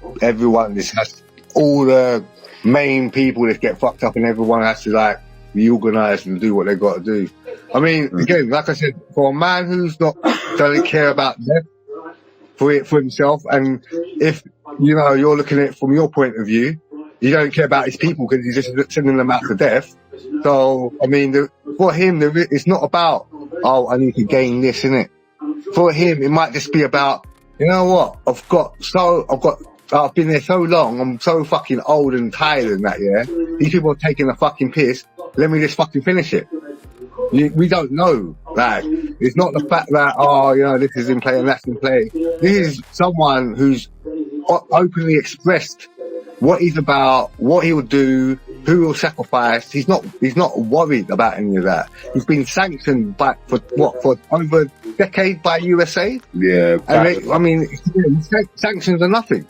has all the main people that get fucked up, and everyone has to be organised and do what they got to do. I mean, again, like I said, for a man who's doesn't care about death for himself, and if you're looking at it from your point of view, you don't care about his people because he's just sending them out to death. So I mean, for him, it's not about I need to gain this, innit? For him, it might just be about I've been there so long, I'm so fucking old and tired and that, these people are taking a fucking piss, let me just fucking finish it. We don't know. It's not the fact that, this is in play and that's in play. This is someone who's openly expressed what he's about, what he will do, who will sacrifice. He's not worried about any of that. He's been sanctioned for over a decade by USA? Yeah. And sanctions are nothing.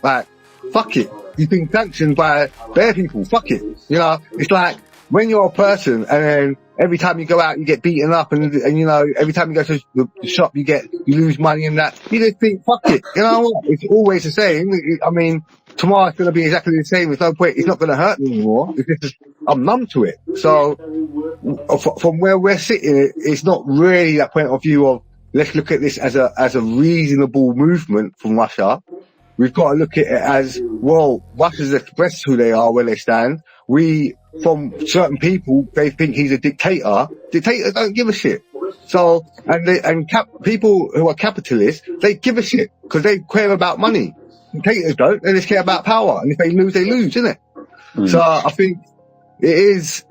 Fuck it. He's been sanctioned by their people. Fuck it. It's like when you're a person and then every time you go out you get beaten up and every time you go to the shop you lose money and that. You just think, fuck it. You know what? It's always the same. I mean, tomorrow's going to be exactly the same. There's no point. It's not going to hurt me anymore. It's just, I'm numb to it. So from where we're sitting, it's not really that point of view of let's look at this as a reasonable movement from Russia. We've got to look at it as, well, Russia's expressed who they are, where they stand. From certain people, they think he's a dictator. Dictators don't give a shit. So, people who are capitalists, they give a shit because they care about money. Dictators don't. They just care about power. And if they lose, isn't it? So I think it is,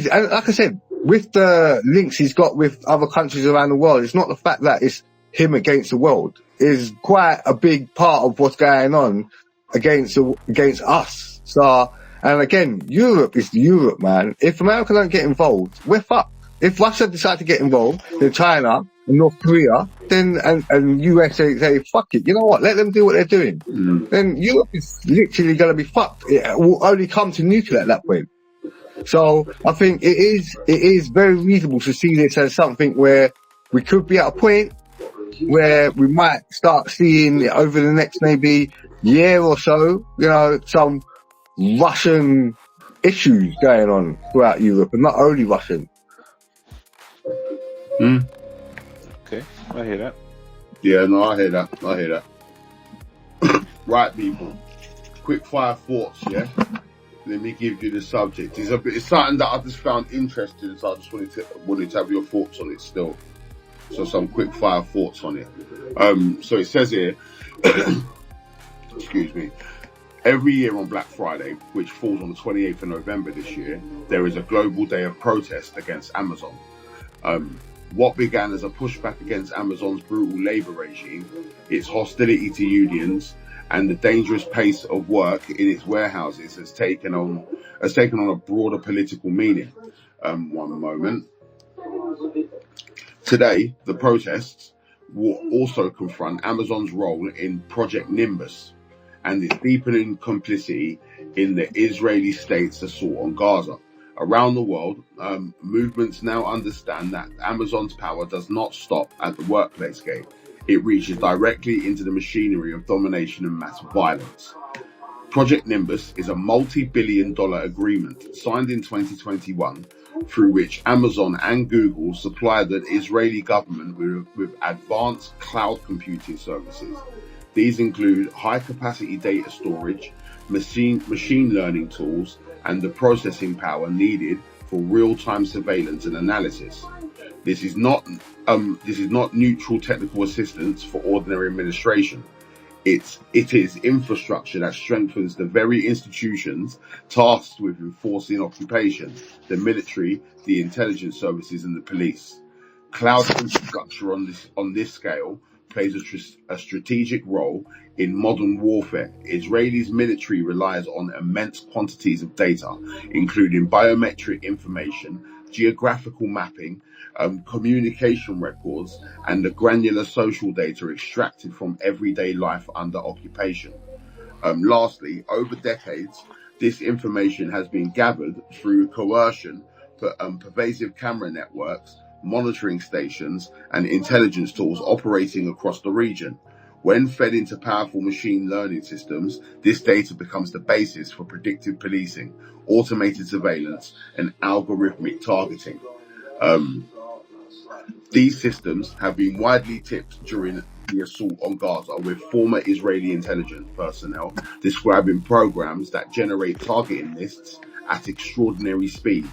and like I said, with the links he's got with other countries around the world, it's not the fact that it's him against the world. Is quite a big part of what's going on against us. So, and again, Europe is Europe, man. If America don't get involved, we're fucked. If Russia decide to get involved, then China and North Korea, then and US say fuck it. You know what? Let them do what they're doing. Then Europe is literally going to be fucked. It will only come to nuclear at that point. So I think it is very reasonable to see this as something where we could be at a point where we might start seeing over the next maybe year or so, you know, some Russian issues going on throughout Europe, and not only Russian. Okay, I hear that. Yeah, no, I hear that. Right, people. Quick fire thoughts, yeah? Let me give you the subject. It's something that I just found interesting, so I just wanted to have your thoughts on it still. So some quick fire thoughts on it. So it says here, excuse me, every year on Black Friday, which falls on the 28th of November this year, there is a global day of protest against Amazon. What began as a pushback against Amazon's brutal labor regime, its hostility to unions, and the dangerous pace of work in its warehouses has taken on a broader political meaning. One moment. Today, the protests will also confront Amazon's role in Project Nimbus and its deepening complicity in the Israeli state's assault on Gaza. Around the world, movements now understand that Amazon's power does not stop at the workplace gate. It reaches directly into the machinery of domination and mass violence. Project Nimbus is a multi-billion-dollar agreement signed in 2021 through which Amazon and Google supply the Israeli government with advanced cloud computing services. These include high-capacity data storage, machine learning tools, and the processing power needed for real-time surveillance and analysis. This is not neutral technical assistance for ordinary administration. It is infrastructure that strengthens the very institutions tasked with enforcing occupation: the military, the intelligence services, and the police. Cloud infrastructure on this scale plays a strategic role in modern warfare. Israel's military relies on immense quantities of data, including biometric information, geographical mapping, communication records, and the granular social data extracted from everyday life under occupation. Lastly, over decades, this information has been gathered through coercion, pervasive camera networks, monitoring stations, and intelligence tools operating across the region. When fed into powerful machine learning systems, this data becomes the basis for predictive policing, automated surveillance, and algorithmic targeting. These systems have been widely tipped during the assault on Gaza, with former Israeli intelligence personnel describing programs that generate targeting lists at extraordinary speed.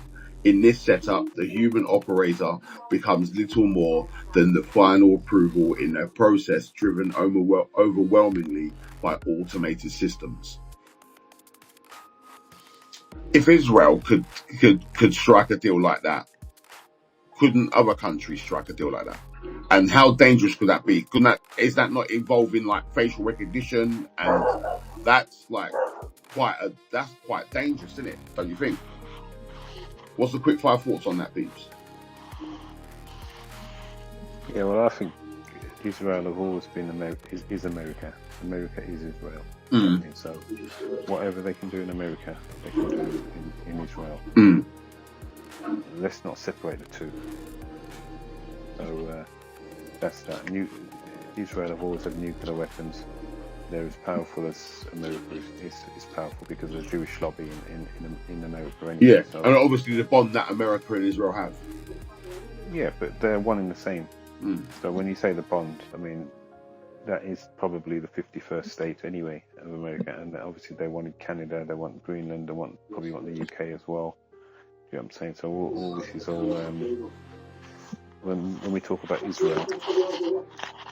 In this setup, the human operator becomes little more than the final approval in a process driven overwhelmingly by automated systems. If Israel could strike a deal like that, couldn't other countries strike a deal like that? And how dangerous could that be? Is that not involving like facial recognition? And that's like quite dangerous, isn't it? Don't you think? What's the quick fire thoughts on that, Beeps? Yeah, well, I think Israel have always been is America. America is Israel. And so whatever they can do in America, they can do in Israel. Let's not separate the two. So that's that. Israel have always had nuclear weapons. They're as powerful as America is powerful because of the Jewish lobby in America anyway. Yeah, so, and obviously the bond that America and Israel have. Yeah, but they're one and the same. So when you say the bond, I mean, that is probably the 51st state anyway of America, and obviously they wanted Canada, they want Greenland, they probably want the UK as well. You know what I'm saying? So all this is all when we talk about Israel,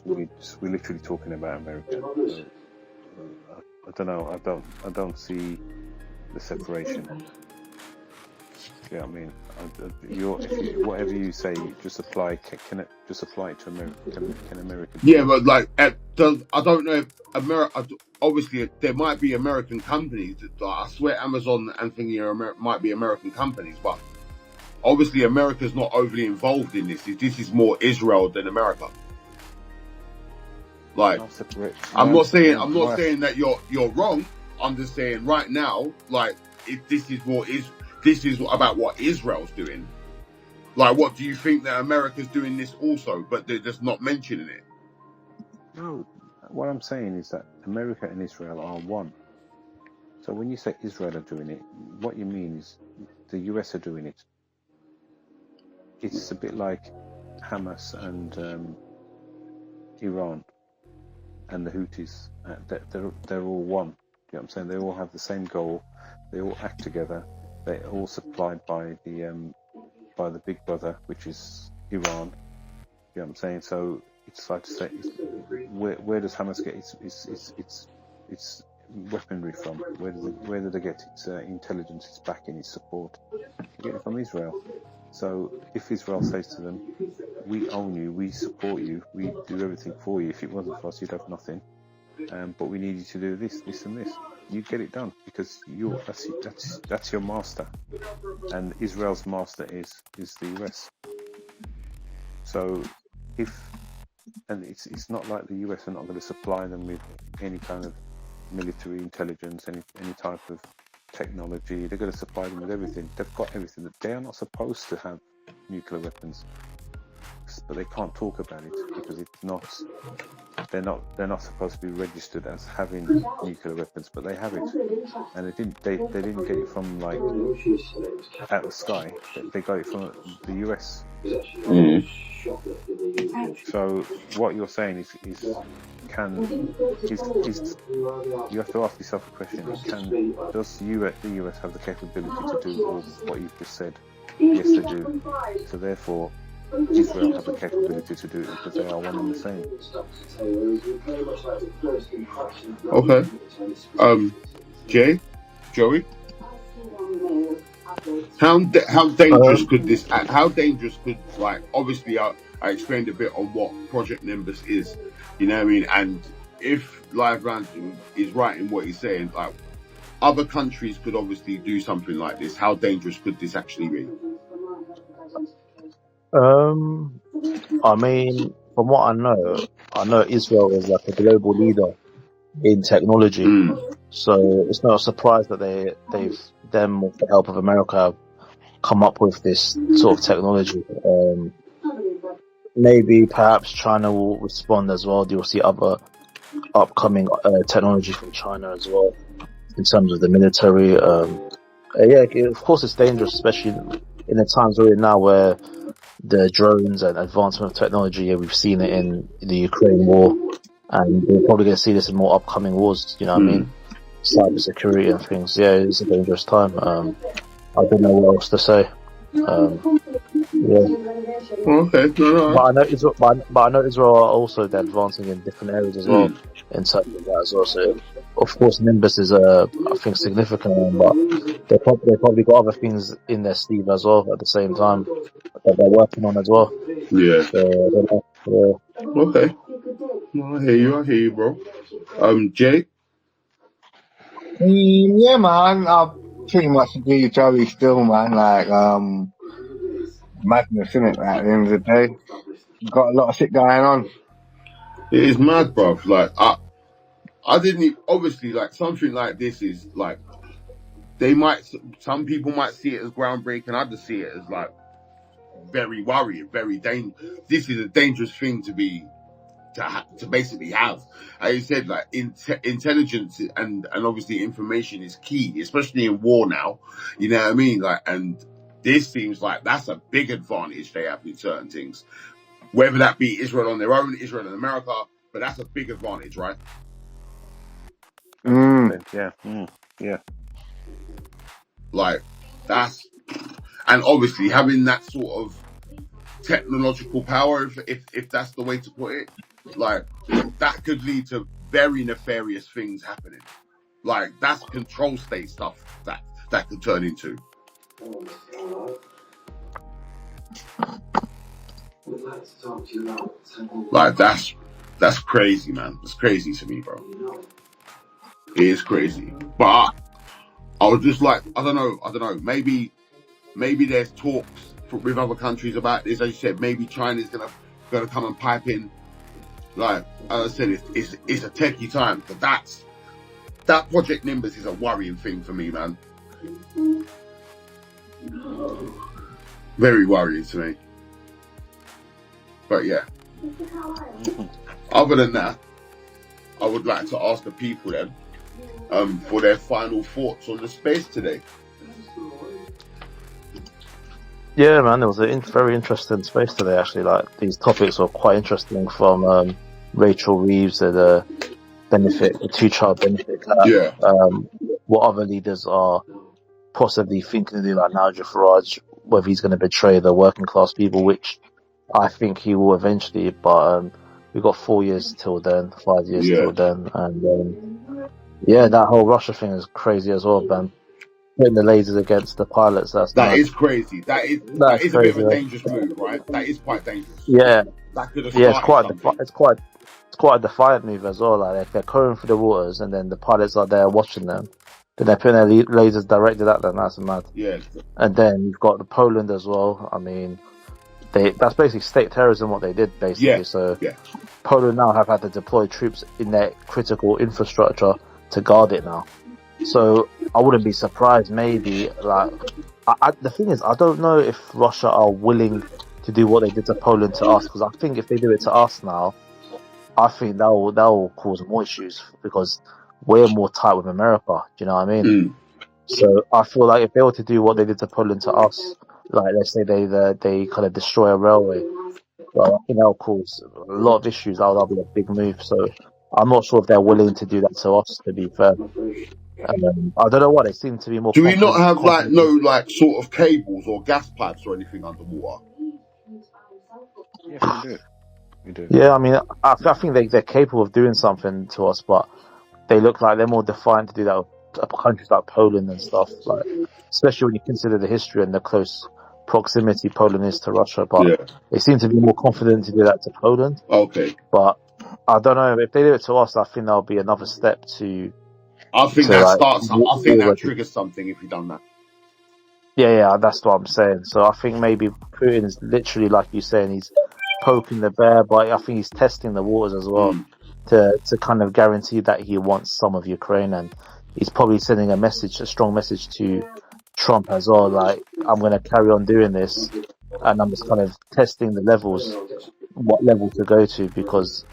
we're literally talking about America. So, I don't know. I don't see the separation. You know what I mean? Whatever you say, just apply. Can it just apply to America? Can America? Yeah, but like, I don't know if America. Obviously, there might be American companies. I swear, Amazon and thingy might be American companies, but obviously, America's not overly involved in this. This is more Israel than America. Like, I'm not saying that you're wrong. I'm just saying right now, like, this is about what Israel's doing. Like, what do you think that America's doing this also, but they're just not mentioning it? No, what I'm saying is that America and Israel are one. So when you say Israel are doing it, what you mean is the US are doing it. It's a bit like Hamas and Iran and the Houthis. They're all one. You know what I'm saying? They all have the same goal. They all act together. They're all supplied by the big brother, which is Iran. You know what I'm saying? So it's like to say, where does Hamas get its weaponry from? Where do they get its intelligence, its backing, its support? They get it from Israel. So if Israel says to them, "We own you, we support you, we do everything for you. If it wasn't for us, you'd have nothing. But we need you to do this, this, and this." You get it done because that's your master, and Israel's master is the US. So it's not like the US are not going to supply them with any kind of military intelligence, any type of technology. They're going to supply them with everything. They've got everything. They are not supposed to have nuclear weapons, but they can't talk about it because it's not. They're not supposed to be registered as having nuclear weapons, but they have it, and they didn't get it from like out the sky. They got it from the US. So what you're saying is you have to ask yourself a question: does the US have the capability to do all what you've just said? Yes, they do. So therefore, Israel have the capability to do it because they are one and the same. Okay. Joey? How dangerous could this? How dangerous could, like, obviously I explained a bit on what Project Nimbus is, you know what I mean? And if LiveLounge is right in what he's saying, like, other countries could obviously do something like this. How dangerous could this actually be? I mean, from what I know Israel is like a global leader in technology. So it's not a surprise that them with the help of America have come up with this sort of technology. Maybe perhaps China will respond as well. You'll see other upcoming technology from China as well in terms of the military. Of course it's dangerous, especially in the times we're in now where the drones and advancement of technology, we've seen it in the Ukraine war, and we're probably going to see this in more upcoming wars, you know what I mean? Cybersecurity and things. Yeah, it's a dangerous time. I don't know what else to say. Okay. But I know Israel are also advancing in different areas as well in terms of that as well. So, of course, Nimbus is I think significant, but they probably got other things in their sleeve as well at the same time that they're working on as well. Yeah. So, Okay. No, I hear you, bro. Jay? Yeah, man. I pretty much agree with Joey still, man. Like, madness, innit? Like, at the end of the day, got a lot of shit going on. It is mad, bruv. Like, I didn't obviously, like, something like this is like, some people might see it as groundbreaking, others see it as like very worrying, very dangerous. This is a dangerous thing to basically have. As you said, like, intelligence and obviously information is key, especially in war now. You know what I mean? Like, and this seems like that's a big advantage they have in certain things. Whether that be Israel on their own, Israel and America, but that's a big advantage, right? Yeah. Yeah. Like, and obviously having that sort of technological power, if that's the way to put it, like, that could lead to very nefarious things happening. Like, that's control state stuff that could turn into. Like, that's crazy, man. That's crazy to me, bro. It is crazy. But I was just like, I don't know. Maybe there's talks with other countries about this. As you said, maybe China's gonna come and pipe in. Like, as I said, it's a techie time. But that Project Nimbus is a worrying thing for me, man. Very worrying to me. But yeah. Other than that, I would like to ask the people then for their final thoughts on the space today. Yeah, man, it was a very interesting space today, actually. Like, these topics were quite interesting, from Rachel Reeves and the two-child benefit cap. Yeah. What other leaders are possibly thinking to do, like Nigel Farage, whether he's going to betray the working class people, which I think he will eventually, but we've got 4 years till then, 5 years till then, and yeah, that whole Russia thing is crazy as well, man. Putting the lasers against the pilots, that is crazy. That is crazy, a bit of a dangerous move, right? That is quite dangerous. Yeah, that could have it's quite a defiant move as well. Like, they're going through the waters, and then the pilots are there watching them. Then they're putting their lasers directed at them. That's mad. Yeah. And then you've got the Poland as well. I mean, that's basically state terrorism, what they did, basically. Yeah. So Poland now have had to deploy troops in their critical infrastructure to guard it now. So I wouldn't be surprised, maybe. Like, the thing is, I don't know if Russia are willing to do what they did to Poland to us, because I think if they do it to us now, I think that will cause more issues, because we're more tight with America. Do you know what I mean? So I feel like if they were to do what they did to Poland to us, like, let's say they kind of destroy a railway, well, I think that'll cause a lot of issues. That'll be a big move. So I'm not sure if they're willing to do that to us, to be fair. I don't know what, they seem to be more. Do we not have no sort of cables or gas pipes or anything underwater? Yes, we do. Yeah, I mean, I think they're capable of doing something to us, but they look like they're more defiant to do that with countries like Poland and stuff. Like, especially when you consider the history and the close proximity Poland is to Russia. But they seem to be more confident to do that to Poland. Okay. But I don't know, if they do it to us, I think that'll be another step to. I think that triggers something if you've done that. Yeah, that's what I'm saying. So I think maybe Putin is literally, like you're saying, he's poking the bear, but I think he's testing the waters as well to kind of guarantee that he wants some of Ukraine, and he's probably sending a strong message to Trump as well. Like, I'm going to carry on doing this, and I'm just kind of testing the levels, what level to go to, because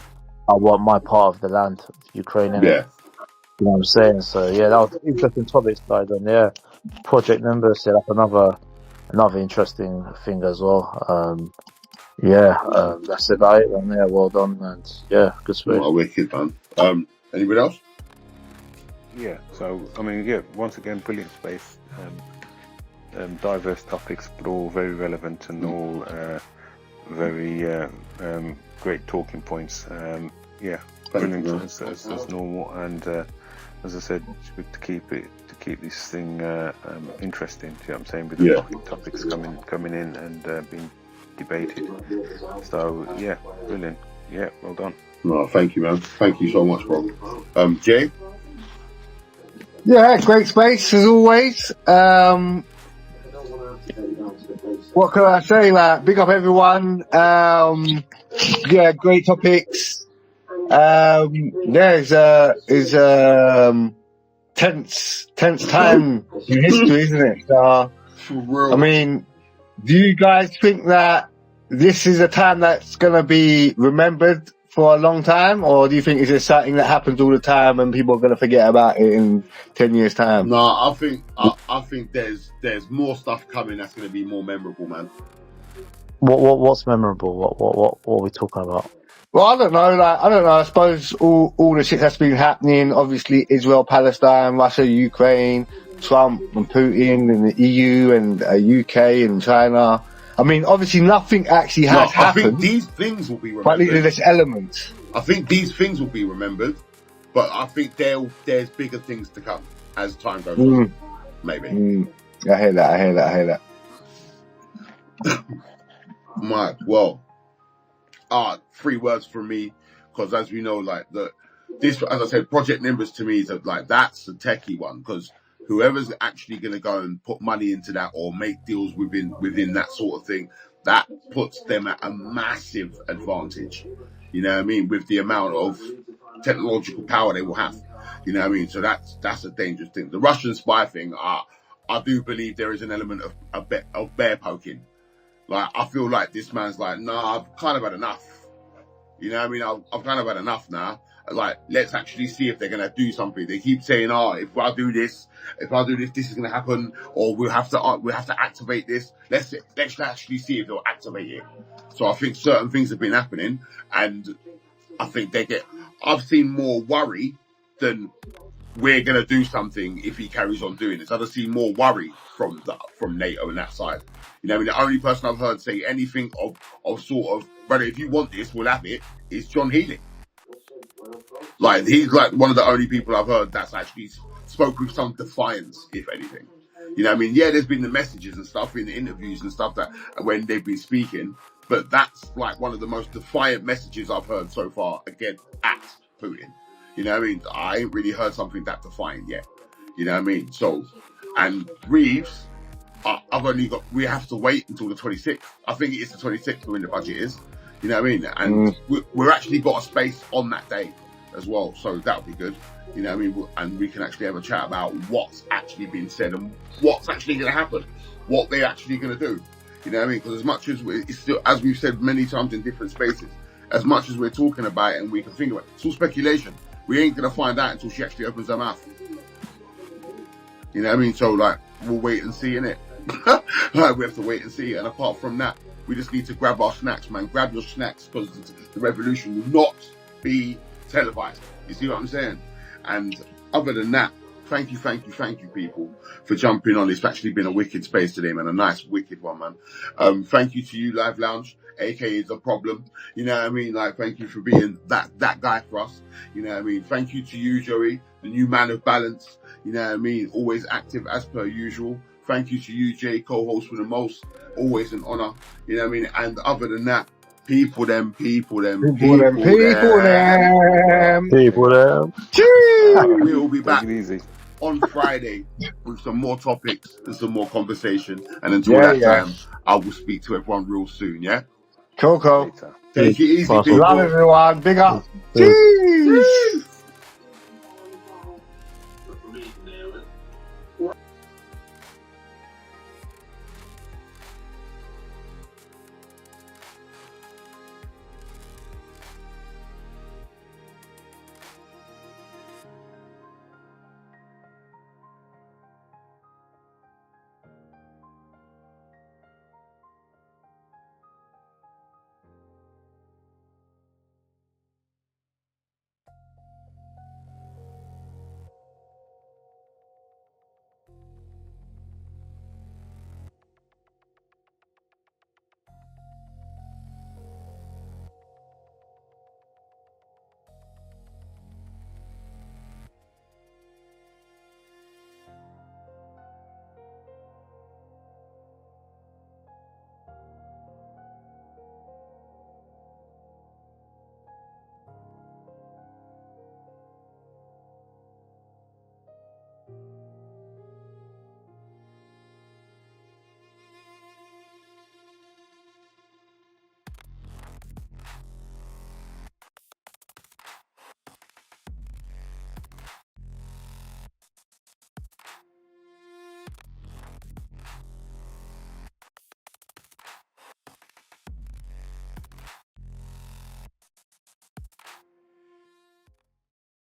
I want my part of the land, Ukraine. Yeah. You know what I'm saying? So yeah, that was interesting topics, guys, and yeah, Project Nimbus, that's another interesting thing as well. That's about it, and yeah, well done, and yeah, good space. What a wicked, man. Anybody else? Yeah, so I mean, once again, brilliant space, diverse topics, but all very relevant and all very great talking points. Brilliant as normal, and as I said, it's good to keep this thing interesting. Do you know what I'm saying? With the topics coming in and being debated. So yeah, brilliant. Yeah, well done. No, thank you, man. Thank you so much, bro. Jay? Yeah, great space as always. What can I say? Like, big up everyone. Great topics. It's tense time in history, isn't it? For real. I mean, do you guys think that this is a time that's going to be remembered for a long time, or do you think it's just something that happens all the time and people are going to forget about it in 10 years' time? No, I think there's more stuff coming that's going to be more memorable, man. What's memorable? What are we talking about? Well, I don't know. I suppose all the shit that's been happening, obviously Israel, Palestine, Russia, Ukraine, Trump and Putin, and the EU and UK and China. I mean, obviously nothing actually has happened. I think these things will be remembered. But these are just elements. I think these things will be remembered, but I think there's bigger things to come as time goes on. Maybe. I hear that. Mike, well, 3 words from me, because as we know, like this, as I said, Project Nimbus to me is that's a techie one, because whoever's actually going to go and put money into that or make deals within that sort of thing, that puts them at a massive advantage. You know what I mean? With the amount of technological power they will have. You know what I mean? So that's a dangerous thing. The Russian spy thing, I do believe there is an element of bear poking. Like, I feel like this man's like, nah, I've kind of had enough. You know what I mean? I've kind of had enough now. Like, let's actually see if they're going to do something. They keep saying, if I do this, this is going to happen, or we'll have to activate this. Let's actually see if they'll activate it. So I think certain things have been happening, and I think I've seen more worry than we're going to do something if he carries on doing this. I've seen more worry from NATO and that side. You know, I mean, the only person I've heard say anything of sort of, brother, if you want this, we'll have it, is John Healy. Like, he's like one of the only people I've heard that's actually spoke with some defiance, if anything. You know what I mean? Yeah, there's been the messages and stuff in the interviews and stuff that when they've been speaking, but that's like one of the most defiant messages I've heard so far, again, at Putin. You know what I mean? I ain't really heard something that defiant yet. You know what I mean? So, and Reeves, we have to wait until the 26th. I think it is the 26th when the budget is. You know what I mean? And we're actually got a space on that day as well. So that'll be good. You know what I mean? And we can actually have a chat about what's actually been said and what's actually going to happen. What they're actually going to do. You know what I mean? Because as much as it's still, as we've said many times in different spaces, as much as we're talking about it and we can think about it, it's all speculation. We ain't going to find out until she actually opens her mouth. You know what I mean? So, like, we'll wait and see, innit? Like, we have to wait and see. And apart from that, we just need to grab our snacks, man. Grab your snacks, because the revolution will not be televised. You see what I'm saying? And other than that, thank you, people, for jumping on. It's actually been a wicked space today, man. A nice, wicked one, man. Thank you to you, Live Lounge, aka The Problem. You know what I mean? Like, thank you for being that guy for us. You know what I mean? Thank you to you, Joey, the new man of balance. You know what I mean? Always active as per usual. Thank you to you, Jay, co-host for the most. Always an honor. You know what I mean? And other than that, people them. We'll be back on Friday with some more topics and some more conversation. And until that time, I will speak to everyone real soon, yeah? Cool. Take it easy, people. Love everyone. Big up. Cheers.